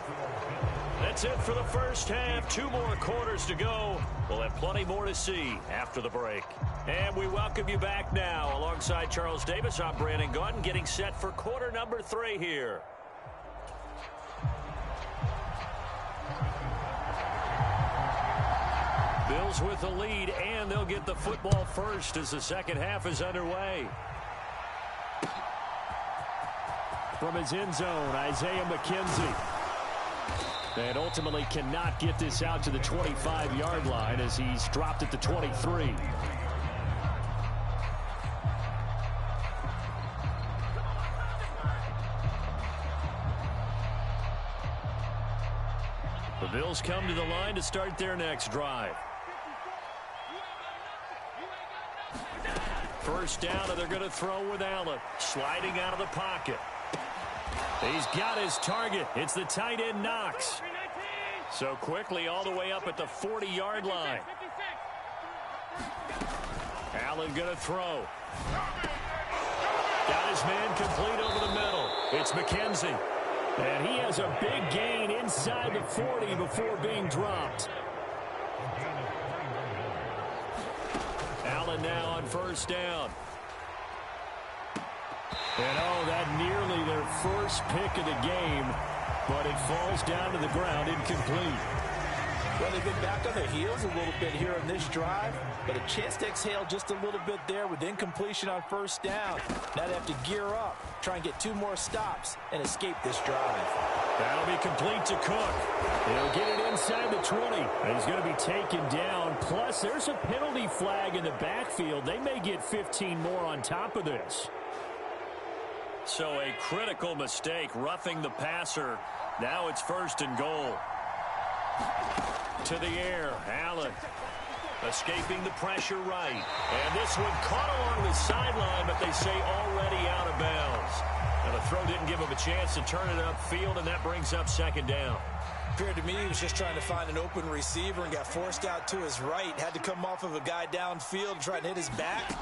[SPEAKER 2] That's it for the first half. 2 more quarters to go. We'll have plenty more to see after the break. And we welcome you back now. Alongside Charles Davis, I'm Brandon Gaudin, getting set for quarter number 3 here. Bills with the lead, and they'll get the football first as the second half is underway. From his end zone, Isaiah McKenzie. And ultimately cannot get this out to the 25-yard line as he's dropped at the 23. The Bills come to the line to start their next drive. First down, and they're going to throw with Allen. Sliding out of the pocket. He's got his target. It's the tight end, Knox. So quickly all the way up at the 40-yard line. Allen going to throw. Got his man complete over the middle. It's McKenzie. And he has a big gain inside the 40 before being dropped. Allen now on first down. And oh, that nearly their first pick of the game, but it falls down to the ground incomplete.
[SPEAKER 3] Well, they've been back on their heels a little bit here in this drive, but a chance to exhale just a little bit there with incompletion on first down. Now they have to gear up, try and get 2 more stops, and escape this drive.
[SPEAKER 2] That'll be complete to Cook. He'll get it inside the 20. And he's going to be taken down. Plus, there's a penalty flag in the backfield. They may get 15 more on top of this. So a critical mistake, roughing the passer. Now it's first and goal. To the air, Allen. Escaping the pressure right. And this one caught along the sideline, but they say already out of bounds. And the throw didn't give him a chance to turn it upfield, and that brings up second down.
[SPEAKER 3] Appeared to me he was just trying to find an open receiver and got forced out to his right. Had to come off of a guy downfield and try to hit his back.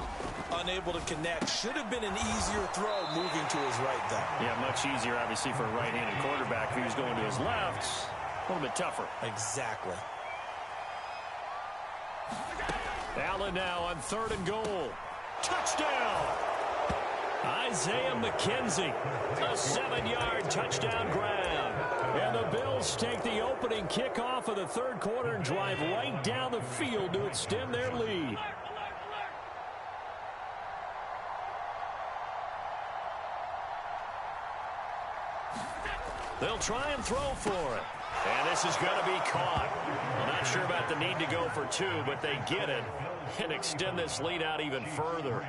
[SPEAKER 3] Unable to connect. Should have been an easier throw moving to his right, though.
[SPEAKER 2] Yeah, much easier, obviously, for a right-handed quarterback. If he was going to his left, a little bit tougher.
[SPEAKER 3] Exactly.
[SPEAKER 2] Allen now on third and goal. Touchdown! Isaiah McKenzie. A 7-yard touchdown grab. And the Bills take the opening kickoff of the third quarter and drive right down the field to extend their lead. They'll try and throw for it. And this is going to be caught. I'm not sure about the need to go for 2, but they get it and extend this lead out even further.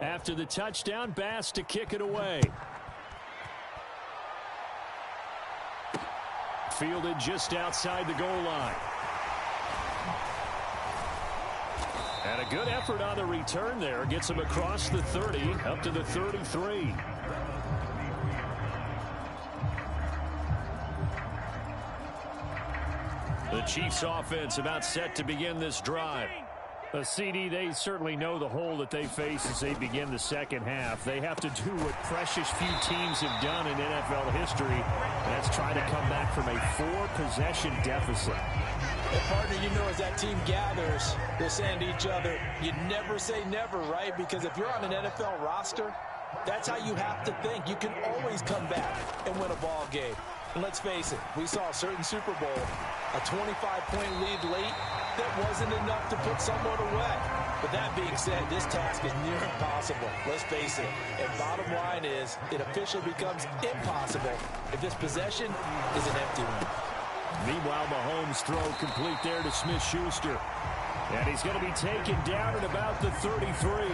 [SPEAKER 2] After the touchdown, Bass to kick it away. Fielded just outside the goal line. And a good effort on the return there. Gets him across the 30, up to the 33. The Chiefs offense about set to begin this drive. CD, they certainly know the hole that they face as they begin the second half. They have to do what precious few teams have done in NFL history. That's try to come back from a 4-possession deficit.
[SPEAKER 3] And partner, you know, as that team gathers, they're saying to each other, you never say never, right? Because if you're on an NFL roster, That's how you have to think. You can always come back and win a ball game. And let's face it, we saw a certain Super Bowl, a 25-point lead late, that wasn't enough to put someone away. But that being said, this task is near impossible. Let's face it. And bottom line is, it officially becomes impossible if this possession is an empty one.
[SPEAKER 2] Meanwhile, Mahomes' throw complete there to Smith-Schuster. And he's going to be taken down at about the 33.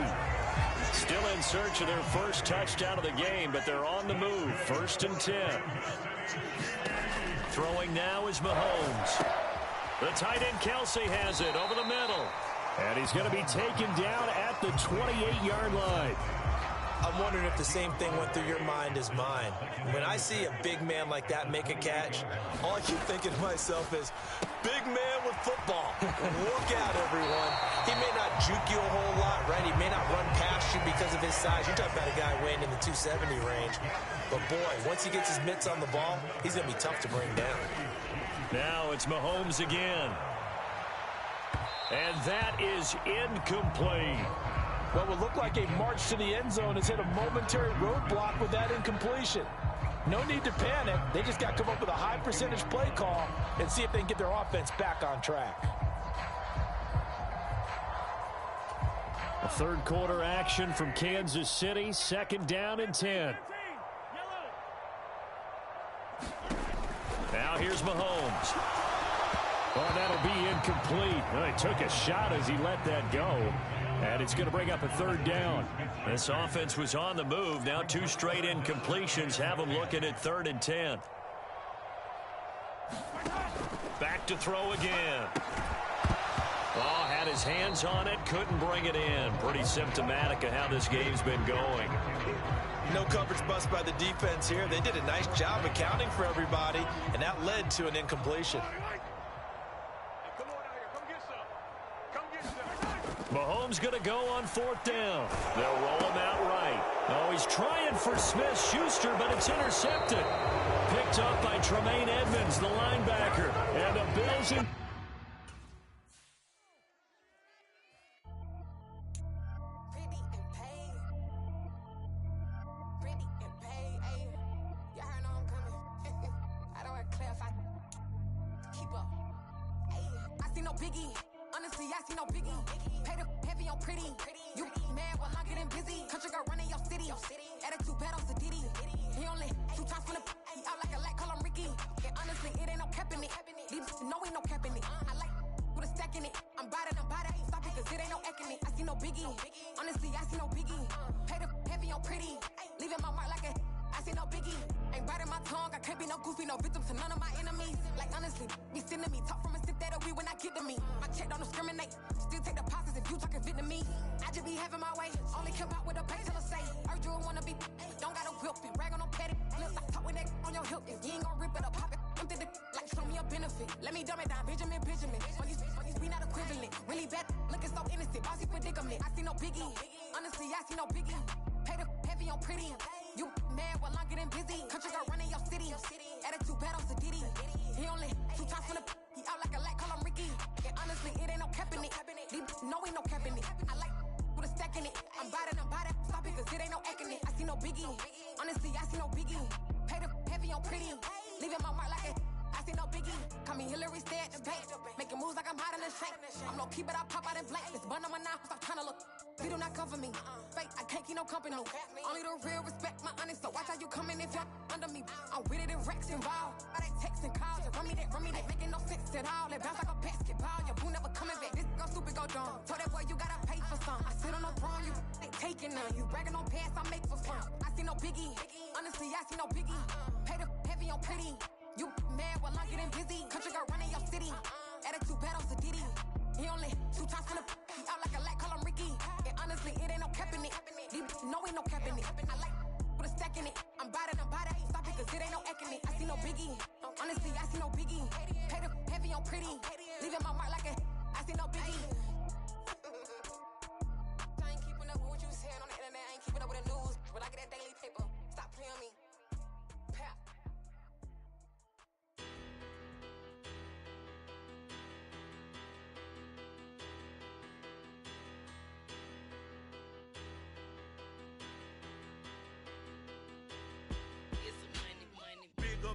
[SPEAKER 1] Still in search of their first touchdown of the game, but they're on the move. 1st and 10. Throwing now is Mahomes. The tight end Kelsey has it over the middle.
[SPEAKER 2] And he's going to be taken down at the 28-yard line.
[SPEAKER 6] I'm wondering if the same thing went through your mind as mine. When I see a big man like that make a catch, all I keep thinking to myself is, big man with football. Look out, everyone. He may not juke you a whole lot, right? He may not run past you because of his size. You're talking about a guy weighing in the 270 range. But, boy, once he gets his mitts on the ball, he's going to be tough to bring down.
[SPEAKER 1] Now it's Mahomes again. And that is incomplete.
[SPEAKER 3] What would look like a march to the end zone has hit a momentary roadblock with that incompletion. No need to panic. They just got to come up with a high percentage play call and see if they can get their offense back on track.
[SPEAKER 2] A third quarter action from Kansas City. 2nd down and 10. Now here's Mahomes. Oh, that'll be incomplete. Oh, he took a shot as he let that go. And it's going to bring up a 3rd down.
[SPEAKER 1] This offense was on the move. Now 2 straight incompletions have them looking at 3rd and 10. Back to throw again. Oh, had his hands on it, couldn't bring it in. Pretty symptomatic of how this game's been going.
[SPEAKER 6] No coverage bust by the defense here. They did a nice job accounting for everybody, and that led to an incompletion.
[SPEAKER 1] Mahomes going to go on 4th down. They'll roll him out right. Oh, he's trying for Smith-Schuster, but it's intercepted. Picked up by Tremaine Edmonds, the linebacker. And the Bills in...
[SPEAKER 10] Biggie, honestly, I see no biggie. Pay the heavy on pretty. You mad while I'm getting busy. Country girl running your city. Attitude bad on Sadidi. He only 2 times from the he out like a light, call him Ricky. And honestly, it ain't no cap in it. These know ain't no cap in it. I like with a stack in it. I'm bad, ain't stop it cause it ain't no eck in it. I see no biggie. Honestly, I see no biggie. Pay the heavy on pretty. Leaving my mark like a I see no biggie. Ain't biting my tongue. I can't be no goofy, no victim to none of my enemies. Like honestly, be sending me talk from a sip that'll be when I get to me. My check don't discriminate. Still take deposits if you talking Vietnamese. I just be having my way. Only care about what the pay teller say. Urge you wanna be. Don't gotta whip it. Rag on no petty. Let's like talk with that on your hip. If you ain't gon' rip it up, pop it. Empty the like show me a benefit. Let me dumb it down. Benjamin. On these we not equivalent. Really bad. Looking so innocent. Bossy predicament. I see no biggie. Honestly, I see no biggie. Pay the heavy on pretty. You mad while I'm getting busy. Country girl running your city. Attitude bad on Sadidi. He only 2 times from the he out like a light, call him Ricky. And honestly, it ain't no cap in it. These know ain't no cap in it. I like with a stack in it. I'm bad, stop it cause it ain't no eck in it. I see no biggie. Honestly, I see no biggie. Pay the heavy on pretty. Leaving my mark like a I see no biggie. Call me Hillary, stay at the bank. Making moves like I'm hiding in shape. I'm low key, but I pop out in blank. This bun on my now, stop trying to look. They do not come for me. Fake, I can't keep no company. Only the real respect my honest. So watch how you coming if you're under me. I'm with it and Rex involved. I they text and calls. You run me that. Making no sense at all. They bounce like a basketball. Your boo never coming back. This go stupid, go dumb. Told that boy you gotta pay for some. I sit on no throne, you ain't taking none. You bragging on past, I make for fun. I see no biggie. Honestly, I see no biggie. Pay the heavy on pretty. You mad while I'm getting busy. Country girl running your city. Attitude bad on Sadidi. He only 2 times from the he out like a light, call him Ricky. And honestly, it ain't no cap in it. These know ain't no cap in it. I like with a stack in it. I'm bad, stop it cause it ain't no eck in it. I see no biggie. Honestly, I see no biggie. Pay the heavy on pretty. Leaving my mark like a I see no biggie. I ain't keeping up with what you saying on the internet. I ain't keeping up with the news. When I get that daily paper, stop playing me. Pap.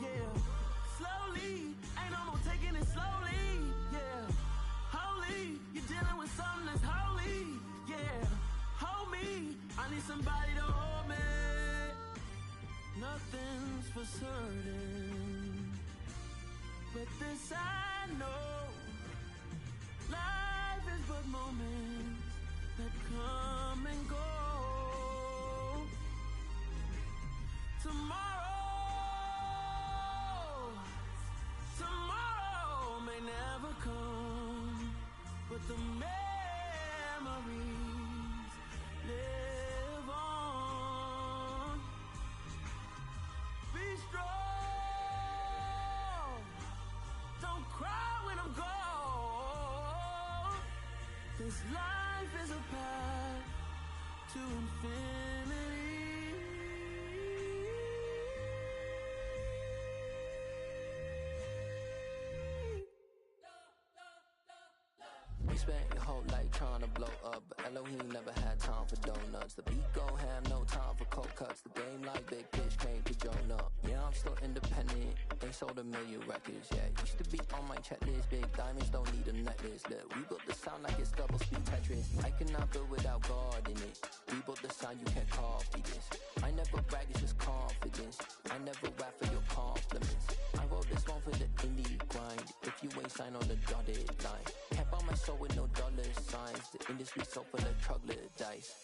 [SPEAKER 11] yeah. Slowly, ain't no more taking it slowly, yeah. Holy, you're dealing with something that's holy, yeah. Hold me, I need somebody to hold me. Nothing's for certain, but this I know. Life is but moments that come and go. Tomorrow may never come, but the memories live on. Be strong, don't cry when I'm gone. This life is a path to infinity.
[SPEAKER 12] You spent your whole life trying to blow up, but Elohim never had time for donuts. The beat go have no time for cold cuts. The game like Big Fish came to Jonah. Yeah, I'm still independent. They sold 1 million records, yeah. Used to be on my checklist. Big diamonds don't need a necklace. Look, we built the sound like it's double speed Tetris. I cannot build without God in it. We built the sound, you can't copy this. I never brag, it's just confidence. I never rap for your compliments. I wrote this one for the indie grind. If you ain't signed on the dotted line, can't buy my soul with no dollar signs. The industry so full of troglodytes.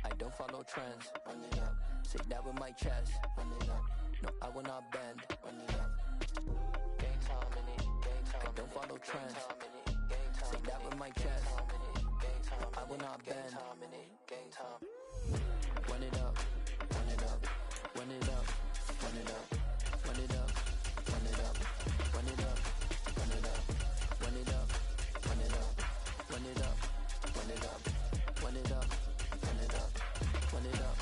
[SPEAKER 12] I don't follow trends. Run it up. Say that with my chest. Run it up. No, I will not bend. Run it up. Gang time in it. Gang time. I don't follow trends. Say that with my chest. No, I will not bend. Gang time. Run it up. Run it up. Run it up. Run it up. Run it up. Run it up. Run it up. Run it up. Run it up. Run it up. Run it up. Run it up. Run it up. Run it up. Run it up.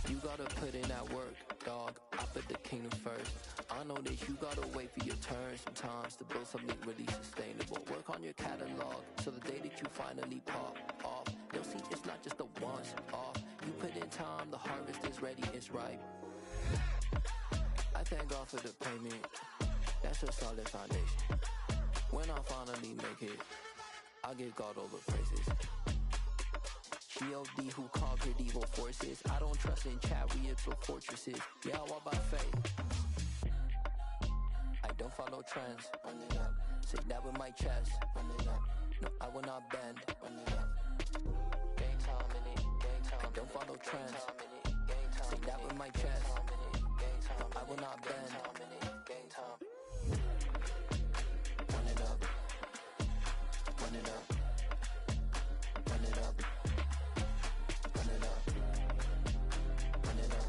[SPEAKER 12] You gotta put in that work, dog. I put the kingdom first. I know that you gotta wait for your turn sometimes to build something really sustainable. Work on your catalog so the day that you finally pop off, you'll see it's not just a once off. You put in time, the harvest is ready, it's ripe. I thank God for the payment. That's a solid foundation. When I finally make it, I'll give God all the praises. G.O.D. who conquered evil forces. I don't trust in chariots or fortresses. Yeah, I walk by faith. I don't follow trends. Run it up. Say that with my chest. Run it up. No, I will not bend. Run it up. Gang time in it. Gang time. I don't follow trends. Say that with my chest. No, I will not bend. Gang time. Run it up. Run it up. Run it up. Run it up. Run it up.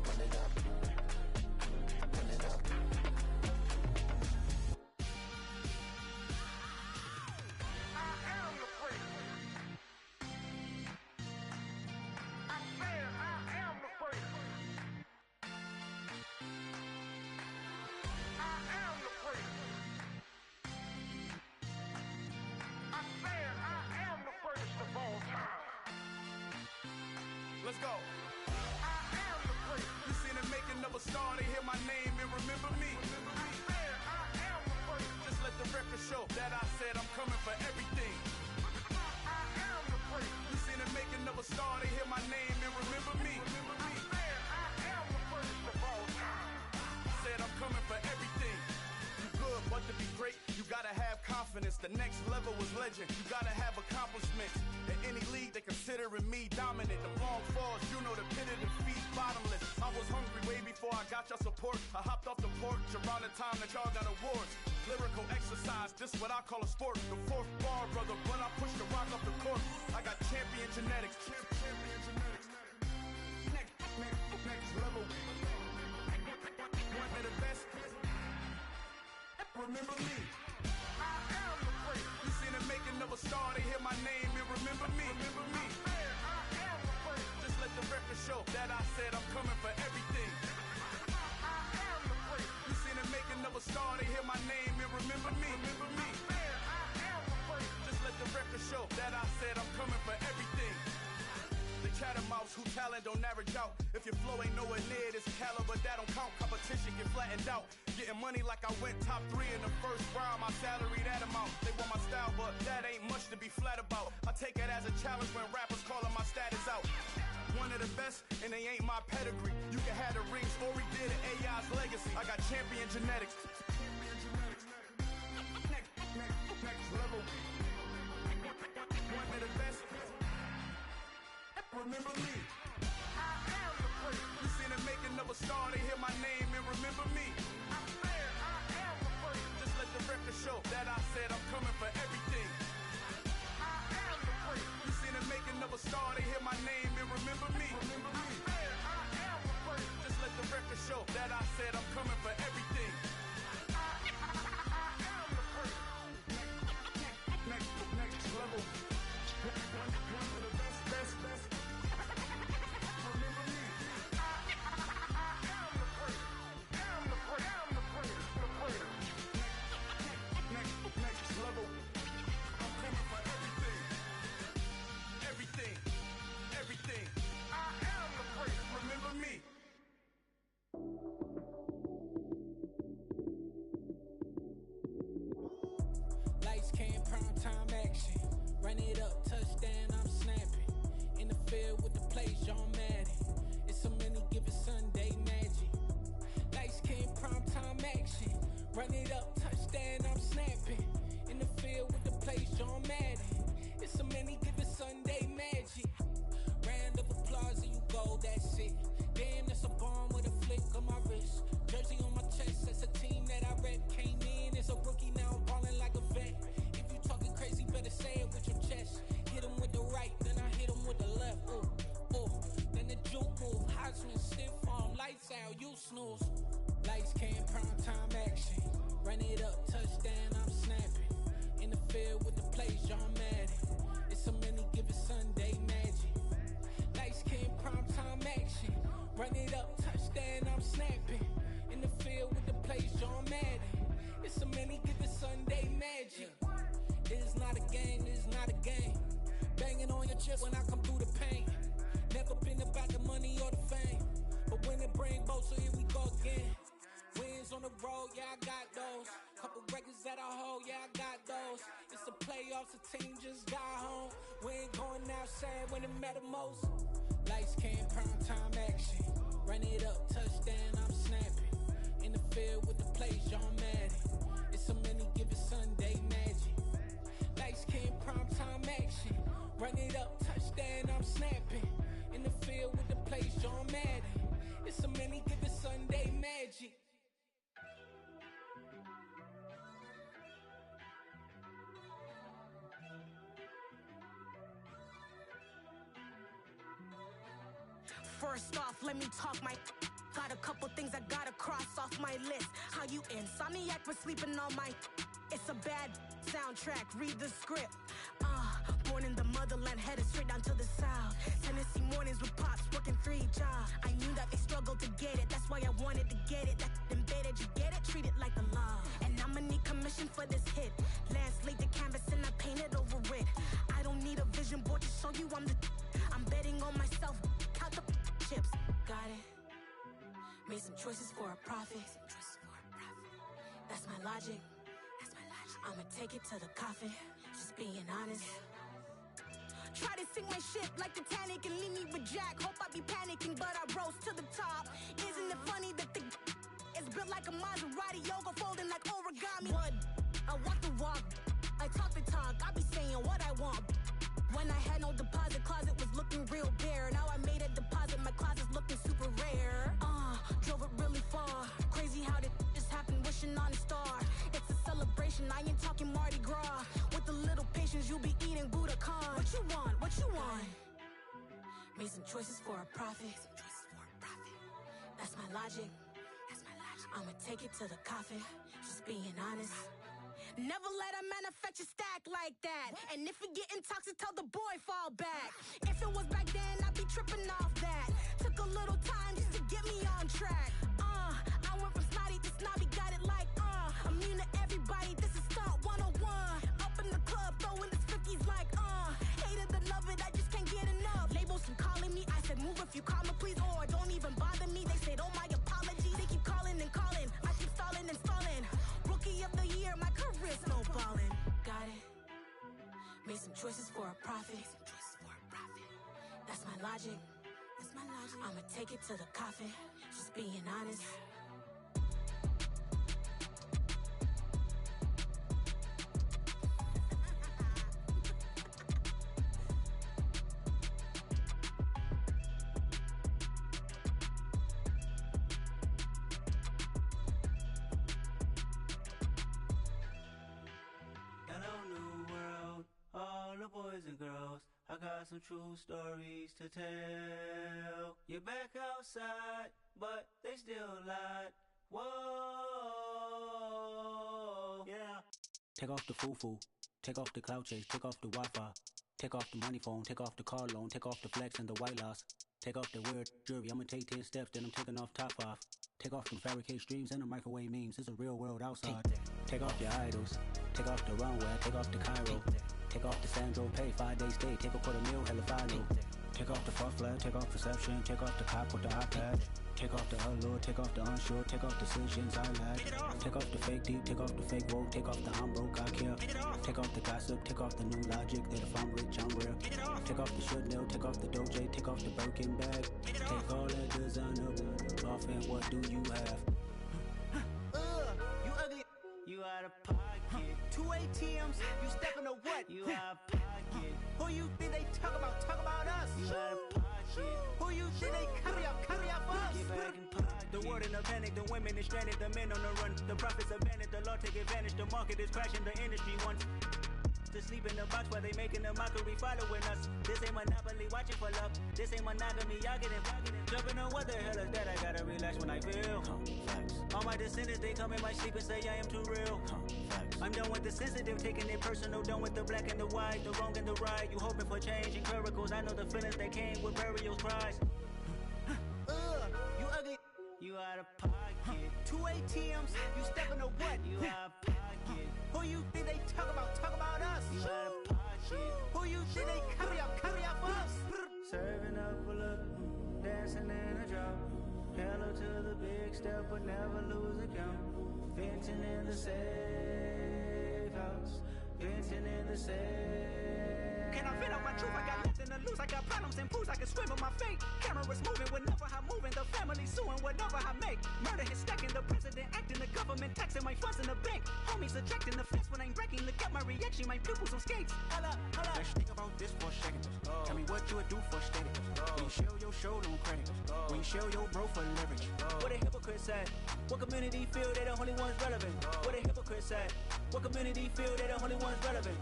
[SPEAKER 12] Run it up. Run it up.
[SPEAKER 7] I am the freak. I said I am the freak. I am the freak. I said I am the first of all time.
[SPEAKER 5] Let's go.
[SPEAKER 7] I am the freak.
[SPEAKER 5] You seen the making of a star, they hear my name and remember me.
[SPEAKER 7] I said I am the freak.
[SPEAKER 5] Just let the record show that I said I'm coming for everything.
[SPEAKER 7] I am the freak.
[SPEAKER 5] You seen the making of a star, they hear my name and remember me.
[SPEAKER 7] I said I am the first of all time.
[SPEAKER 5] Said I'm coming for everything. You good, but to be great, you gotta have confidence. The next level was legend. You gotta have accomplishments. In any league, they considering me dominant. The long falls, you know the pit of defeat, bottomless. I was hungry way before I got your support. I hopped off the porch around the time that y'all got awards. Lyrical exercise, this what I call a sport. The fourth bar, brother, when I push the rock off the court. I got champion genetics. Champion genetics. Next level. One of the best. Remember me.
[SPEAKER 7] I am the freak.
[SPEAKER 5] You seen the making of a star, they hear my name and remember me. Remember me.
[SPEAKER 7] I said I am the freak.
[SPEAKER 5] Just let the record show that I said I'm coming for everything.
[SPEAKER 7] I am the freak.
[SPEAKER 5] You seen the making of a star, they hear my name and remember me. Remember me.
[SPEAKER 7] I said I am the freak.
[SPEAKER 5] Just let the record show that I said I'm coming for everything. The chattermouse who talent don't average out. If your flow ain't nowhere near this
[SPEAKER 13] caliber, that don't count. Competition get flattened out. Getting money like I went top 3 in the first round. My salary that amount. They want my style, but that ain't much to be flat about. I take it as a challenge when rappers calling my status out. One of the best, and they ain't my pedigree. You can have the rings, or we did it, AI's legacy. I got champion genetics. Next level. One of the best. Remember me. I am the first. You seen the making of a star, they hear my name and remember me. I swear I am the first. Just let the record show that I said I'm coming for everything. I am the first. You seen the making of a star, they hear my name and remember me. Remember me. I swear I am the first. Just let the record show that I said I'm coming for everything. I am the first. Next level. One of the best. Remember me. I am the first. I'm the first. Next level. I'm coming for everything. Everything. I am the first. Remember me.
[SPEAKER 14] Lights came, prime time action. Run it up, touchdown, I'm snapping. In the field with the plays, John Madden. It's so many given Sunday magic. Lights came, prime time action. Run it up, touchdown, I'm snapping. In the field with the plays, John Madden. It's so many given Sunday magic. Round of applause and you go, that's it. Damn, that's a bomb with a flick on my wrist. Jersey on my chest, that's a team that I rep. Came in as a rookie, now I'm balling like a vet. If you talking crazy, better say it with your chest. Hit him with the right, then I hit him with the left. Ooh. Then the juke move, Heisman, stiff arm, lights out, you snooze. Lights came, prime time action. Run it up, touchdown, I'm snapping. In the field with the plays, John Madden. It's so many given Sunday magic. Lights came, prime time action. Run it up, touchdown, I'm snapping. In the field with the plays, John Madden. It's so many given Sunday magic. It is not a game, it is not a game. Banging on your chest when I come through the pain. Never been about the money or the fame. But when it bring both, so here we go again. Wins on the road, yeah, I got those. Couple records that I hold, yeah, I got those. It's the playoffs, the team just got home. We ain't going outside when it matter most. Lights came, prime time action. Run it up, touchdown, I'm snapping. In the field with the plays, John Madden. It's so many given Sunday magic. Lights came, prime time action. Run it up, touchdown, I'm snapping. In the field with the plays, John Madden. It's so many given Sunday magic.
[SPEAKER 15] First off, let me talk my. Got a couple things I gotta cross off my list. How you insomniac for sleeping on my. It's a bad soundtrack, read the script. Born in the motherland, headed straight down to the south. Tennessee mornings with pops, working 3 jobs. I knew that they struggled to get it, that's why I wanted to get it. That embedded, you get it, treat it like the law. And I'ma need commission for this hit. Last laid the canvas and I painted over it. I don't need a vision board to show you I'm betting on myself, count the chips. Got it. Made some choices for a profit. That's my logic. I'ma take it to the coffin, just being honest. Try to sink my ship like Titanic and leave me with Jack. Hope I be panicking, but I rose to the top. Isn't it funny that the is built like a Maserati, yoga folding like origami? What? I walk the walk, I talk the talk, I be saying what I want. When I had no deposit, closet was looking real bare. Now I made a deposit, my closet's looking super rare. Drove it really far. Crazy how did just happen, wishing on a star. It's a celebration, I ain't talking Mardi Gras. With a little patience, you'll be eating Budokan. What you want? What you want? Made some choices for a profit. That's my logic. I'ma take it to the coffin, just being honest. Never let a manufacture stack like that. And if it getting toxic, tell the boy fall back. If it was back then, I'd be tripping off that. Took a little time just to get me on track. I went from snotty to snobby, got it like immune to everybody, this is stunt 101. Up in the club, throwing the cookies like hate it or love it, I just can't get enough. Labels from calling me, I said move if you call me please, or don't even bother me. They said oh my Made some choices for a profit. That's my logic. I'ma take it to the coffin. Just being honest.
[SPEAKER 16] Hello, new world, all the boys and girls. I got some true stories to tell. You're back outside, but they still lied. Whoa, yeah. Take off the foo-foo, take off the cloud chase, take off the Wi-Fi, take off the money phone, take off the car loan, take off the flex and the white loss. Take off the weird jewelry, I'ma take 10 steps, then I'm taking off top 5. Take off them fabricate streams and the microwave memes, it's a real world outside. Take off your idols, take off the runway, take off the Cairo. Take off the Sandro pay, 5-day stay, take a $250,000, hella final. Take off the fuck flag, take off perception, take off the cop with the iPad. Take off the allure, take off the unsure, take off decisions I lack. Take off the fake deep, take off the fake woke, take off the I'm broke, I care. Take off the gossip, take off the new logic that if I'm rich, I'm real. Take off the should know, take off the Doge, take off the Birkin bag. Take all that designer off and what do you have? You ugly, you out of pocket. 2 ATMs, you stepping to what? You out of pocket. Who you think they talk about us? You out of pocket. Who you think they carry up us? Get back in pocket. The world in a panic, the women is stranded, the men on the run. The profits abandoned, the law take advantage, the market is crashing, the industry wants to sleep in the box while they making a mockery following us. This ain't Monopoly, watching for love. This ain't monogamy, y'all getting jumping on what the hell is that? I gotta relax when I feel. All my descendants, they come in my sleep and say I am too real. I'm done with the sensitive, taking it personal, done with the black and the white, the wrong and the right. You hoping for change and miracles, I know the feelings that came with burial cries. You ugly, you out of pocket. 2 ATMs, you stepping to what? You out of pocket. Who you think they talk about us? You out of pocket. Who you think they carry up us? Serving up a look, dancing in a drop. Hello to the big step, but never lose a count. Venting in the safe house, venting in the safe.
[SPEAKER 17] Can I vent out my truth? I got nothing to lose. I got problems and pools. I can swim with my fate. Cameras moving whenever I'm moving. The family suing whatever I make. Murder is stacking. The president acting. The government taxing my funds in the bank. Homies ejecting the fence when I'm breaking. Look at my reaction. My pupils on skates. Holla, holla.
[SPEAKER 16] Let's think about this for a second. Tell me what you would do for status. When you show your show no credit. When you show your bro for leverage.
[SPEAKER 17] What a hypocrite said. What community feel they the only ones relevant? What a hypocrite said. What community feel they the only ones relevant?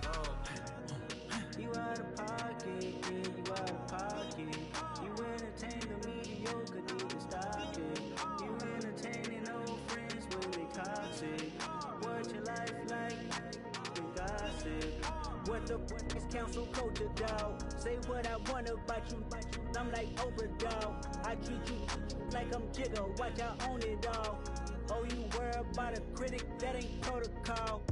[SPEAKER 16] You out of pocket, yeah, you out of pocket. You entertain the mediocre, need to stop it. You entertaining old friends when they toxic. What your life like, and gossip.
[SPEAKER 17] What the is council culture, dog? Say what I want about you. I'm like Oprah, dog. I treat you like I'm Jigga. Watch I own it all. Oh, you worry about a critic? That ain't protocol.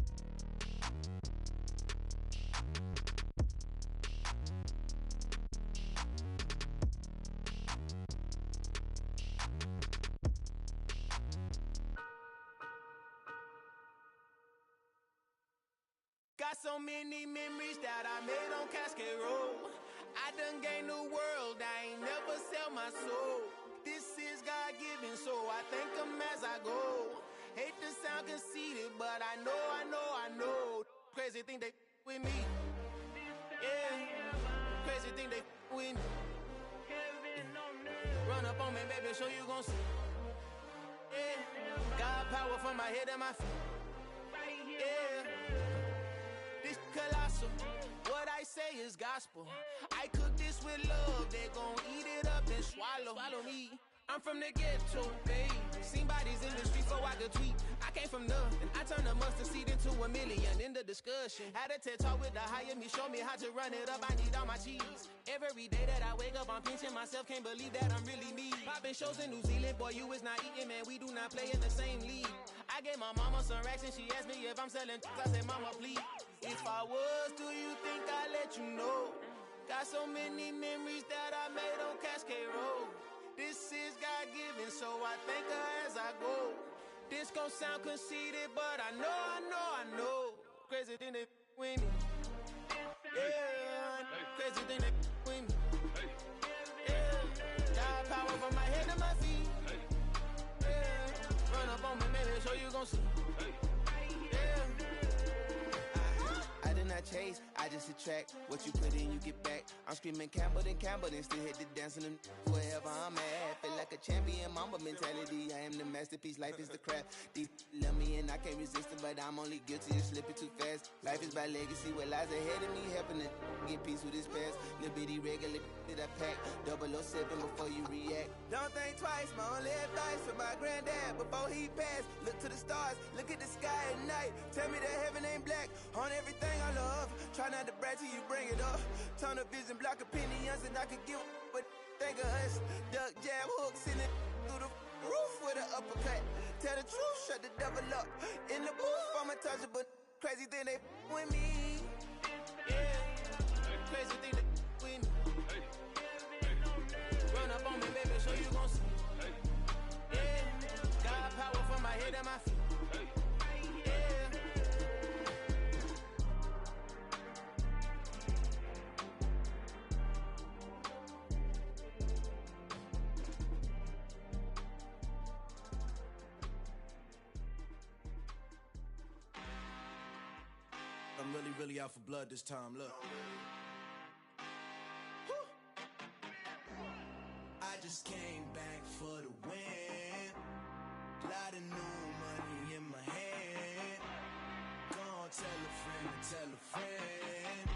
[SPEAKER 7] Got so many memories that I made on Cascade Road. I done gained the world, I ain't never sell my soul. This is God-given, so I thank him as I go. Hate to sound conceited, but I know. Crazy thing they with me. Yeah, crazy thing they with me. Run up on me, baby, so you gon' see. Yeah, God power from my head and my feet. Yeah. This colossal, what I say is gospel. I cook this with love, they gon' eat it up and swallow me. I'm from the ghetto, babe. Seen bodies in the streets so I could tweet. I came from nothing, I turned a mustard seed into a million in the discussion. Had a TED talk with the higher me, show me how to run it up, I need all my cheese. Every day that I wake up, I'm pinching myself, can't believe that I'm really me. Popping shows in New Zealand, boy, you is not eating, man, we do not play in the same league. I gave my mama some racks and she asked me if I'm selling I said, mama, please. If I was, do you think I'd let you know? Got so many memories that I made on Cascade Road. This is God-given, so I thank her as I go. This gon' sound conceited, but I know. Crazy thing they with me.
[SPEAKER 17] Yeah, crazy thing that with me. Yeah, got power from my head to my feet. Yeah, run up on me, baby, so you gon' see.
[SPEAKER 18] I did not chase, I just attract. What you put in, you get back. I'm screaming Campbell, then still hit the dancing and wherever I'm at. Feel like a champion, mamba mentality. I am the masterpiece, life is the craft. Deep love me and I can't resist it, but I'm only guilty of slipping too fast. Life is by legacy, what lies ahead of me, helping to get peace with this past. Little bitty regular that I pack, 007 before you react.
[SPEAKER 17] Don't think twice, my only advice for my granddad before he passed. Look to the stars, look at the sky at night. Tell me that heaven ain't black on everything I love. Try not to brag till you bring it up. Tunnel vision, block opinions, and I could give but think of us. Duck, jab, hooks in it through the roof with an uppercut. Tell the truth, shut the devil up. In the booth, I'm untouchable. Crazy thing they with me. Yeah, crazy thing they with me. Run up on me, baby, so you gon' see. Yeah, got power from my head and my feet.
[SPEAKER 19] I'm really out for blood this time, look.
[SPEAKER 4] I just came back for the win. Lot of new money in my hand. Gonna tell a friend to tell a friend.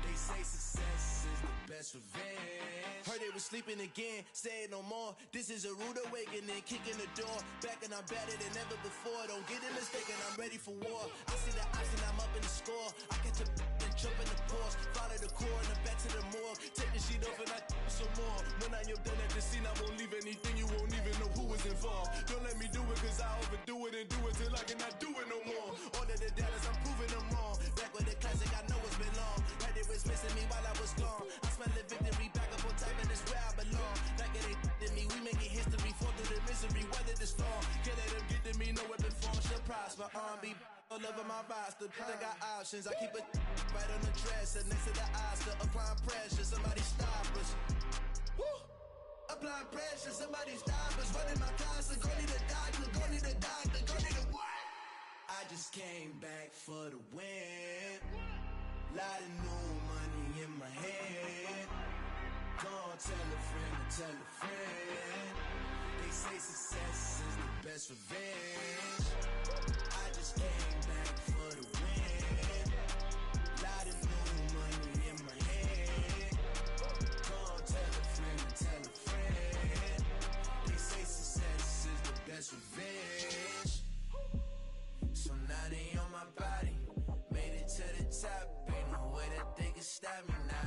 [SPEAKER 4] They say success is the best revenge.
[SPEAKER 19] Heard they was sleeping again, say it no more. This is a rude awakening, kicking the door. Back and I'm better than ever before. Don't get it mistaken, I'm ready for war. I see the option, I'm up in the score. I catch a and jump in the course. Follow the core and then back to the morgue. Take the sheet off and I some more. When I am done at the scene, I won't leave anything. You won't even know who was involved. Don't let me do it, cause I overdo it and do it till I cannot do it no more. All of the doubters, I'm proving them wrong. Back with the classic, I know it's been long. Like they was missing me while I was gone. I smell the victory back up on time and it's where I belong. Like it ain't to me, we making history. Fall through the misery, weather the storm. Can't let them get to me, no weapon form shall prosper. R&B all over my roster. I got options, I keep it right on the dresser. Next to the Oscar, applying pressure. Somebody stop us. Woo! Applying pressure, somebody stop us. Running my class, go need a doctor, go need a doctor, go need a what?
[SPEAKER 4] I just came back for the win. Lot of new money in my hand. Gonna tell a friend to tell a friend. They say success is the best revenge. I just came back for the win. Lot of new money in my hand. Gonna tell a friend to tell a friend. They say success is the best revenge. So now they on my body. Made it to the top. Ain't no way that they can stop me now.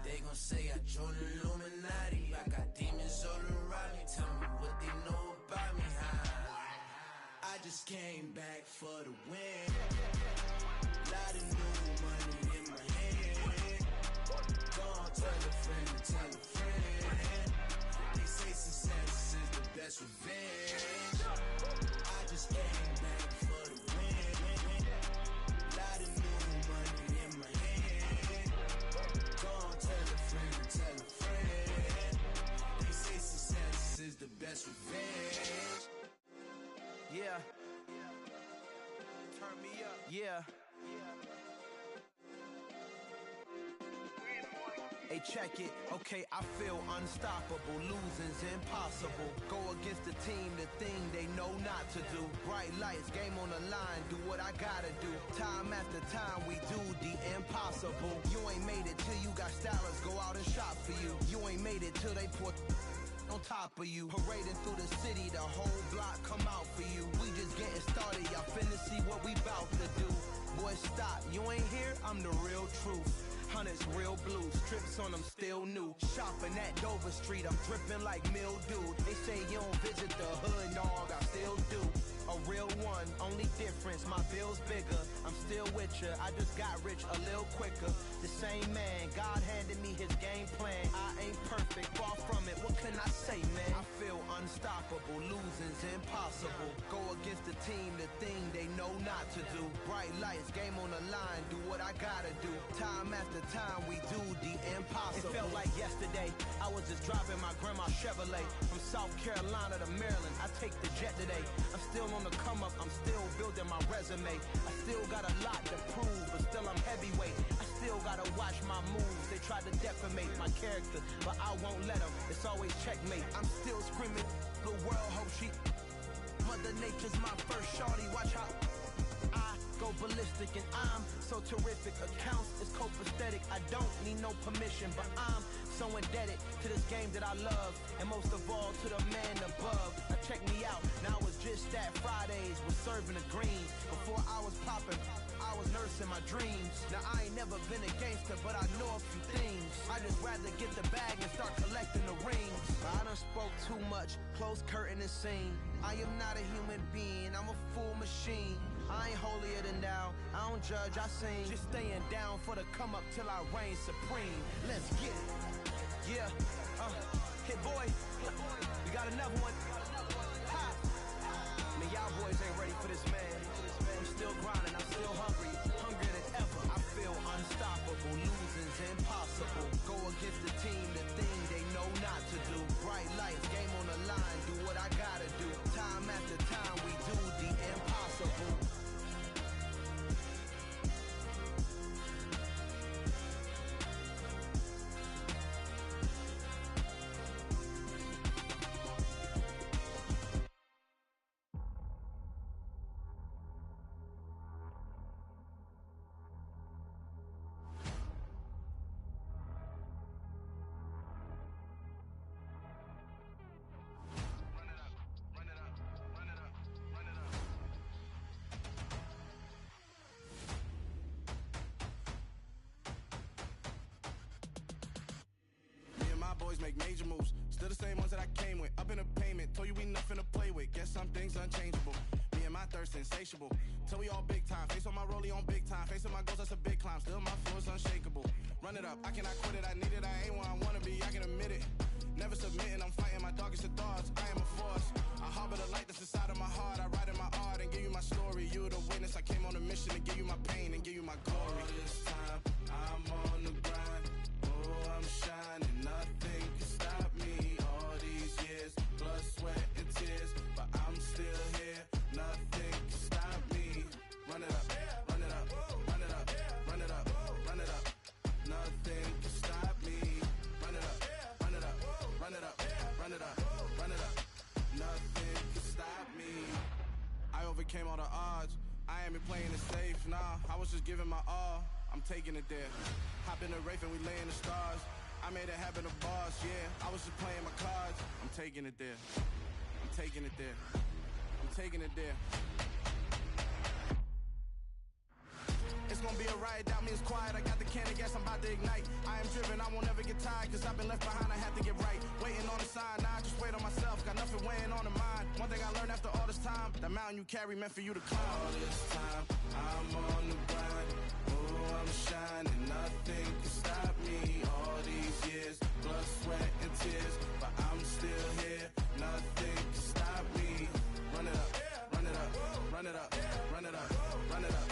[SPEAKER 4] They gon' say I joined the Illuminati. I got demons all around me. Tell me what they know about me, huh? I just came back for the win. Lot of new money in my hand. Gonna tell a friend to tell a friend. They say success is the best revenge. I just came back for the win. Lot of new money in my hand. Gonna tell a friend to tell a friend. They say success is the best revenge.
[SPEAKER 19] Yeah. Turn me up. Yeah. Hey, check it. Okay, I feel unstoppable. Losing's impossible. Go against the team, the thing they know not to do. Bright lights, game on the line. Do what I gotta do. Time after time, we do the impossible. You ain't made it till you got stylers. Go out and shop for you. You ain't made it till they put on top of you. Parading through the city, the whole block come out for you. We just getting started. Y'all finna see what we bout to do. Boy, stop. You ain't here? I'm the real truth. Hunters, real blue, strips on them still new. Shopping at Dover Street, I'm dripping like mildew. They say you don't visit the hood, dog, I still do.
[SPEAKER 18] a real one, only difference, my bill's bigger. I'm still with ya, I just got rich a little quicker. The same man, God handed me his game plan. I ain't perfect, far from it, what can I say, man? I feel unstoppable, losing's impossible. Go against the team, the thing they know not to do. Bright lights, game on the line, do what I gotta do. Time after time, we do the impossible. It felt like yesterday, I was just driving my grandma's Chevrolet. From South Carolina to Maryland, I take the jet today. I'm still on the come up, I'm still building my resume. I still got a lot to prove, but still I'm heavyweight. I still gotta watch my moves. They tried to defamate my character, but I won't let them. It's always checkmate. I'm still screaming, the world hope she. Mother Nature's my first shorty, watch how I go ballistic and I'm so terrific. Accounts is copacetic, I don't need no permission, but I'm so indebted to this game that I love, and most of all to the man above. Now check me out, now it's just that Fridays was serving the greens. Before I was popping, I was nursing my dreams. Now I ain't never been a gangster, but I know a few things. I just rather get the bag and start collecting the rings. I done spoke too much, close curtain and scene. I am not a human being, I'm a full machine. I ain't holier than thou, I don't judge, I sing. Just staying down for the come up till I reign supreme. Let's get it. Yeah, hit boy, we got another one. Ha! Man, y'all boys ain't ready for this, man. I'm still grinding, I'm still hungry, hungrier than ever. I feel unstoppable, losing's impossible. Go against the team, the thing they know not to do. Bright lights, game on the line, do what I gotta do. Time after time, we do the impossible.
[SPEAKER 13] Boys make major moves, still the same ones that I came with. Up in a payment, told you we nothing to play with. Guess some things unchangeable. Me and my thirst insatiable. Till we all big time. Face on my rollie on big time. Facing my goals, that's a big climb. Still my flow is unshakable. Run it up, I cannot quit it. I need it, I ain't where I wanna be. I can admit it. Never submitting, I'm fighting my darkest of thoughts. I am a force. I harbor the light that's inside of my heart. I write in my art and give you my story. You the witness. I came on a mission to give you my pain and give you my glory. All this time, I'm on the grind. Oh, I'm shining. Nothing can stop me. All these years, blood, sweat, and tears, but I'm still here. Nothing can stop me. Run it up, run it up, run it up, run it up, run it up. Nothing can stop me. Run it up, run it up, run it up, run it up, run it up. Nothing can stop me. I overcame all the odds. I ain't been playing it safe, nah. I was just giving my all. I'm taking it there. Hop in the Wraith and we lay in the stars. I made it happen, the boss, yeah. I was just playing my cards. I'm taking it there. I'm taking it there. I'm taking it there. It's gonna be a riot, doubt me it's quiet. I got the can of gas, I'm about to ignite. I am driven, I won't ever get tired, cause I've been left behind, I have to get right. Waiting on the sign, now I just wait on myself. Got nothing weighing on the mind. One thing I learned after all this time, the mountain you carry meant for you to climb. All this time, I'm on the grind. Oh, I'm shining, nothing can stop me. All these years, blood, sweat, and tears, but I'm still here. Nothing can stop me. Run it up, run it up, run it up, run it up, run it up.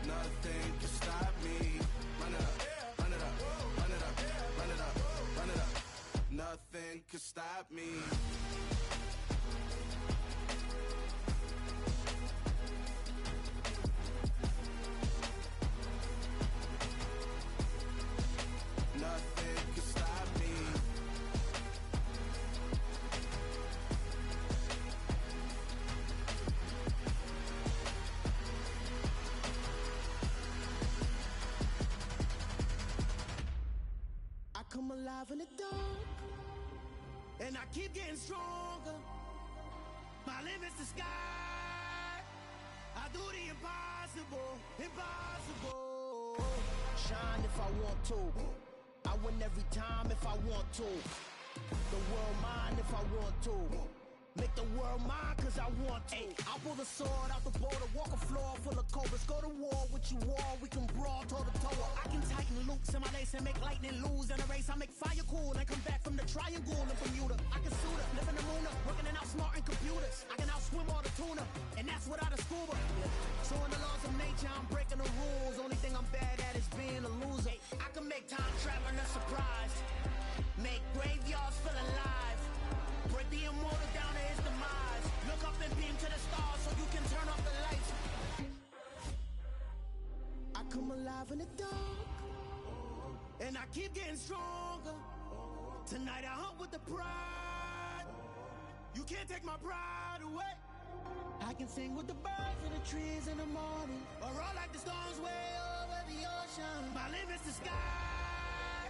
[SPEAKER 13] Nothing can stop me. Run it up, run it up, run it up, run it up, run it up. Nothing can stop me. Nothing can stop me.
[SPEAKER 8] I come alive in the dark, and I keep getting stronger. My limit's the sky. I do the impossible, impossible. Shine if I want to. I win every time if I want to. The world mine if I want to.
[SPEAKER 19] Make the world mine, cause I want to. I'll pull the sword out the border, walk a floor full of cobras. Go to war with you, war, we can brawl toe to toe. I can tighten loops in my lace and make lightning lose in a race. I make fire cool and come back from the triangle in Bermuda. I can suit her, live in the moon, working and outsmarting computers. I can outswim all the tuna, and that's without a scuba. So in the laws of nature, I'm breaking the rules. Only thing I'm bad at is being a loser. I can make time traveling a surprise. Make graveyards feel alive. Break the immortal down to his demise. Look up and beam to the stars so you can turn off the lights. I come alive in the dark, and I keep getting stronger. Tonight I hunt with the pride. You can't take my pride away. I can sing with the birds in the trees in the morning, or roll like the storms way over the ocean. My limit's the sky.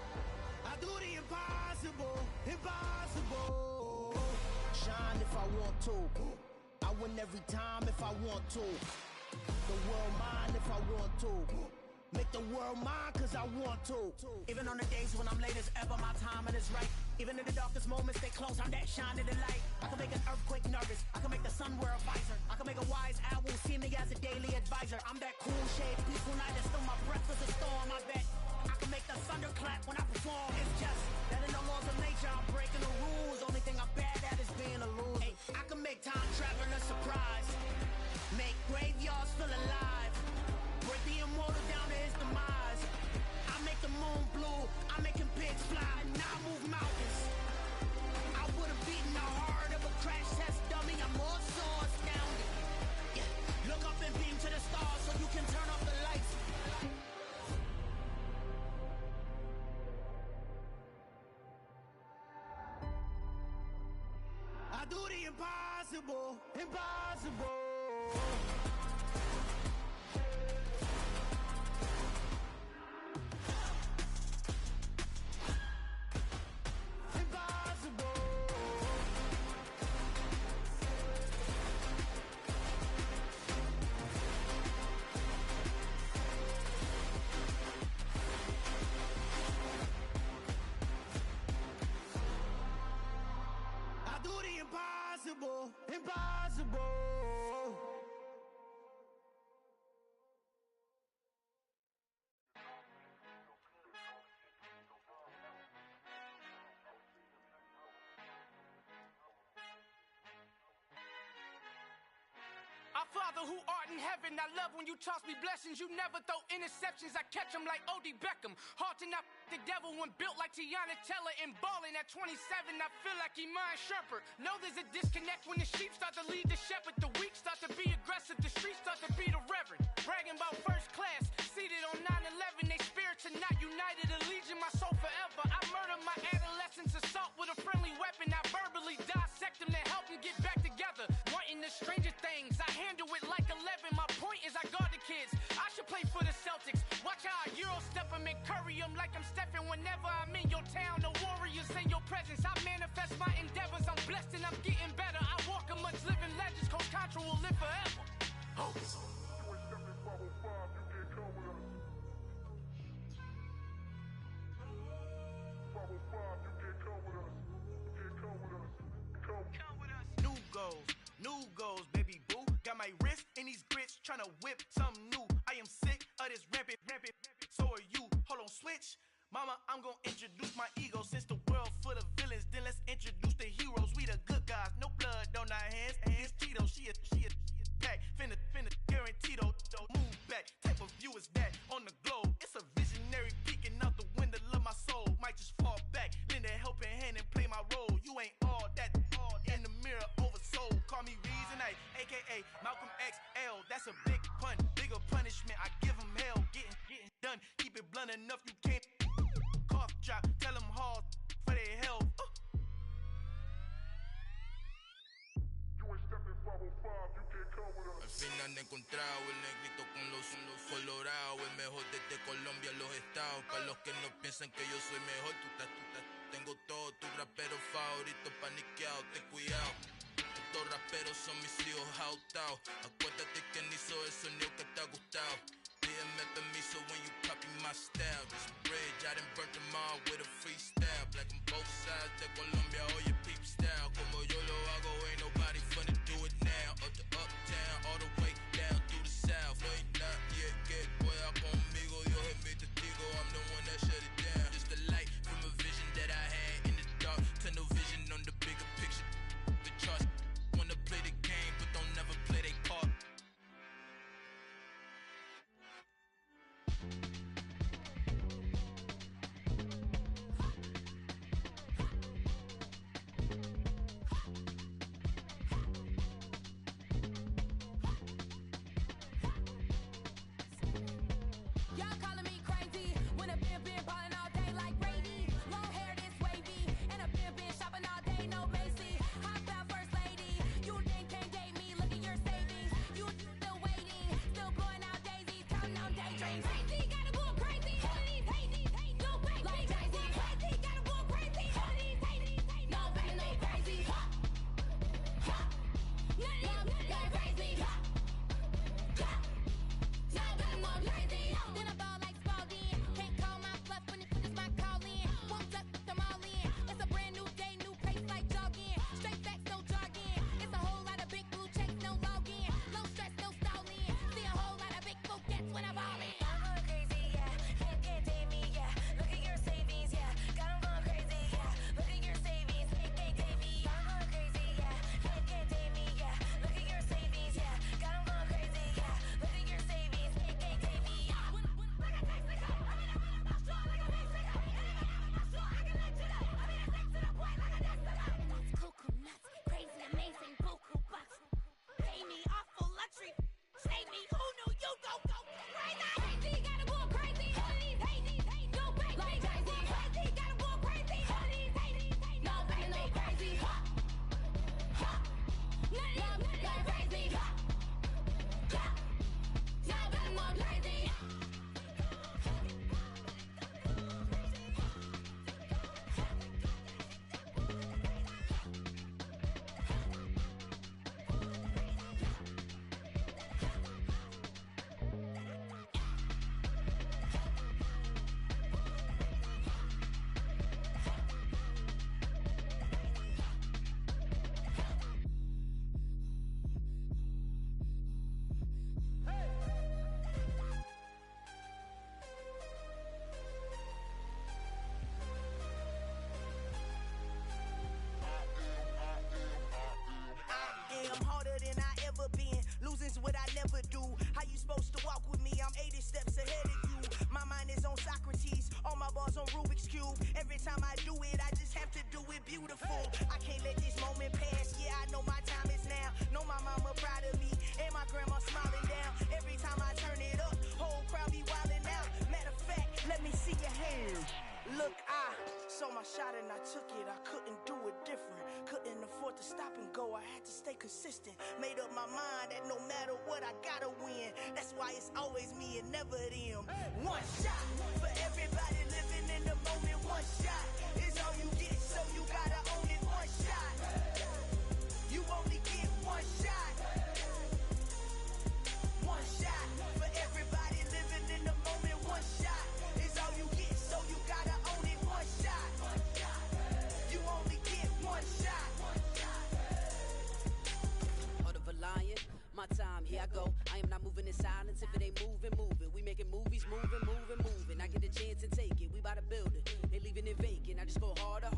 [SPEAKER 19] I do the impossible, impossible. Shine if I want to. I win every time if I want to. The world mine if I want to. Make the world mine cause I want to. Even on the days when I'm late as ever, my timing is right. Even in the darkest moments, stay close, I'm that shining the light. I can make an earthquake nervous, I can make the sun wear a visor. I can make a wise owl see me as a daily advisor. I'm that cool shade, peaceful night, and still my breath is a storm, I bet. I can make the thunder clap when I perform. It's just that in the laws of nature, I'm breaking the rules. Only thing I'm bad at is being a loser. Hey, I can make time traveling a surprise. Make graveyards feel alive. Break the immortal down to his demise. I make the moon blue, I'm making pigs fly, and I move mountains. I would've beaten the heart of a crash test dummy. I'm more so astounded. Yeah. Look up and beam to the stars so you can turn off the lights. I do the impossible, impossible. Impossible, impossible.
[SPEAKER 7] Our Father who art in heaven, I love when you toss me blessings. You never throw interceptions, I catch them like O.D. Beckham. Hard to not the devil when built like Tiana Teller and balling at 27. I feel like Iman Shumpert. Know there's a disconnect when the sheep start to lead the shepherd. The weak start to be aggressive, the streets start to be the reverend. Bragging about first class, seated on 9/11. They spirits are not united, a legion, my soul forever. I murder my adolescence, assault with a friendly weapon. I verbally dissect them to help them get back together. Wanting the stranger things, I handle it like 11. My point is I guard the kids. I should play for the Celtics. Watch how I Euro step them and curry them like I'm stepping. Whenever I'm in your town, the warriors in your presence. I manifest my endeavors. I'm blessed and I'm getting better. I walk amongst living legends. Coach Contra will live forever. Oh. New goals, baby boo. Got my wrist in these grits, tryna whip something new. I am sick of this rampant. So are you. Hold on, switch. Mama, I'm gonna introduce my ego. Since the world full of villains, then let's introduce the heroes. We the good guys, no blood on our hands. It's Tito, she a back. Finna, guaranteed, move back. Type of view is that on the globe. It's a visionary peeking out the window of my soul. Might just fall back, lend a helping hand and play my role. You ain't all that, all in the mirror oversold. Call me Reasonite, aka Malcolm XL. That's a big pun, bigger punishment. I give him hell, getting done. Keep it blunt enough, you can't cough drop. Tell them hard for their health.
[SPEAKER 20] Al fin han encontrado el negrito con los colorados, el mejor desde Colombia, los estados. Para los que no piensan que yo soy mejor, tengo todos tus raperos favoritos paniqueados, ten cuidado. Estos raperos son mis hijos jautados. Acuérdate que ni hizo el sonido que te ha gustado. Pídeme permiso when you copy my style. Just bridge ya done burnt them all with a freestyle. Black on both sides de Colombia, oye peep style. Como yo lo hago, ain't nobody finna do it now. Up to uptown, all the way down through the south. No, ain't not yet, get pueda conmigo. Dios es mi testigo, I'm the one that shut it down. Just a light from a vision that I had in the dark. Tunnel vision on the bigger picture. The charts wanna play the game, but don't never play their part.
[SPEAKER 10] Y'all calling me crazy when a been ballin' all day like Brady. Long hair this wavy, and a been shopping all day, no Macy. Hop out first lady, you think can't date me? Look at your savings, you still waiting, still blowing out daisies, counting on daydreams. Crazy, gotta go crazy. All of these hate, no fake, like crazy, crazy, gotta go crazy. All of these hate, no fake, no crazy. None of these go crazy. Then I ball like Spalding. Can't call my bluff when it's my calling. Won't duck them all in. It's a brand new day, new pace like jogging. Straight facts, no jargon. It's a whole lot of big blue checks, no login. Low stress, no stalling. See a whole lot of big blue gets when I ball in. I'm going crazy, yeah. Can't date me, yeah. Look at your savings, yeah. Got 'em going crazy, yeah. Look at your savings, can't date me. I'm going crazy, yeah. Can't date me, yeah. Look at your savings, yeah. Got 'em going crazy, yeah. Look at your savings, can't date me. Cuckoo nuts, crazy, amazing, buku bucks. Pay me awful luxury. Save me, who knew you go crazy? Crazy, gotta go crazy. All of these hate, no fake, like crazy. Crazy, gotta go crazy. All of these hate, no fake, no crazy. None of these go crazy. Now I'm more crazy.
[SPEAKER 19] I am harder than I ever been. Losing's what I never do. How you supposed to walk with me? I'm 80 steps ahead of you. My mind is on Socrates. All my bars on Rubik's Cube. Every time I do it, I just have to do it beautiful. I can't let this moment pass. Yeah, I know my time is now. Know my mama proud of me. And my grandma smiling down. Every time I turn it up, whole crowd be wildin' out. Matter of fact, let me see your hands. Look, I saw my shot and I took it. I couldn't do it different. Couldn't afford to stop and go. I had to stay consistent. Made up my mind that no matter what, I gotta win. That's why it's always me and never them. One shot for everybody living in the moment. One shot is all you get, so you gotta own it. One shot. You only get one shot. One shot for everybody living in the moment. One shot is all you get, so you gotta own it. One shot. You only get one shot.
[SPEAKER 21] Heart of a lion, my time, here I go. I am not moving in silence. If it ain't moving, moving. We making movies, moving. I get a chance and take it. We bout to build it. Ain't leaving it vacant. I just go harder.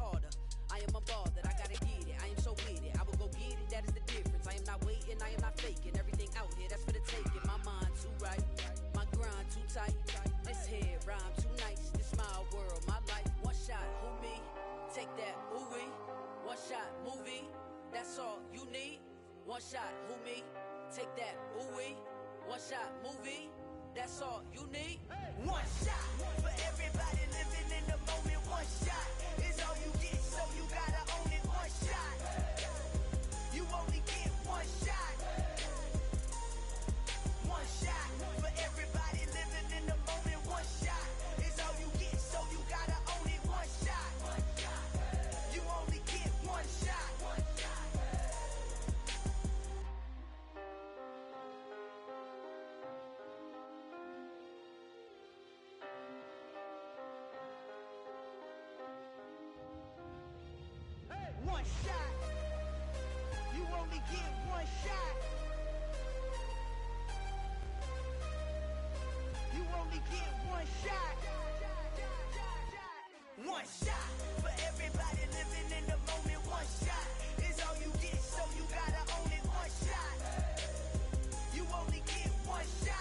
[SPEAKER 21] I am a ball that I gotta get it. I am so with it. I will go get it. That is the difference. I am not waiting. I am not faking. Everything out here, that's for the taking. My mind too right. My grind too tight. This head rhyme too nice. This my world, my life. One shot, who me? Take that, who we? One shot, movie. That's all you need. One shot, who me? Take that, who we? One shot, movie. That's all you need.
[SPEAKER 19] One shot for everybody living in the moment. One shot is all you get, so you gotta own it. One shot. You only get one shot. One shot for everybody living in the moment. One shot is all you get, so you gotta own it. One shot. You only get one shot.
[SPEAKER 11] only get one shot. You only get one shot. One shot for everybody living in the moment. One shot is all you get, so you gotta own it. One shot. You only get one shot.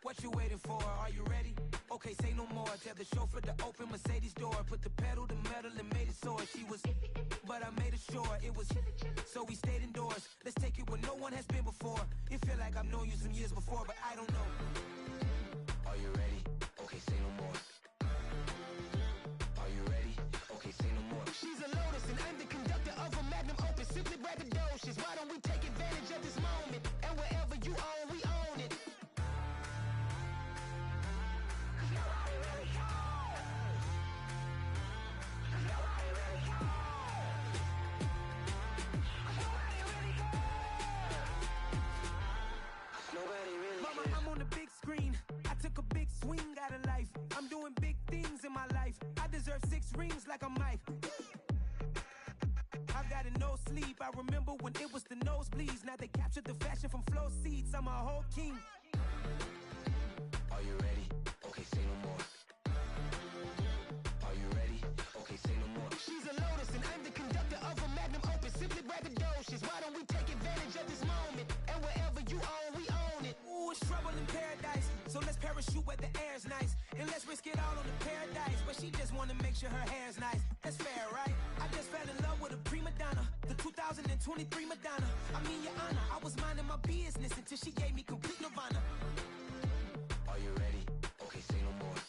[SPEAKER 9] What you waiting for? Are you ready? Okay, say no more. Tell the chauffeur to open Mercedes door. Put the pedal to metal and made it soar. She was, but I made it sure it was. So we stayed indoors. Let's take it where no one has been before. It feel like I've known you some years before, but I don't know. Are you ready? Okay, say no more. Are you ready? Okay, say no more. She's a Lotus and I'm the conductor of a Magnum Opus. Simply braggadocious. Why don't we take advantage of this moment? And wherever you own, we own it. Mama, I'm on the big screen. I took a big swing out of life. I'm doing big things in my life. I deserve 6 rings like I'm Mike. I've got no sleep. I remember when it was the nosebleeds. Now they captured the fashion from flow seats. I'm a whole king. Are you ready? Okay, say no more. Are you ready? Okay, say no more. She's a Lotus and I'm the conductor of a Magnum Opus. Simply braggadocious. Why don't we take advantage of this moment? And wherever you own, we own it. Ooh, it's trouble in paradise. So let's parachute where the air's nice. And let's risk it all on the paradise. But she just wanna make sure her hair's nice. That's fair, right? I just fell in love with a prima donna. The 2023 Madonna. I mean, your honor, I was minding my business until she gave me complete nirvana. Are you ready? Okay, say no more.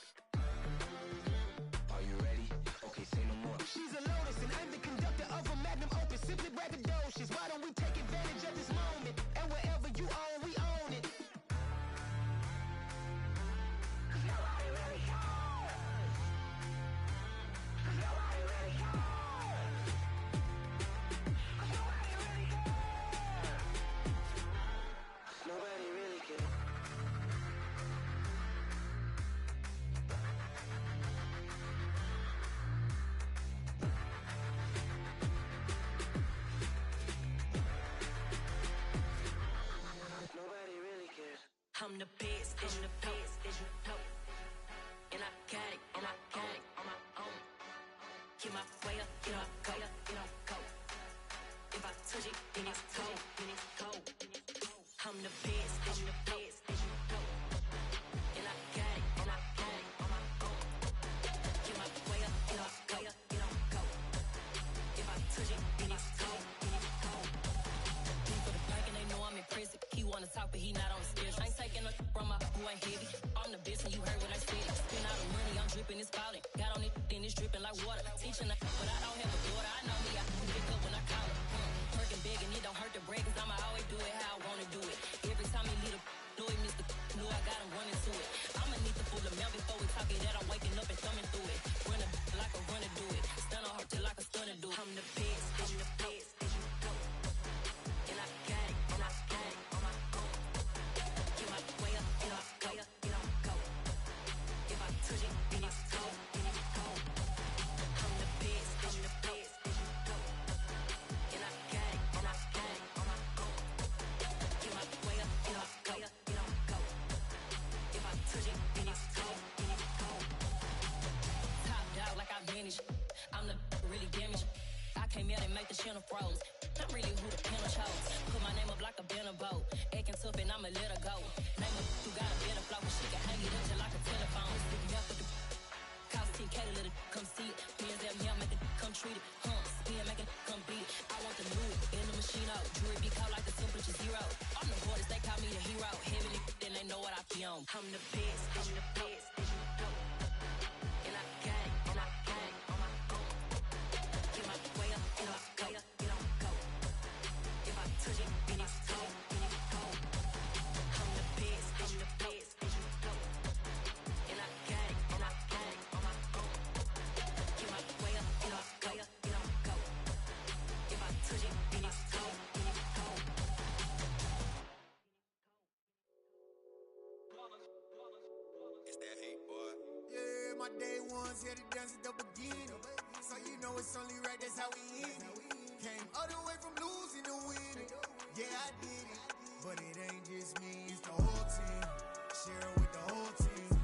[SPEAKER 9] Are you ready? Okay, say no more. She's a Lotus and I'm the conductor of a Magnum Opus. Simply braggadocious. Why don't we take advantage of this moment? And wherever you own, we own it. Nobody really cares. Nobody really cares. Nobody really cares. Nobody really cares. Nobody really cares.
[SPEAKER 22] I'm the best, I'm the best, as you know. And I got it, and I got it on my own. Get my way up, get up, go, get up, go. If I touch it, then it's cold, then it's cold. I'm the best, I'm the best, as you know. And I got it, and I got it on my own. Get my way up, get up, go, get up, go. If I touch it, then it's cold, then it's cold. Deep for the bank and they know I'm impressive. He wanna talk, but he not on the schedule. I ain't taking a from my boy heavy. I'm the best and you heard what I said. Spend all the money, I'm dripping, it's falling. Got on it, then it's dripping like water. Teaching her, but I don't have a daughter. I know me, I can pick up when I call her. Working big and it don't hurt to break, cause I'ma always do it how I wanna do it. Every time he lead a know it, Mr. Know I got him running to it. I'ma need the full amount before we talk it that I'm waking up and thumbing through it. Run a like a runner do it. Stun on her till like a stunner do it. I'm the best, I'm the best, as you know. And I got it, and I got it on my own. Get my way up, get up, go, get up, go. If I touch it, then it's cold, then it's cold. I'm the best, I'm the best, as you know. And I got it, and I got it on my own. Get my way up, get up, go, get up, go. If I touch it, then it's cold, then it's cold. Top dog like I vanished. I'm the really damaged. I came out and make the channel froze. I'm really who the panel chose. Put my name up like a banner boat. Acting tough and I'ma let her go. Name her who got a better flow, but she can hang it up just like a telephone. Sticking up with the cost 10K to let it come see it. Me and them here make it come treat it. Spin make it come beat it. I want the new in the machine out. Jewelry be cold like the temperature 0. I'm the hardest, they call me the hero. Heavily, then they know what I be on. I'm the best, I'm the best, as you know. And I got it, and I got it on my own. Get my way up, get up, go, get up, go. If I touch it, then it's cold, then it's cold.
[SPEAKER 8] My day ones here to dance at the beginning. So you know it's only right, that's how we end it. Came all the way from losing to winning. Yeah, I did it. But it ain't just me, it's the whole team. Share it with the whole team.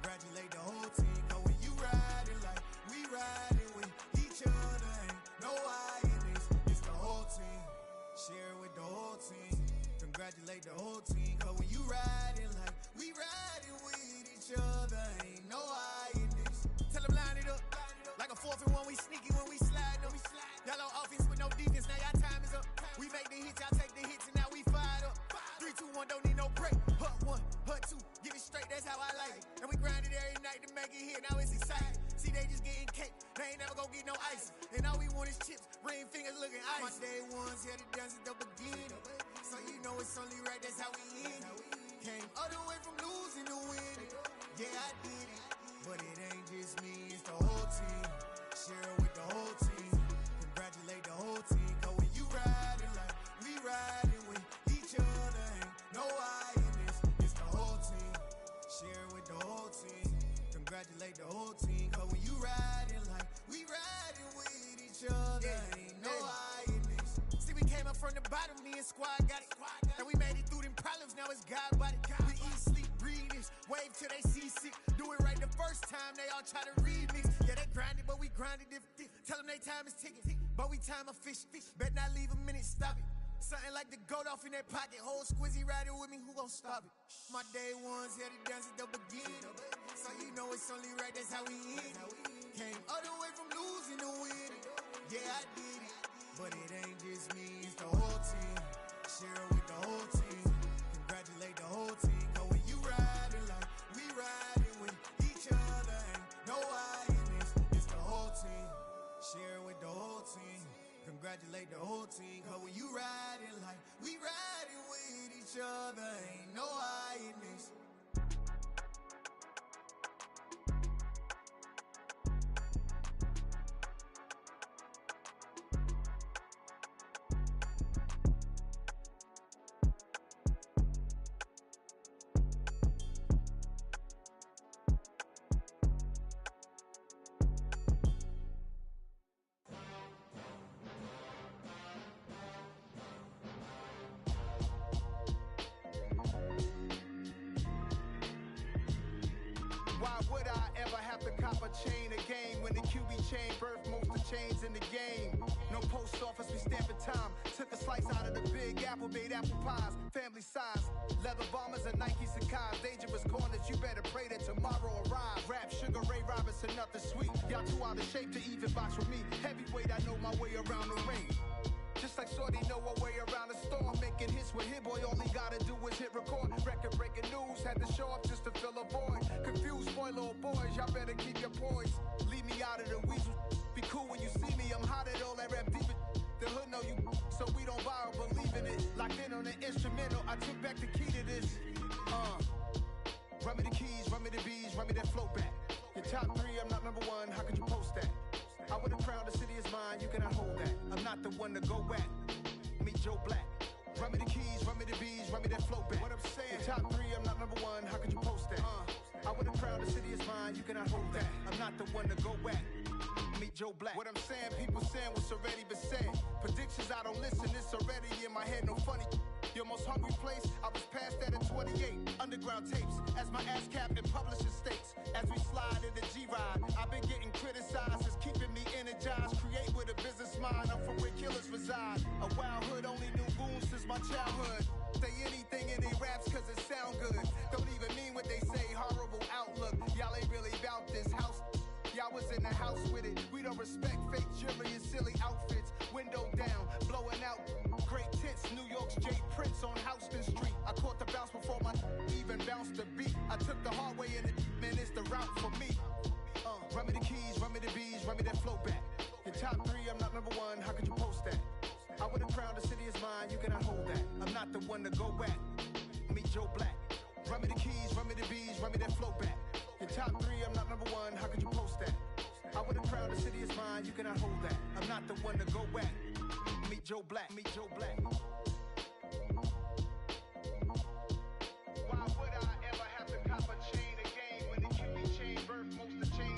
[SPEAKER 8] Congratulate the whole team. Cause when you riding like we riding with each other, ain't no I in this. It's the whole team. Share it with the whole team. Congratulate the whole team. Cause when you riding like we riding with each other, ain't no I in this. Tell them line it up. Like a 4th and 1, we sneaky when we slide them. Y'all on offense with no defense, now y'all time is up. We make the hits, y'all take the hits, and now we fired up. 3, 2, 1, don't need no break. Hut 1, hut 2, give it straight, that's how I like it. And we grind it every night to make it here, now it's exciting. See, they just getting cake, they ain't never gonna get no ice. And all we want is chips, ring fingers looking ice. My day ones here to dance at the beginning. So you know it's only right, that's how we end it. Came all the way from losing to winning. Yeah, I did it. But it ain't just me, it's the whole team. Share it with the whole team. Congratulate the whole team. Cause when you riding like we riding with each other, ain't no I in this. It's the whole team. Share it with the whole team. Congratulate the whole team. Cause when you riding like we riding with each other, ain't no I in this. See, we came up from the bottom, me and squad got it. And we made it through them problems, now it's God body. We eat, sleep, breathe this. Wave till they seasick. Do it right the first time, they all try to remix. Yeah, they grinded, but we grinded different. Tell them they time is ticking, but we time a fish. Bet not leave a minute, stop it. Something like the goat off in their pocket. Whole squizzy riding with me, who gon' stop it? My day ones here to dance at the beginning. So you know it's only right, that's how we end it. Came all the way from losing to winning. Yeah, I did it. But it ain't just me, it's the whole team. Share it with the whole team. Congratulate the whole team. Cause when you riding like we riding with each other, ain't no I in this. It's the whole team. Share it with the whole team. Congratulate the whole team. Cause when you riding like we riding with each other, ain't no I in this.
[SPEAKER 2] Why would I ever have to cop a chain again when the QB chain birthed most of chains in the game? No post office, we stamping time. Took a slice out of the big apple, made apple pies, family size. Leather bombers and Nike Sacai's. Dangerous corners, you better pray that tomorrow arrives. Rap, Sugar Ray Robinson, nothing sweet. Y'all too out of shape to even box with me. Heavyweight, I know my way around the ring. Just like Shorty know her way around the storm. Making hits with Hit Boy, all he gotta do is hit record. Record breaking news, had to show up just to fill a void. Confused, boy, little boys, y'all better keep your poise. Leave me out of the weasel. Be cool when you see me, I'm hot at all that rap deep. The hood know you, so we don't borrow, believe in it. Locked in on the instrumental, I took back the key to this. Run me the keys, run me the bees, run me that flow back. Your top 3, I'm not number 1, how could you post that? I would've crowned the city is mine, you cannot hold that. I'm not the one to go at. Meet Joe Black. Run me the keys, run me the bees, run me that flow back. What I'm saying, your top 3, I'm not number 1, how could you post that? I would've crowned the city is mine, you cannot hold that. I'm not the one to go at. Meet Joe Black. What I'm saying, people saying what's already been said. Predictions, I don't listen, it's already in my head, no funny. Your most hungry place, I was past that at 28. Underground tapes, as my ass cap in publishing states. As we slide in the G-Ride, I've been getting criticized, it's keeping me energized. Create with a business mind, I'm from where killers reside. A wild hood, only knew goons since my childhood. Say anything in they raps cause it sound good. Don't even mean what they say, horrible outlook. Y'all ain't really about this house. Y'all was in the house with it. We don't respect fake jewelry and silly outfits. Window down, blowing out. Great tits, New York's J. Prince on Houston Street. I caught the bounce before my even bounced the beat. I took the hard way in it, man, it's the route for me. Run me the keys, run me the bees, run me that flow back. Your top 3, I'm not number 1, how could you post that? I would've crowned the city is mine, you cannot hold that. I'm not the one to go at. Meet Joe Black. Run me the keys, run me the bees, run me that flow back. Your top 3, I'm not number 1, how could you post that? I would've crowned the city is mine, you cannot hold that. I'm not the one to go at. Meet Joe Black, meet Joe Black. Why would I ever have to cop a chain again when the QB chain birthed most of chains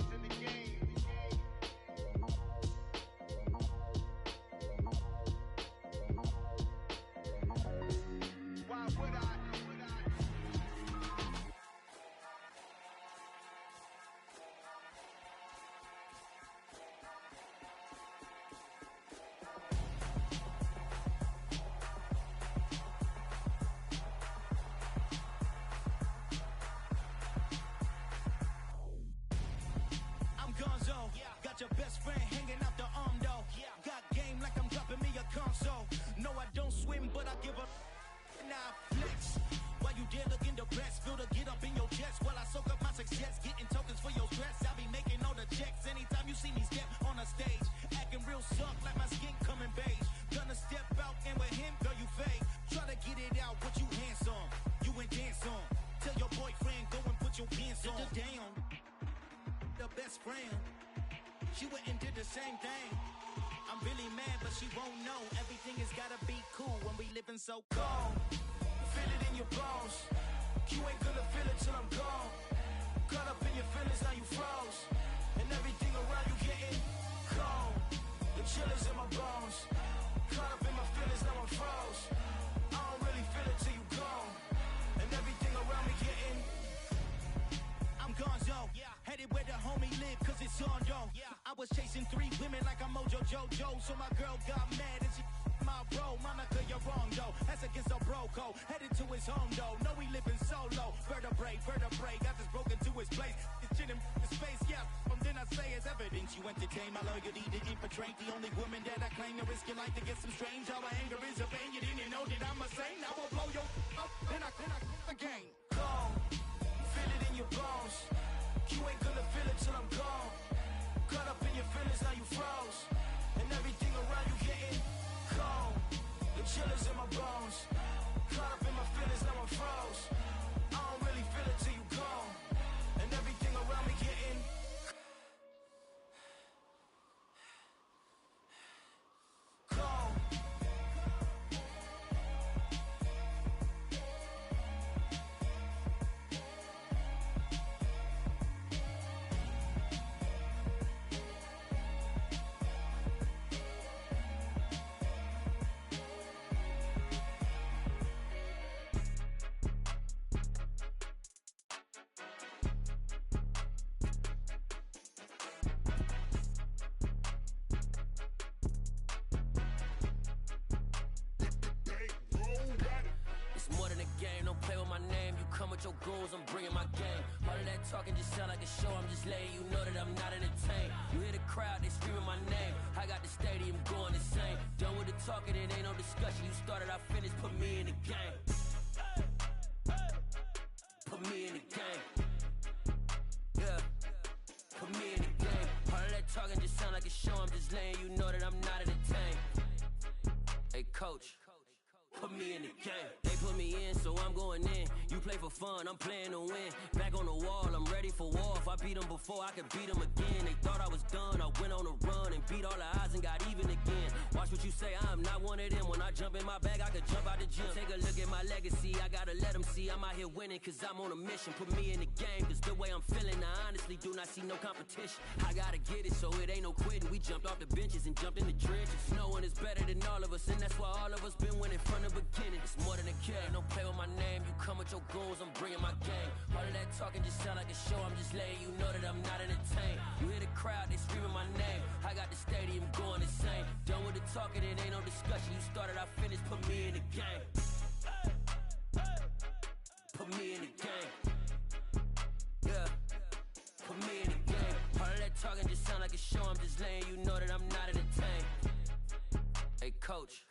[SPEAKER 9] the best friend hanging out the arm though. Got game like I'm dropping me a console. No, I don't swim, but I give a now flex. While you there looking the best, feel the get up in your chest while I soak up my success, getting tokens for your stress. I be making all the checks anytime you see me step on a stage, acting real suck like my skin coming beige. Gonna step out and with him, girl, you fake. Try to get it out, but you handsome. You ain't dance on. Tell your boyfriend go and put your pants on. Down, the best friend. She went and did the same thing. I'm really mad, but she won't know. Everything has gotta be cool when we living so cold. Feel it in your bones. You ain't gonna feel it till I'm gone. Caught up in your feelings, now you froze. And everything around you getting cold. The chill is in my bones. Caught up in my feelings, now I'm froze. I don't really feel it till you gone. And everything around me getting I'm gonzo. Headed where the homie live, cause it's on yo. I was chasing 3 women like I'm Mojo Jojo. So my girl got mad and she my bro. Monica, you're wrong though. That's against a bro code. Headed to his home though. No, we living solo. Vertebrae. Got this broken to his place. It's chin in his face, yeah. From then I say it's evidence you entertain my loyalty to infiltrate. The only woman that I claim to risk your life to get some strange. All my anger is a pain. You didn't know that I'm a saint. I will blow your up. Then I again. Gone. Feel it in your bones. You ain't gonna feel it till I'm gone. Caught up in your feelings, now you froze. And everything around you getting cold. The chill is in my bones. Caught up in my feelings, now I'm froze. I don't really feel it till you gone. And everything around me getting cold.
[SPEAKER 12] It's more than a game, don't play with my name. You come with your goons, I'm bringing my game. All of that talking just sound like a show, I'm just letting you know that I'm not entertained. You hear the crowd, they screaming my name. I got the stadium going insane. Done with the talking, it ain't no discussion. You started, I finished, put me in the game. Put me in the game. Yeah, put me in the game. All of that talking just sound like a show, I'm just letting you know that I'm not entertained. Hey coach, put me in the game. They put me in, so I'm going in. You play for fun, I'm playing to win. Back on the wall, I'm ready for war. If I beat them before, I could beat them again. They thought I was done, I went on a run and beat all the odds and got even again. Watch what you say, I'm not one of them. When I jump in my bag, I could jump out the gym. Take a look at my legacy, I gotta let them see I'm out here winning, cause I'm on a mission. Put me in the game, cause the way I'm feeling, I honestly do not see no competition. I gotta get it, so it ain't no quitting. We jumped off the benches and jumped in the trenches. No one is better than all of us, and that's why all of us been winning from the beginning. It's more than a game, don't play with my name. You come with your goons, I'm bringing my game. All of that talking just sound like a show, I'm just letting you know that I'm not entertained. You hear the crowd, they screaming my name. I got the stadium going insane. Done with the talking, it ain't no discussion. You started, I finished, put me in the game. Put me in the game. Yeah, put me in the game. All of that talking just sound like a show, I'm just letting you know that I'm not entertained. Hey coach,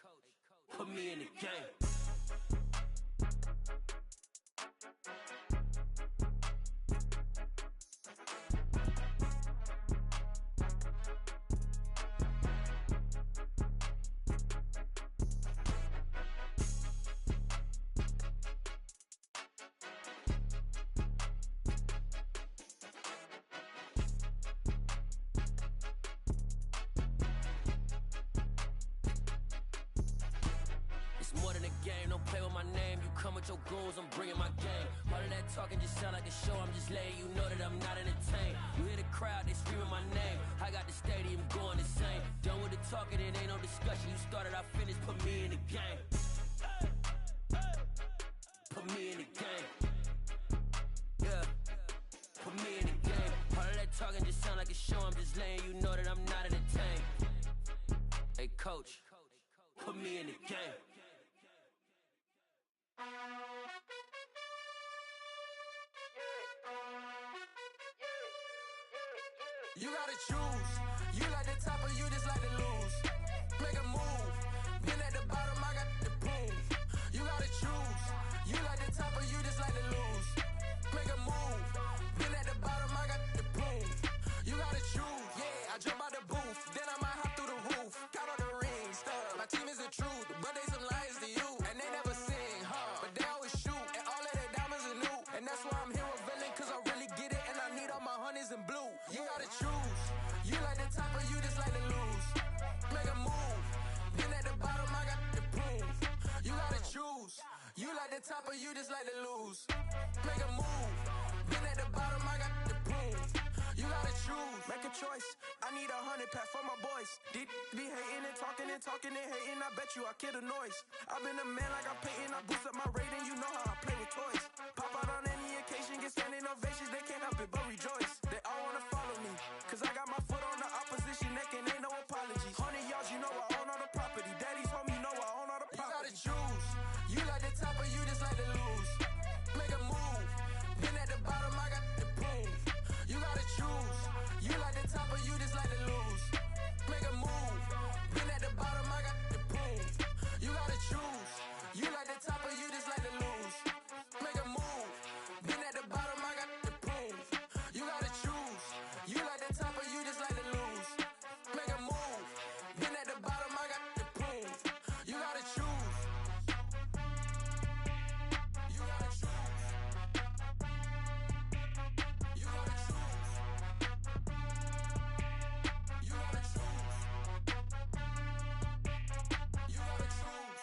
[SPEAKER 12] put me in the game. More than a game, don't play with my name. You come with your goons, I'm bringing my game. All of that talking just sound like a show, I'm just letting you know that I'm not entertained. You hear the crowd, they screaming my name. I got the stadium going insane. Done with the talking, it ain't no discussion. You started, I finished, put me in the game. Put me in the game. Yeah, put me in the game. All of that talking just sound like a show, I'm just letting you know that I'm not entertained. Hey coach, put me in the game.
[SPEAKER 3] You gotta choose.
[SPEAKER 9] You like the top or you just like to lose? Make a move. Been at the bottom, I got the proof. You gotta choose. You like the top or you just like to lose? Make a move. Been at the bottom, I got the proof. You gotta choose. Yeah, I jump out the booth, then I might hop through the roof. Count on the rings, stuff. My team is the truth, but they some liars to you. And they never sing, but they always shoot. And all of their diamonds are new. And that's why I'm here with villain, cause I really get it. And I need all my honeys in blue. You gotta choose. You like the top or you just like to lose? Make a move. Been at the bottom, I got the proof. You gotta choose. You like the top or you just like to lose? Make a move. Been at the bottom, I got the proof. You gotta choose. Make a choice. I need 100 pack for my boys. Deep be hating and talking and hating. I bet you I kill the noise. I've been a man like I'm Peyton. I boost up my rating. You know how I play with toys. Pop out on any occasion, get standing ovations. They can't help it but rejoice. They all wanna follow me, cause I got my foot on the opposition neck and ain't no apologies. 100 yards, you know I own all the property. Daddy's home, you know I own all the property. You gotta choose. You like the top or you just like to lose? Make a move. Been at the bottom, I got the proof. You gotta choose. You like the top or you just like to lose? Make a move. Been at the bottom, I got the proof. You gotta choose. You like the top or you just like to lose? Make a move. Been at the bottom, I got the proof. You gotta choose. You like the top or you just like to lose? Make a move. Been at the bottom, I got the proof. You gotta choose. You gotta choose. You gotta choose. You gotta choose. You gotta choose.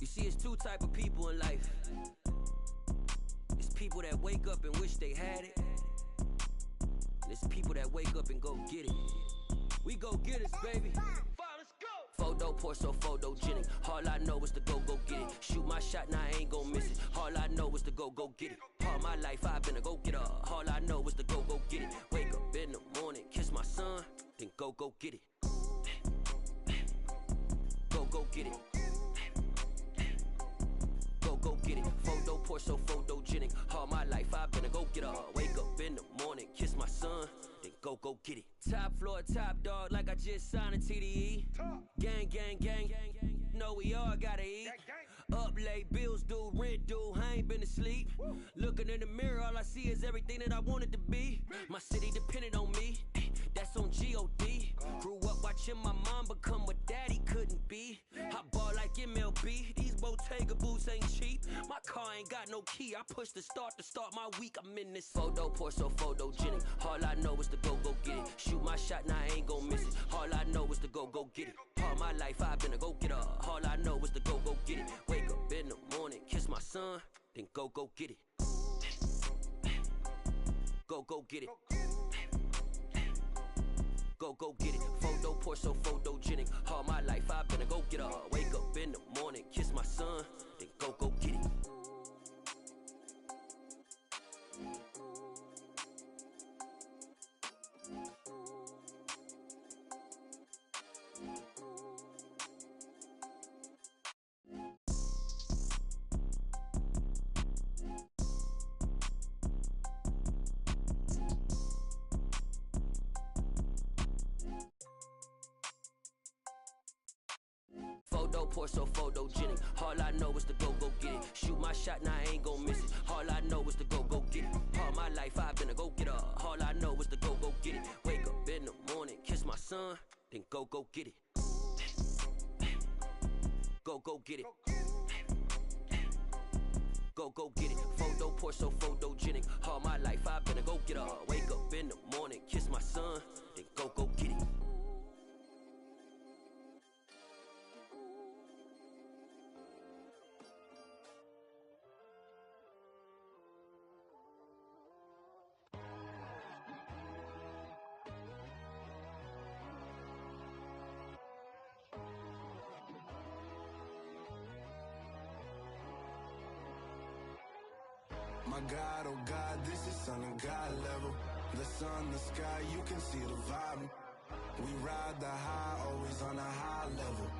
[SPEAKER 3] You see, it's two type of people in life. It's people that wake up and wish they had it. And it's people that wake up and go get it. We go get it, baby. Photo pour so photogenic. All I know is to go get it. Shoot my shot, now I ain't gon' miss it. All I know is to go get it. All my life I've been a go getter. All I know is to go get it. Wake up in the morning, kiss my son, then go get it. Go get it. Go get it. Photo pour so photogenic. All my life I've been a go getter. Wake up in the morning, kiss my son, then go get it. Top floor, top dog, like I just signed a TDE. Gang, gang, gang, know we all gotta eat. Up late, bills due, rent due, I ain't been asleep. Looking in the mirror, all I see is everything that I wanted to be. My city depended on me, that's on G.O.D. Grew up watching my mom become what daddy couldn't be. I ball like MLB, these Bottega boots ain't cheap. My car ain't got no key, I push the start to start my week. I'm in this photo pour so photogenic. All I know is to go get it. Shoot my shot, now I ain't gon' miss it. All I know is to go get it. All my life I've been a go getter. All I know is to go get it. Wake up in the morning, kiss my son, then go get it. Go get it. Go get it. Photo pour so photogenic. All my life I've been a go getter. Wake up in the morning, kiss my son, then go get it. Photo pour so photogenic. All I know is to go get it. Shoot my shot, now I ain't gon' miss it. All I know is to go get it. All my life I've been a go getter. All I know is to go get it. Wake up in the morning, kiss my son, then go get it. Go get it. Go get it. Photo pour so photogenic. All my life I've been a go getter. Wake up in the morning, kiss my son, then go get it.
[SPEAKER 6] My God, oh God, this is son of God level. The sun, the sky, you can see the vibe. We ride the high, always on a high level.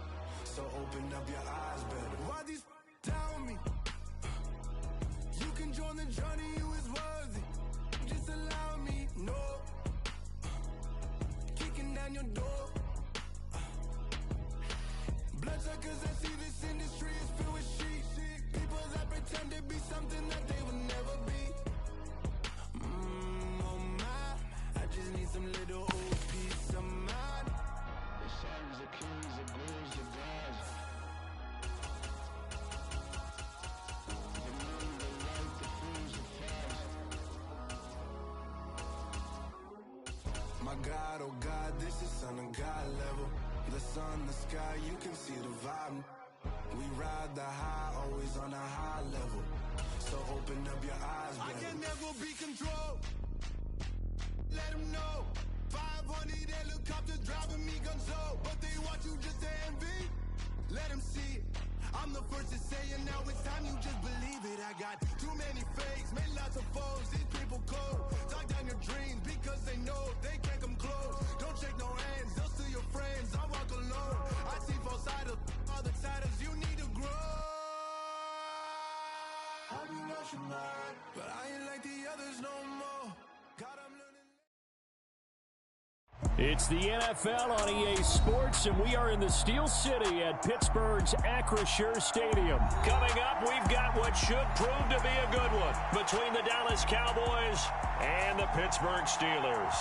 [SPEAKER 6] So open up your eyes better.
[SPEAKER 2] Why these tell me? You can join the journey, you is worthy. Just allow me, no. Kicking down your door. Bloodsuckers, I see this industry is filled with sheep. People that pretend to be something that they will never be. Oh my, I just need some little old peace of mind.
[SPEAKER 1] The sons, the kings, the gurus, the gods. The moon, the light, the fools, the fags.
[SPEAKER 6] My God, oh God, this is son of God level. The sun, the sky, you can see the vibe. We ride the high, always on a high level. So open up your eyes,
[SPEAKER 2] I
[SPEAKER 6] baby.
[SPEAKER 2] can never be controlled. Let them know. 500 helicopters driving me gonzo. But they want you just to envy. Let them see it. I'm the first to say it, now it's time you just believe it. I got too many fakes, made lots of foes. These people cold. Talk down your dreams because they know they can't come close. Don't shake no hands, they'll steal your friends. I walk alone. I see false idols, other titles. You need to grow. Have you lost your mind? But I ain't like the others no more. God, I'm learning.
[SPEAKER 5] It's the NFL on EA Sports, and we are in the Steel City at Pittsburgh's Acrisure Stadium. Coming up, we've got what should prove to be a good one between the Dallas Cowboys and the Pittsburgh Steelers.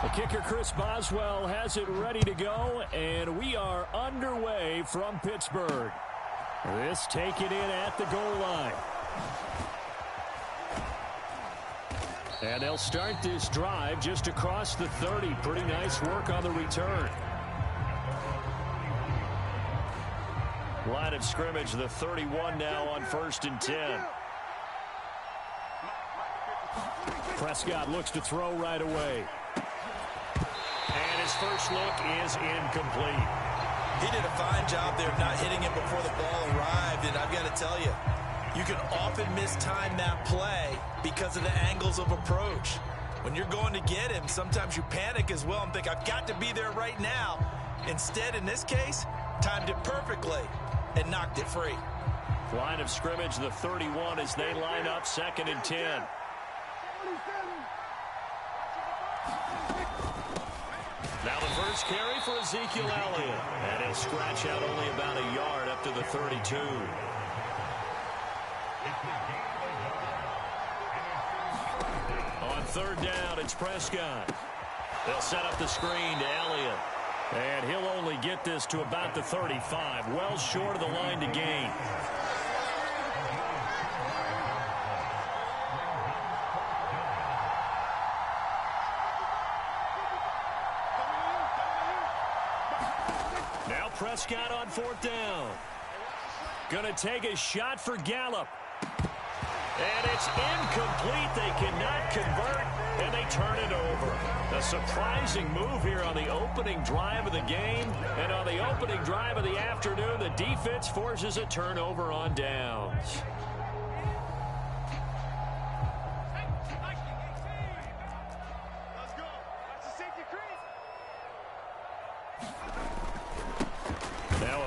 [SPEAKER 5] The kicker, Chris Boswell, has it ready to go, and we are underway from Pittsburgh. This taken in at the goal line. And they'll start this drive just across the 30. Pretty nice work on the return. Line of scrimmage, the 31 now on 1st and 10. Prescott looks to throw right away. And his first look is incomplete.
[SPEAKER 23] He did a fine job there of not hitting it before the ball arrived, and I've got to tell you, you can often mistime that play because of the angles of approach. When you're going to get him, sometimes you panic as well and think, I've got to be there right now. Instead, in this case, timed it perfectly and knocked it free.
[SPEAKER 5] Line of scrimmage, the 31 as they line up 2nd and 10. Now the first carry for Ezekiel Elliott. And he'll scratch out only about a yard up to the 32. On 3rd down, it's Prescott. They'll set up the screen to Elliott. And he'll only get this to about the 35. Well short of the line to gain. Prescott on 4th down. Gonna take a shot for Gallup. And it's incomplete. They cannot convert, and they turn it over. A surprising move here on the opening drive of the game. And on the opening drive of the afternoon, the defense forces a turnover on downs.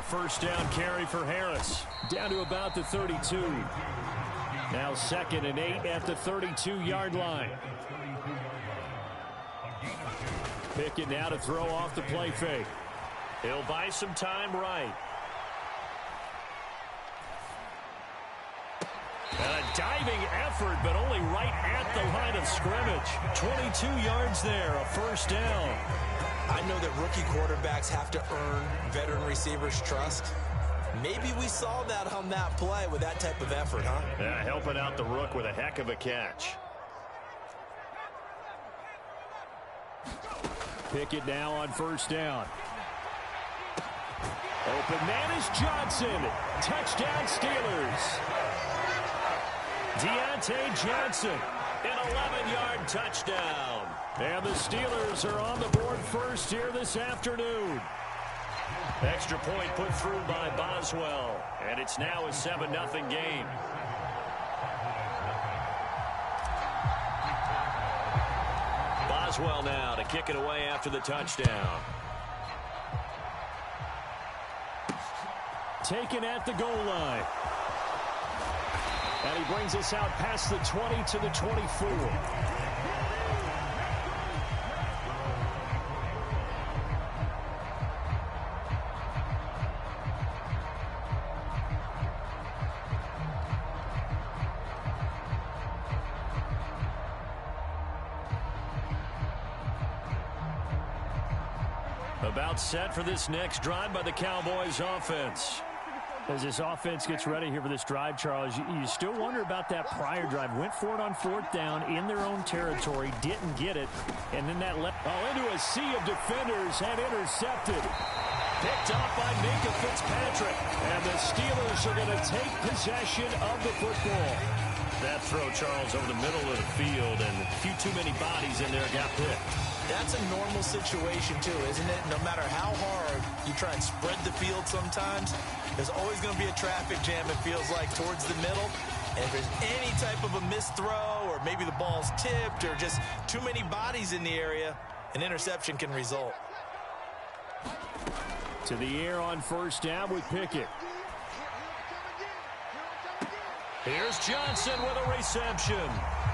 [SPEAKER 5] First down carry for Harris. Down to about the 32. Now 2nd and 8 at the 32-yard line. Pickett now to throw off the play fake. He'll buy some time right. And a diving effort, but only right at the line of scrimmage. 22 yards there, a first down.
[SPEAKER 23] I know that rookie quarterbacks have to earn veteran receivers' trust. Maybe we saw that on that play with that type of effort, huh?
[SPEAKER 5] Yeah, helping out the rook with a heck of a catch. Pickett now on 1st down. Open man is Johnson. Touchdown Steelers. Deontay Johnson, an 11-yard touchdown. And the Steelers are on the board first here this afternoon. Extra point put through by Boswell. And it's now a 7-0 game. Boswell now to kick it away after the touchdown. Taken at the goal line. And he brings us out past the 20 to the 24. About set for this next drive by the Cowboys offense. As this offense gets ready here for this drive, Charles, you still wonder about that prior drive. Went for it on 4th down in their own territory, didn't get it, and then that left into a sea of defenders and intercepted. Picked off by Minka Fitzpatrick, and the Steelers are going to take possession of the football. That throw, Charles, over the middle of the field, and a few too many bodies in there got picked.
[SPEAKER 23] That's a normal situation, too, isn't it? No matter how hard you try and spread the field sometimes, there's always going to be a traffic jam, it feels like, towards the middle. And if there's any type of a missed throw or maybe the ball's tipped or just too many bodies in the area, an interception can result.
[SPEAKER 5] To the air on 1st down with Pickett. Here's Johnson with a reception.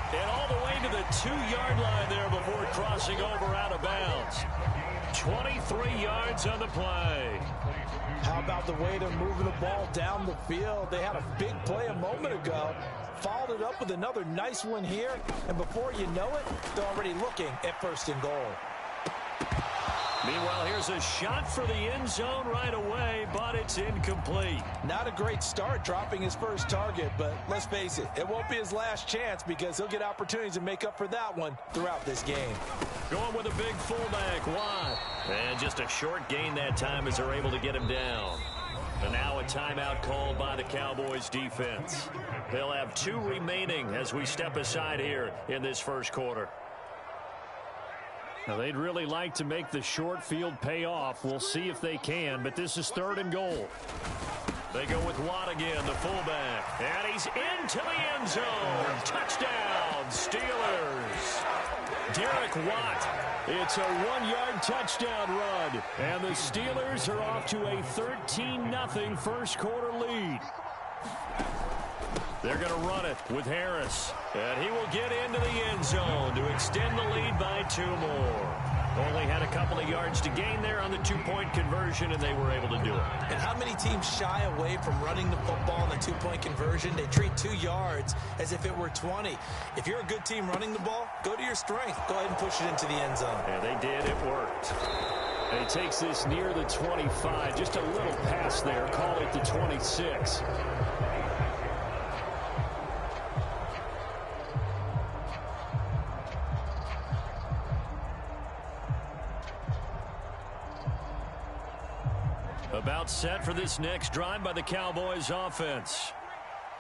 [SPEAKER 5] And all the way to the 2-yard line there before crossing over out of bounds. 23 yards on the play.
[SPEAKER 23] How about the way they're moving the ball down the field? They had a big play a moment ago. Followed it up with another nice one here. And before you know it, they're already looking at 1st and goal.
[SPEAKER 5] Meanwhile, here's a shot for the end zone right away, but it's incomplete.
[SPEAKER 23] Not a great start dropping his first target, but let's face it, it won't be his last chance because he'll get opportunities to make up for that one throughout this game.
[SPEAKER 5] Going with a big fullback, Watt. And just a short gain that time as they're able to get him down. And now a timeout called by the Cowboys defense. They'll have 2 remaining as we step aside here in this first quarter. Now, they'd really like to make the short field pay off. We'll see if they can, but this is 3rd and goal. They go with Watt again, the fullback. And he's into the end zone. Touchdown, Steelers. Derek Watt. It's a 1-yard touchdown run. And the Steelers are off to a 13-0 first quarter lead. They're going to run it with Harris. And he will get into the end zone to extend the lead by 2 more. Only had a couple of yards to gain there on the 2-point conversion, and they were able to do it.
[SPEAKER 23] And how many teams shy away from running the football in the 2-point conversion? They treat 2 yards as if it were 20. If you're a good team running the ball, go to your strength. Go ahead and push it into the end zone.
[SPEAKER 5] Yeah, they did. It worked. And he takes this near the 25. Just a little pass there. Call it the 26. About set for this next drive by the Cowboys offense.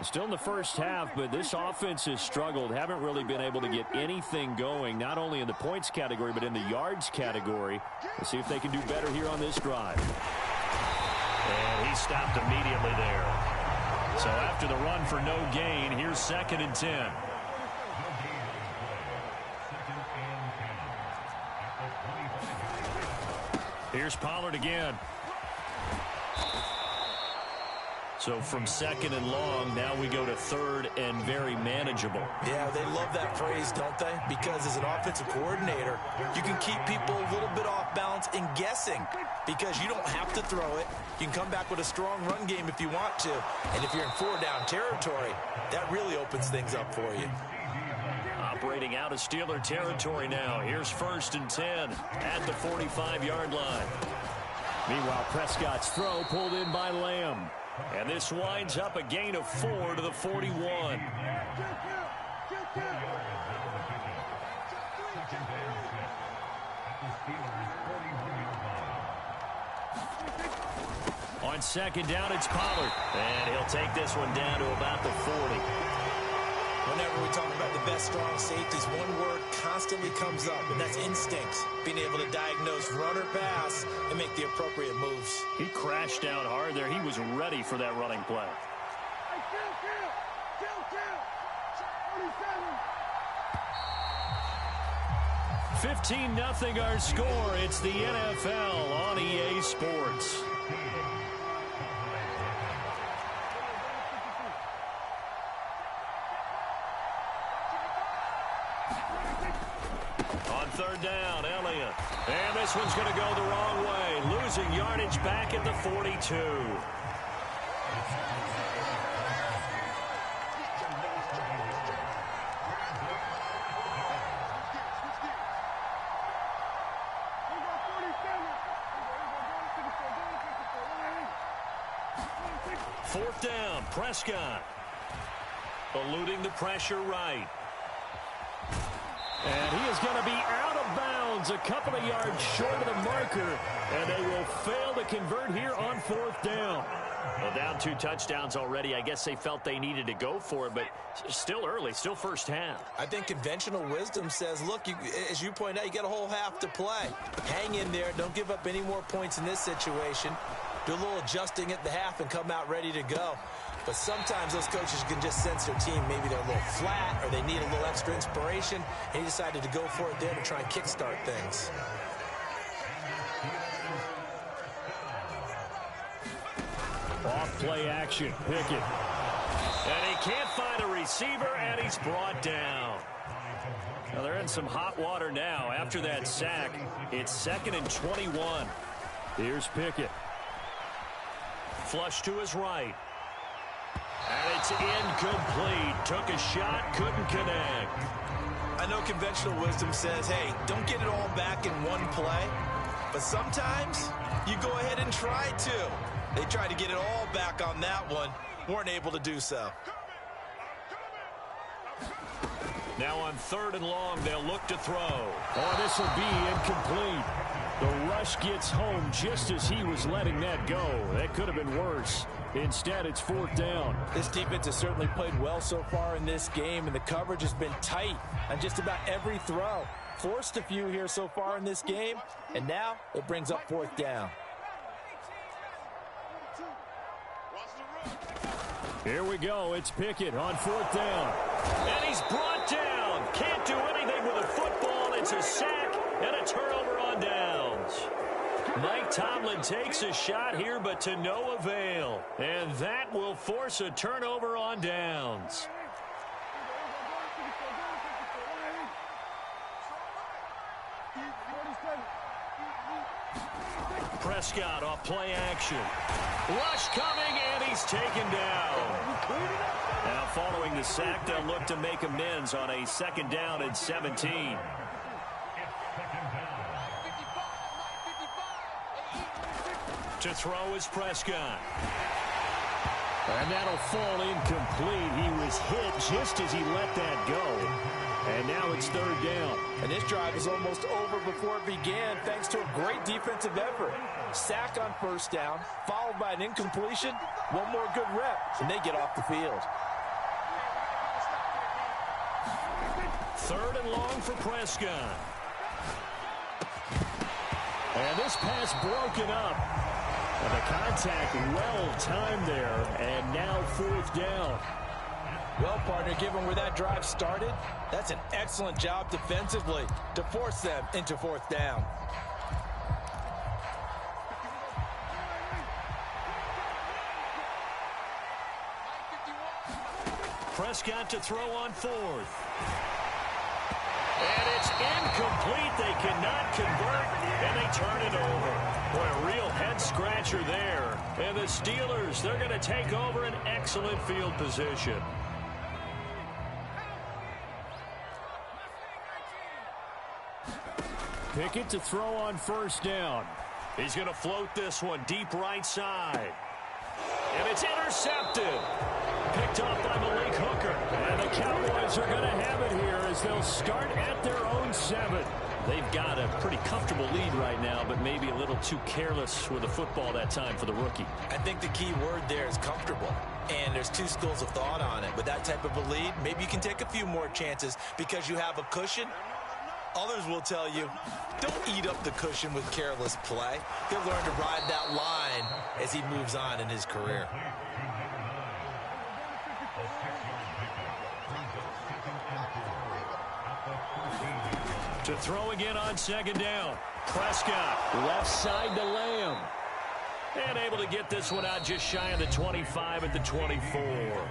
[SPEAKER 5] Still in the first half, but this offense has struggled. Haven't really been able to get anything going, not only in the points category, but in the yards category. Let's see if they can do better here on this drive. And he stopped immediately there. So after the run for no gain, here's 2nd and 10. Here's Pollard again. So from 2nd and long, now we go to 3rd and very manageable.
[SPEAKER 23] Yeah, they love that phrase, don't they? Because as an offensive coordinator, you can keep people a little bit off balance and guessing because you don't have to throw it. You can come back with a strong run game if you want to. And if you're in 4-down territory, that really opens things up for you.
[SPEAKER 5] Operating out of Steeler territory now. Here's 1st and 10 at the 45-yard line. Meanwhile, Prescott's throw pulled in by Lamb. And this winds up a gain of 4 to the 41. On 2nd down, it's Pollard. And he'll take this one down to about the 40.
[SPEAKER 23] Whenever we talk about the best strong safeties, one word constantly comes up, and that's instincts. Being able to diagnose run or pass and make the appropriate moves.
[SPEAKER 5] He crashed down hard there. He was ready for that running play. 15-0 our score. It's the NFL on EA Sports. On third down, Elliott. And this one's going to go the wrong way. Losing yardage back at the 42. Fourth down, Prescott. Eluding the pressure right. And he is going to be out of bounds a couple of yards short of the marker. And they will fail to convert here on fourth down. Well, down 2 touchdowns already. I guess they felt they needed to go for it, but still early, still first half.
[SPEAKER 23] I think conventional wisdom says, look, as you point out, you got a whole half to play. Hang in there. Don't give up any more points in this situation. Do a little adjusting at the half and come out ready to go. But sometimes those coaches can just sense their team. Maybe they're a little flat or they need a little extra inspiration. And he decided to go for it there to try and kickstart things.
[SPEAKER 5] Off play action, Pickett. And he can't find a receiver, and he's brought down. Now they're in some hot water now. After that sack, it's 2nd and 21. Here's Pickett. Flush to his right. And it's incomplete. Took a shot, couldn't connect.
[SPEAKER 23] I know conventional wisdom says, hey, don't get it all back in one play. But sometimes you go ahead and try to. They tried to get it all back on that one. Weren't able to do so.
[SPEAKER 5] Now on 3rd and long, they'll look to throw. Oh, this will be incomplete. The rush gets home just as he was letting that go. That could have been worse. Instead, it's 4th down.
[SPEAKER 23] This defense has certainly played well so far in this game, and the coverage has been tight on just about every throw. Forced a few here so far in this game, and now it brings up 4th down.
[SPEAKER 5] Here we go. It's Pickett on 4th down. And he's brought down. Can't do anything with a football. It's a sack and a turnover on downs. Mike Tomlin takes a shot here, but to no avail. And that will force a turnover on downs. Prescott off play action. Rush coming, and he's taken down. Now following the sack, they'll look to make amends on a 2nd down and 17. To throw is Prescott. And that'll fall incomplete. He was hit just as he let that go. And now it's 3rd down.
[SPEAKER 23] And this drive is almost over before it began thanks to a great defensive effort. Sack on 1st down, followed by an incompletion. One more good rep, and they get off the field.
[SPEAKER 5] 3rd and long for Prescott. And this pass broken up. And the contact well timed there. And now 4th down.
[SPEAKER 23] Well, partner, given where that drive started, that's an excellent job defensively to force them into 4th down.
[SPEAKER 5] Prescott to throw on 4th. And it's incomplete. They cannot convert, and they turn it over. Boy, a real head-scratcher there. And the Steelers, they're going to take over an excellent field position. Pickett to throw on 1st down. He's going to float this one deep right side. And it's intercepted. Picked off by Malik Hooker. And the Cowboys are going to have it here as they'll start at their own 7. They've got a pretty comfortable lead right now, but maybe a little too careless with the football that time for the rookie.
[SPEAKER 23] I think the key word there is comfortable. And there's 2 schools of thought on it. With that type of a lead, maybe you can take a few more chances because you have a cushion. Others will tell you, don't eat up the cushion with careless play. He'll learn to ride that line as he moves on in his career.
[SPEAKER 5] To throw again on second down. Prescott, left side to Lamb. And able to get this one out just shy of the 25 at the 24.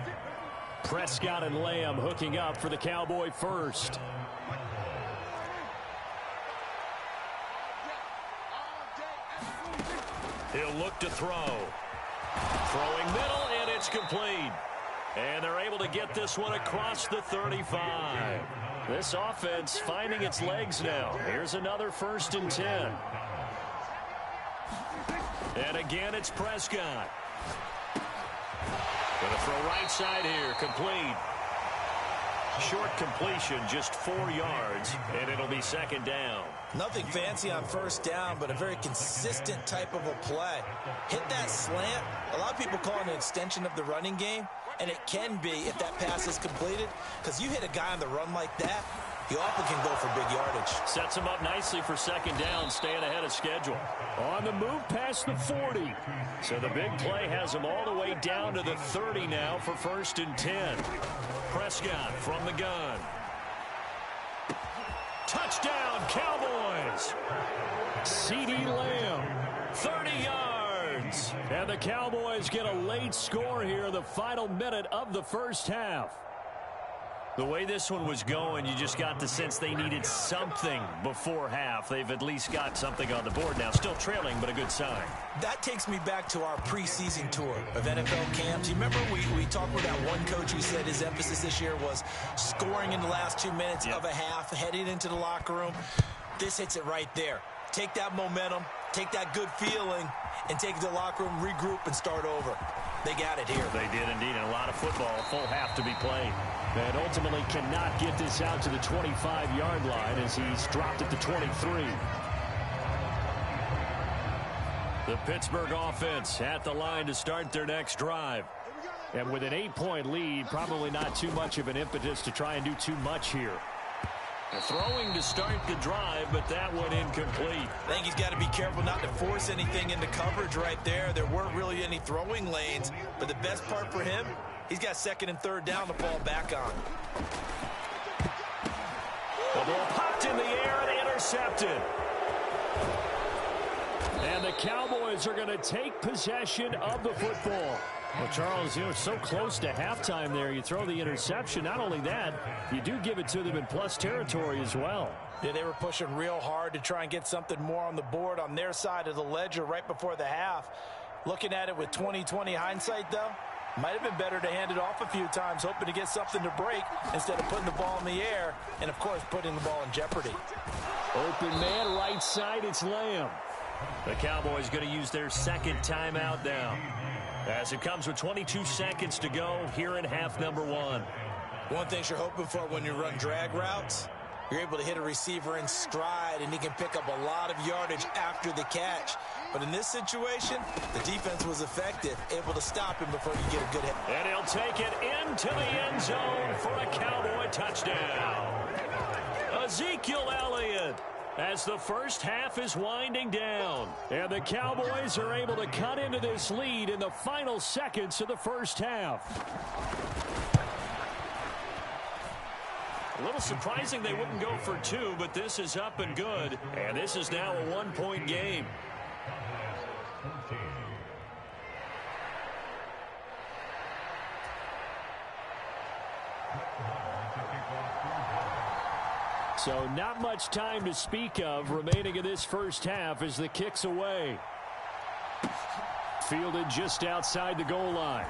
[SPEAKER 5] Prescott and Lamb hooking up for the Cowboy first. He'll look to throw. Throwing middle, and it's complete. And they're able to get this one across the 35. This offense finding its legs now. Here's another 1st and 10. And again, it's Prescott. Going to throw right side here. Complete. Short completion, just 4 yards, and it'll be second down.
[SPEAKER 23] Nothing fancy on first down, but a very consistent type of a play. Hit that slant. A lot of people call it an extension of the running game, and it can be if that pass is completed, because you hit a guy on the run like that, he often can go for big yardage.
[SPEAKER 5] Sets him up nicely for second down, staying ahead of schedule. On the move past the 40. So the big play has him all the way down to the 30 now for 1st and 10. Prescott from the gun. Touchdown, Cowboys! CeeDee Lamb, 30 yards. And the Cowboys get a late score here in the final minute of the first half. The way this one was going, you just got the sense they needed something before half. They've at least got something on the board now. Still trailing, but a good sign.
[SPEAKER 23] That takes me back to our preseason tour of NFL camps. You remember we talked with that one coach who said his emphasis this year was scoring in the last 2 minutes of a half, heading into the locker room. This hits it right there. Take that momentum, take that good feeling, and take it to the locker room, regroup, and start over. They got it here.
[SPEAKER 5] They did indeed, and a lot of football, a full half to be played. And ultimately cannot get this out to the 25-yard line as he's dropped at the 23. The Pittsburgh offense at the line to start their next drive. And with an 8-point lead, probably not too much of an impetus to try and do too much here. Throwing to start the drive, but that went incomplete.
[SPEAKER 23] I think he's got to be careful not to force anything into coverage right there. There weren't really any throwing lanes, but the best part for him, he's got 2nd and 3rd down to fall back on.
[SPEAKER 5] The ball popped in the air and intercepted. And the Cowboys are going to take possession of the football. Well, Charles, you know, so close to halftime there. You throw the interception. Not only that, you do give it to them in plus territory as well.
[SPEAKER 23] Yeah, they were pushing real hard to try and get something more on the board on their side of the ledger right before the half. Looking at it with 20/20 hindsight, though, might have been better to hand it off a few times, hoping to get something to break instead of putting the ball in the air and, of course, putting the ball in jeopardy.
[SPEAKER 5] Open man, right side, it's Lamb. The Cowboys going to use their 2nd timeout now, as it comes with 22 seconds to go here in half number 1.
[SPEAKER 23] One thing you're hoping for when you run drag routes, you're able to hit a receiver in stride, and he can pick up a lot of yardage after the catch. But in this situation, the defense was effective, able to stop him before you get a good hit.
[SPEAKER 5] And he'll take it into the end zone for a Cowboy touchdown. Ezekiel Elliott, as the first half is winding down. And the Cowboys are able to cut into this lead in the final seconds of the first half. A little surprising they wouldn't go for 2, but this is up and good. And this is now a 1-point game. So not much time to speak of remaining in this first half as the kick's away. Fielded just outside the goal line.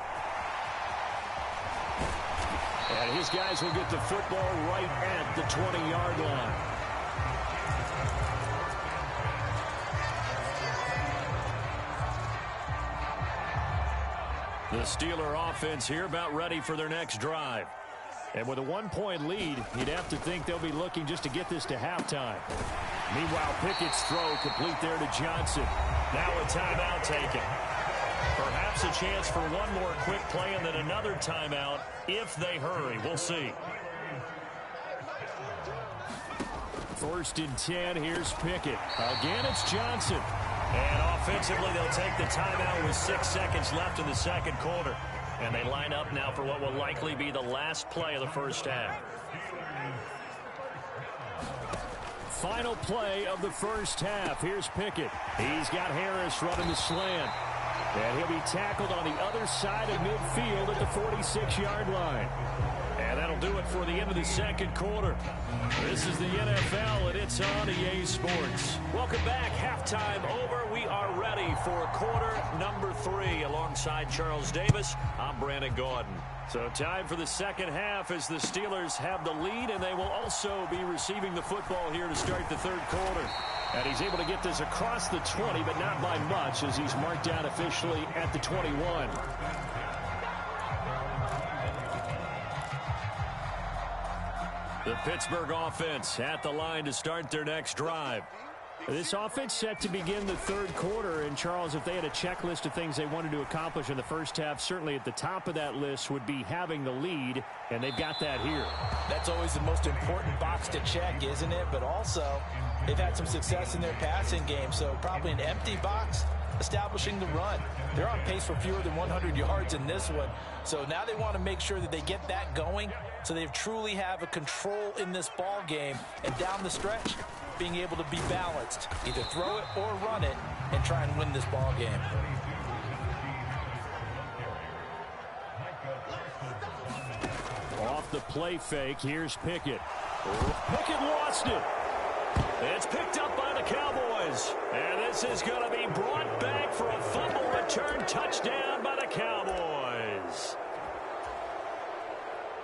[SPEAKER 5] And his guys will get the football right at the 20-yard line. The Steeler offense here about ready for their next drive. And with a 1-point lead, you'd have to think they'll be looking just to get this to halftime. Meanwhile, Pickett's throw complete there to Johnson. Now a timeout taken. Perhaps a chance for one more quick play and then another timeout if they hurry. We'll see. 1st and 10. Here's Pickett. Again, it's Johnson. And offensively, they'll take the timeout with 6 seconds left in the second quarter. And they line up now for what will likely be the last play of the first half. final play of the first half. Here's Pickett. He's got Harris running the slant. And he'll be tackled on the other side of midfield at the 46-yard line. And that'll do it for the end of the second quarter. This is the NFL, and it's on EA Sports. Welcome back. Halftime over. We are ready for quarter number 3. Alongside Charles Davis, I'm Brandon Gaudin. So time for the second half as the Steelers have the lead, and they will also be receiving the football here to start the third quarter. And he's able to get this across the 20, but not by much, as he's marked down officially at the 21. The Pittsburgh offense at the line to start their next drive. This offense set to begin the third quarter. And, Charles, if they had a checklist of things they wanted to accomplish in the first half, certainly at the top of that list would be having the lead, and they've got that here.
[SPEAKER 23] That's always the most important box to check, isn't it? But also, they've had some success in their passing game, so probably an empty box establishing the run. They're on pace for fewer than 100 yards in this one, so now they want to make sure that they get that going so they truly have a control in this ball game, and down the stretch, being able to be balanced, either throw it or run it, and try and win this ball game.
[SPEAKER 5] Off the play fake, here's Pickett. Pickett lost it. It's picked up by the Cowboys. And this is going to be brought back for a fumble return touchdown by the Cowboys.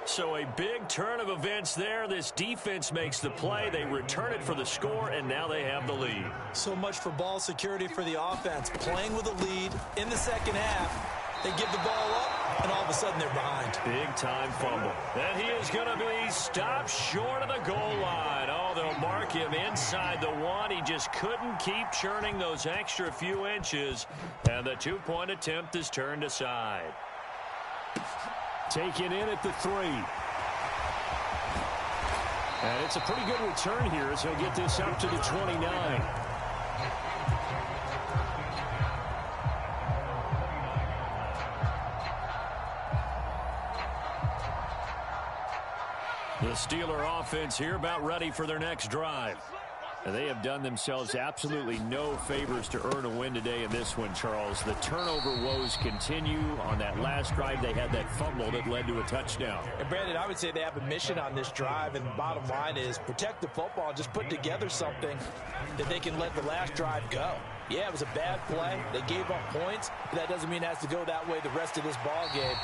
[SPEAKER 5] So a big turn of events there. This defense makes the play. They return it for the score, and now they have the lead.
[SPEAKER 23] So much for ball security for the offense. Playing with a lead in the second half. They give the ball up, and all of a sudden they're behind.
[SPEAKER 5] Big-time fumble. And he is going to be stopped short of the goal line. Oh, they'll mark him inside the 1. He just couldn't keep churning those extra few inches, and the two-point attempt is turned aside. Taken in at the 3. And it's a pretty good return here as he'll get this up to the 29. The Steeler offense here about ready for their next drive. And they have done themselves absolutely no favors to earn a win today in this one, Charles. The turnover woes continue. On that last drive, they had that fumble that led to a touchdown.
[SPEAKER 23] And, Brandon, I would say they have a mission on this drive, and the bottom line is protect the football and just put together something that they can let the last drive go. Yeah, it was a bad play. They gave up points, but that doesn't mean it has to go that way the rest of this ball game.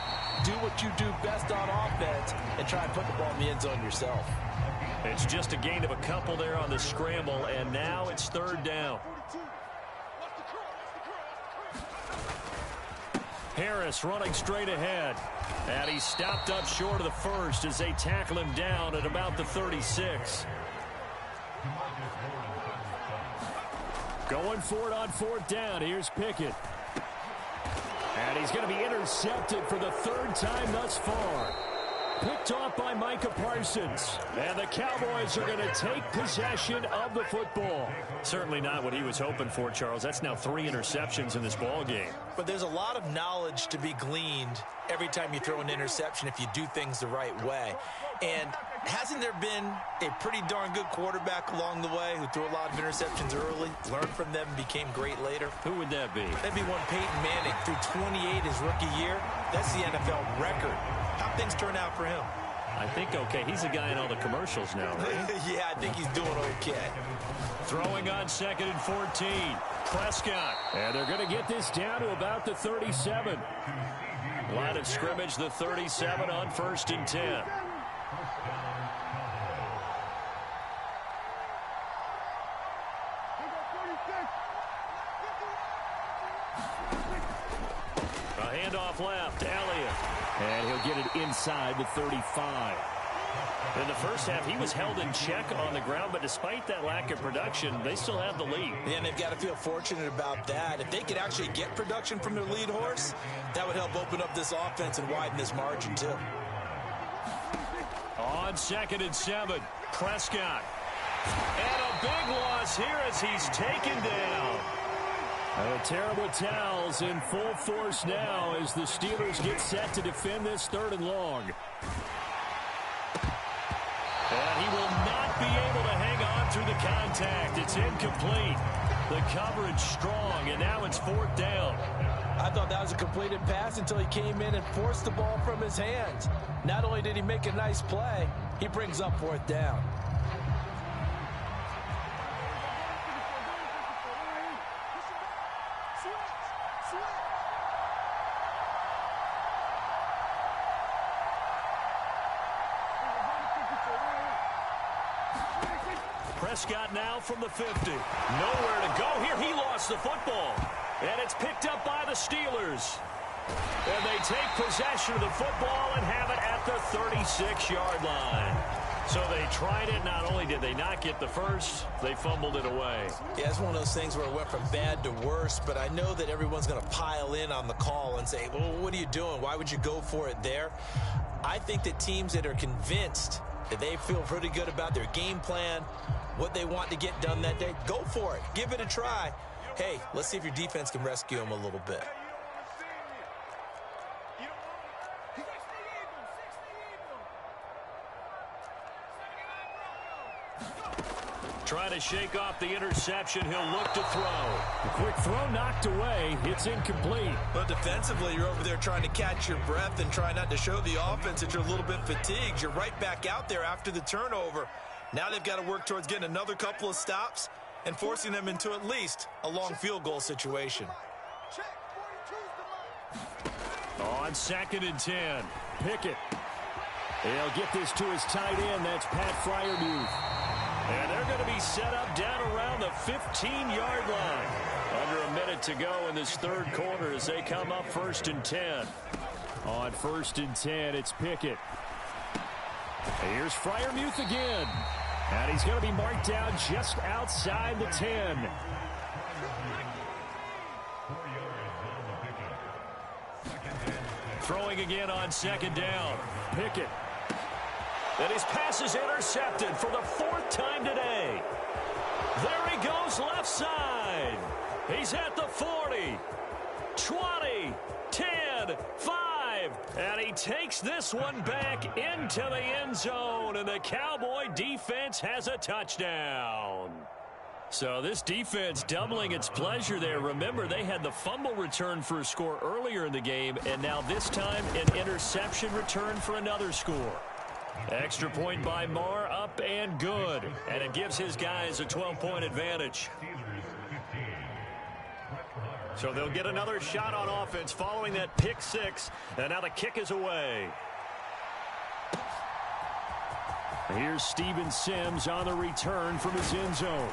[SPEAKER 23] Do what you do best on offense and try and put the ball in the end zone yourself.
[SPEAKER 5] It's just a gain of a couple there on the scramble, and now it's third down. Harris running straight ahead. And he's stopped up short of the first as they tackle him down at about the 36. Going for it on fourth down. Here's Pickett. And he's going to be intercepted for the third time thus far. Picked off by Micah Parsons. And the Cowboys are going to take possession of the football. Certainly not what he was hoping for, Charles. That's now 3 interceptions in this ball game.
[SPEAKER 23] But there's a lot of knowledge to be gleaned every time you throw an interception if you do things the right way. And hasn't there been a pretty darn good quarterback along the way who threw a lot of interceptions early, learned from them, and became great later?
[SPEAKER 5] Who would that be?
[SPEAKER 23] That'd be one Peyton Manning. Threw 28 his rookie year. That's the NFL record. How things turn out for him?
[SPEAKER 5] I think okay. He's a guy in all the commercials now, right?
[SPEAKER 23] Yeah, I think he's doing okay.
[SPEAKER 5] Throwing on 2nd and 14. Prescott. And they're going to get this down to about the 37. Line of scrimmage, the 37 on 1st and 10. A handoff left, Elliott. And he'll get it inside the 35. In the first half, he was held in check on the ground, but despite that lack of production, they still have the lead.
[SPEAKER 23] And they've got to feel fortunate about that. If they could actually get production from their lead horse, that would help open up this offense and widen this margin, too.
[SPEAKER 5] On 2nd and 7, Prescott. And a big loss here as he's taken down. The terrible towels in full force now as the Steelers get set to defend this 3rd and long. And he will not be able to hang on through the contact. It's incomplete. The coverage strong, and now it's 4th down.
[SPEAKER 23] I thought that was a completed pass until he came in and forced the ball from his hands. Not only did he make a nice play, he brings up 4th down.
[SPEAKER 5] Prescott now from the 50. Nowhere to go here. He lost the football. And it's picked up by the Steelers. And they take possession of the football and have it at the 36-yard line. So they tried it. Not only did they not get the first, they fumbled it away.
[SPEAKER 23] Yeah, it's one of those things where it went from bad to worse, but I know that everyone's going to pile in on the call and say, well, what are you doing? Why would you go for it there? I think that teams that are convinced that they feel pretty good about their game plan, what they want to get done that day, go for it. Give it a try. Hey, let's see if your defense can rescue them a little bit.
[SPEAKER 5] Trying to shake off the interception. He'll look to throw. The quick throw knocked away. It's incomplete.
[SPEAKER 23] But defensively, you're over there trying to catch your breath and try not to show the offense that you're a little bit fatigued. You're right back out there after the turnover. Now they've got to work towards getting another couple of stops and forcing them into at least a long field goal situation.
[SPEAKER 5] On 2nd and 10, Pickett. He'll get this to his tight end. That's Pat Freiermuth. And they're going to be set up down around the 15-yard line. Under a minute to go in this third quarter as they come up 1st and 10. On 1st and 10, it's Pickett. Here's Freiermuth again. And he's going to be marked down just outside the 10. Throwing again on 2nd down. Pickett. And his pass is intercepted for the 4th time today. There he goes left side. He's at the 40, 20, 10, 5. And he takes this one back into the end zone. And the Cowboy defense has a touchdown. So this defense doubling its pleasure there. Remember, they had the fumble return for a score earlier in the game. And now this time an interception return for another score. Extra point by Marr, up and good. And it gives his guys a 12-point advantage. So they'll get another shot on offense following that pick 6. And now the kick is away. Here's Steven Sims on the return from his end zone.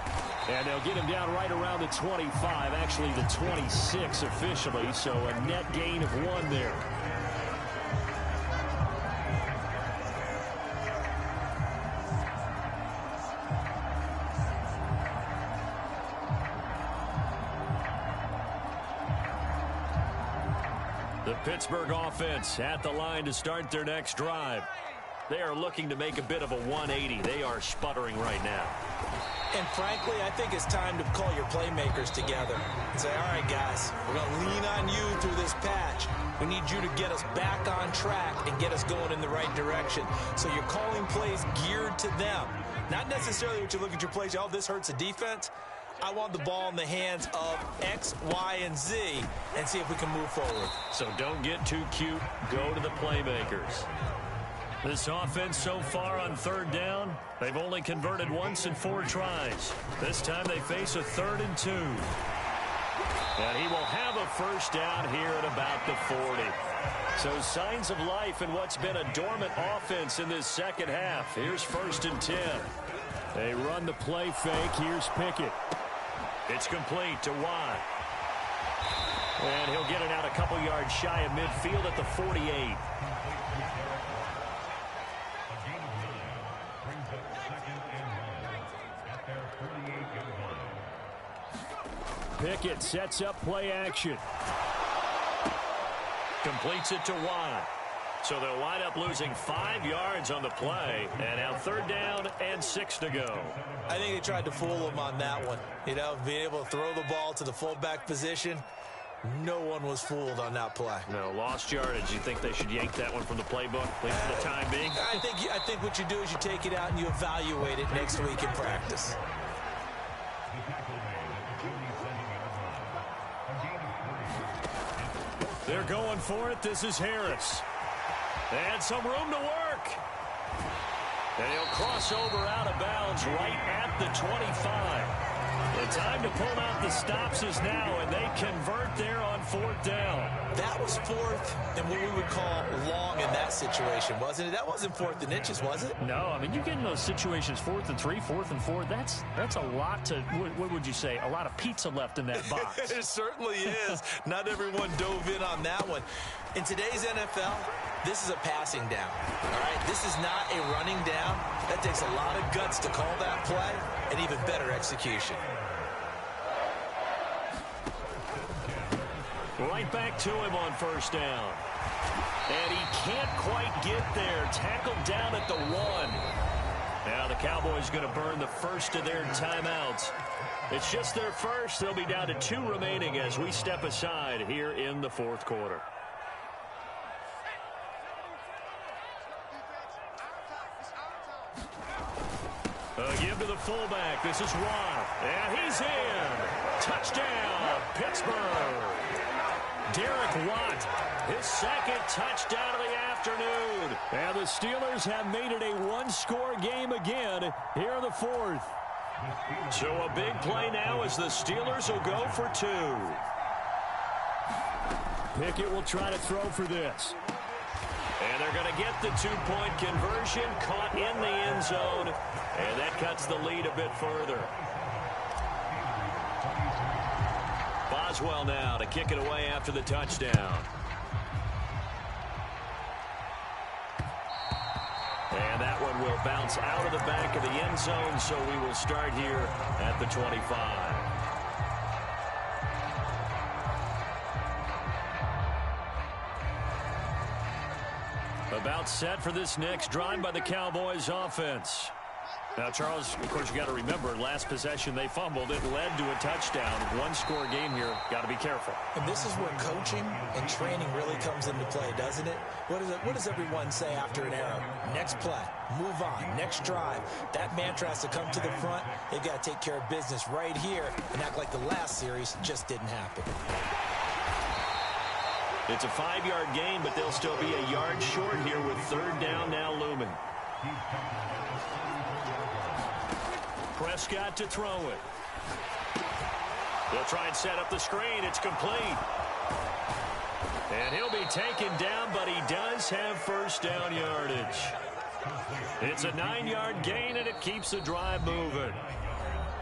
[SPEAKER 5] And they'll get him down right around the 25, actually the 26 officially. So a net gain of 1 there. The Pittsburgh offense at the line to start their next drive. They are looking to make a bit of a 180. They are sputtering right now.
[SPEAKER 23] And frankly, I think it's time to call your playmakers together and say, all right, guys, we're going to lean on you through this patch. We need you to get us back on track and get us going in the right direction. So you're calling plays geared to them. Not necessarily what you look at your plays, oh, this hurts the defense. I want the ball in the hands of X, Y, and Z and see if we can move forward.
[SPEAKER 5] So don't get too cute. Go to the playmakers. This offense so far on 3rd down, they've only converted once in 4 tries. This time they face a 3rd and 2. And he will have a 1st down here at about the 40. So signs of life in what's been a dormant offense in this second half. Here's 1st and 10. They run the play fake. Here's Pickett. It's complete to Watt. And he'll get it out a couple yards shy of midfield at the 48. Pickett sets up play action. Completes it to Watt. So they'll wind up losing 5 yards on the play. And now 3rd down and 6 to go.
[SPEAKER 23] I think they tried to fool him on that one. You know, being able to throw the ball to the fullback position. No one was fooled on that play.
[SPEAKER 5] No, lost yardage. You think they should yank that one from the playbook, at least for the time being?
[SPEAKER 23] I think what you do is you take it out and you evaluate it next week in practice.
[SPEAKER 5] They're going for it. This is Harris. And some room to work. And he'll cross over out of bounds right at the 25. The time to pull out the stops is now, and they convert there on 4th down.
[SPEAKER 23] That was 4th and what we would call long in that situation, wasn't it? That wasn't 4th and inches, was it?
[SPEAKER 5] No, I mean, you get in those situations 4th and 3, 4th and 4. That's a lot to, what would you say, a lot of pizza left in that box.
[SPEAKER 23] It certainly is. Not everyone dove in on that one. In today's NFL, this is a passing down, all right? This is not a running down. That takes a lot of guts to call that play and even better execution.
[SPEAKER 5] Right back to him on 1st down. And he can't quite get there. Tackled down at the 1. Now the Cowboys going to burn the first of their timeouts. It's just their first. They'll be down to 2 remaining as we step aside here in the 4th quarter. Give to the fullback. This is Watt. And he's in. Touchdown, Pittsburgh. Derek Watt, his 2nd touchdown of the afternoon. And the Steelers have made it a 1-score game again here in the 4th. So a big play now as the Steelers will go for 2. Pickett will try to throw for this. And they're going to get the 2-point conversion, caught in the end zone, and that cuts the lead a bit further. Boswell now to kick it away after the touchdown. And that one will bounce out of the back of the end zone, so we will start here at the 25. About set for this next drive by the Cowboys offense. Now, Charles, of course, you got to remember, last possession they fumbled. It led to a touchdown. 1-score game here. Got to be careful.
[SPEAKER 23] And this is where coaching and training really comes into play, doesn't it? What does everyone say after an error? Next play, move on, next drive. That mantra has to come to the front. They've got to take care of business right here and act like the last series just didn't happen.
[SPEAKER 5] It's a 5-yard gain, but they'll still be a yard short here with 3rd down now looming. Prescott to throw it. They'll try and set up the screen. It's complete. And he'll be taken down, but he does have 1st down yardage. It's a 9-yard gain, and it keeps the drive moving.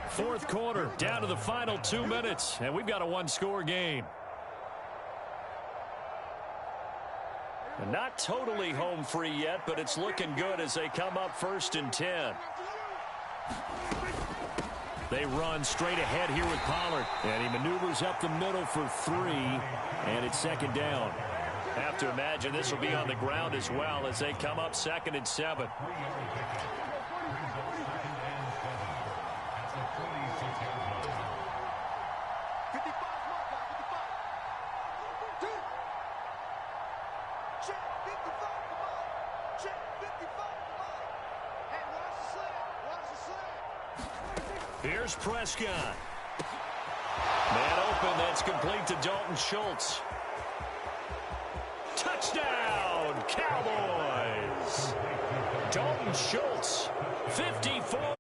[SPEAKER 5] 4th quarter, down to the final 2 minutes, and we've got a 1-score game. And not totally home free yet, but it's looking good as they come up 1st and 10. They run straight ahead here with Pollard. And he maneuvers up the middle for 3. And it's 2nd down. Have to imagine this will be on the ground as well as they come up 2nd and 7. Here's Prescott. Man open, that's complete to Dalton Schultz. Touchdown, Cowboys! Dalton Schultz, 54.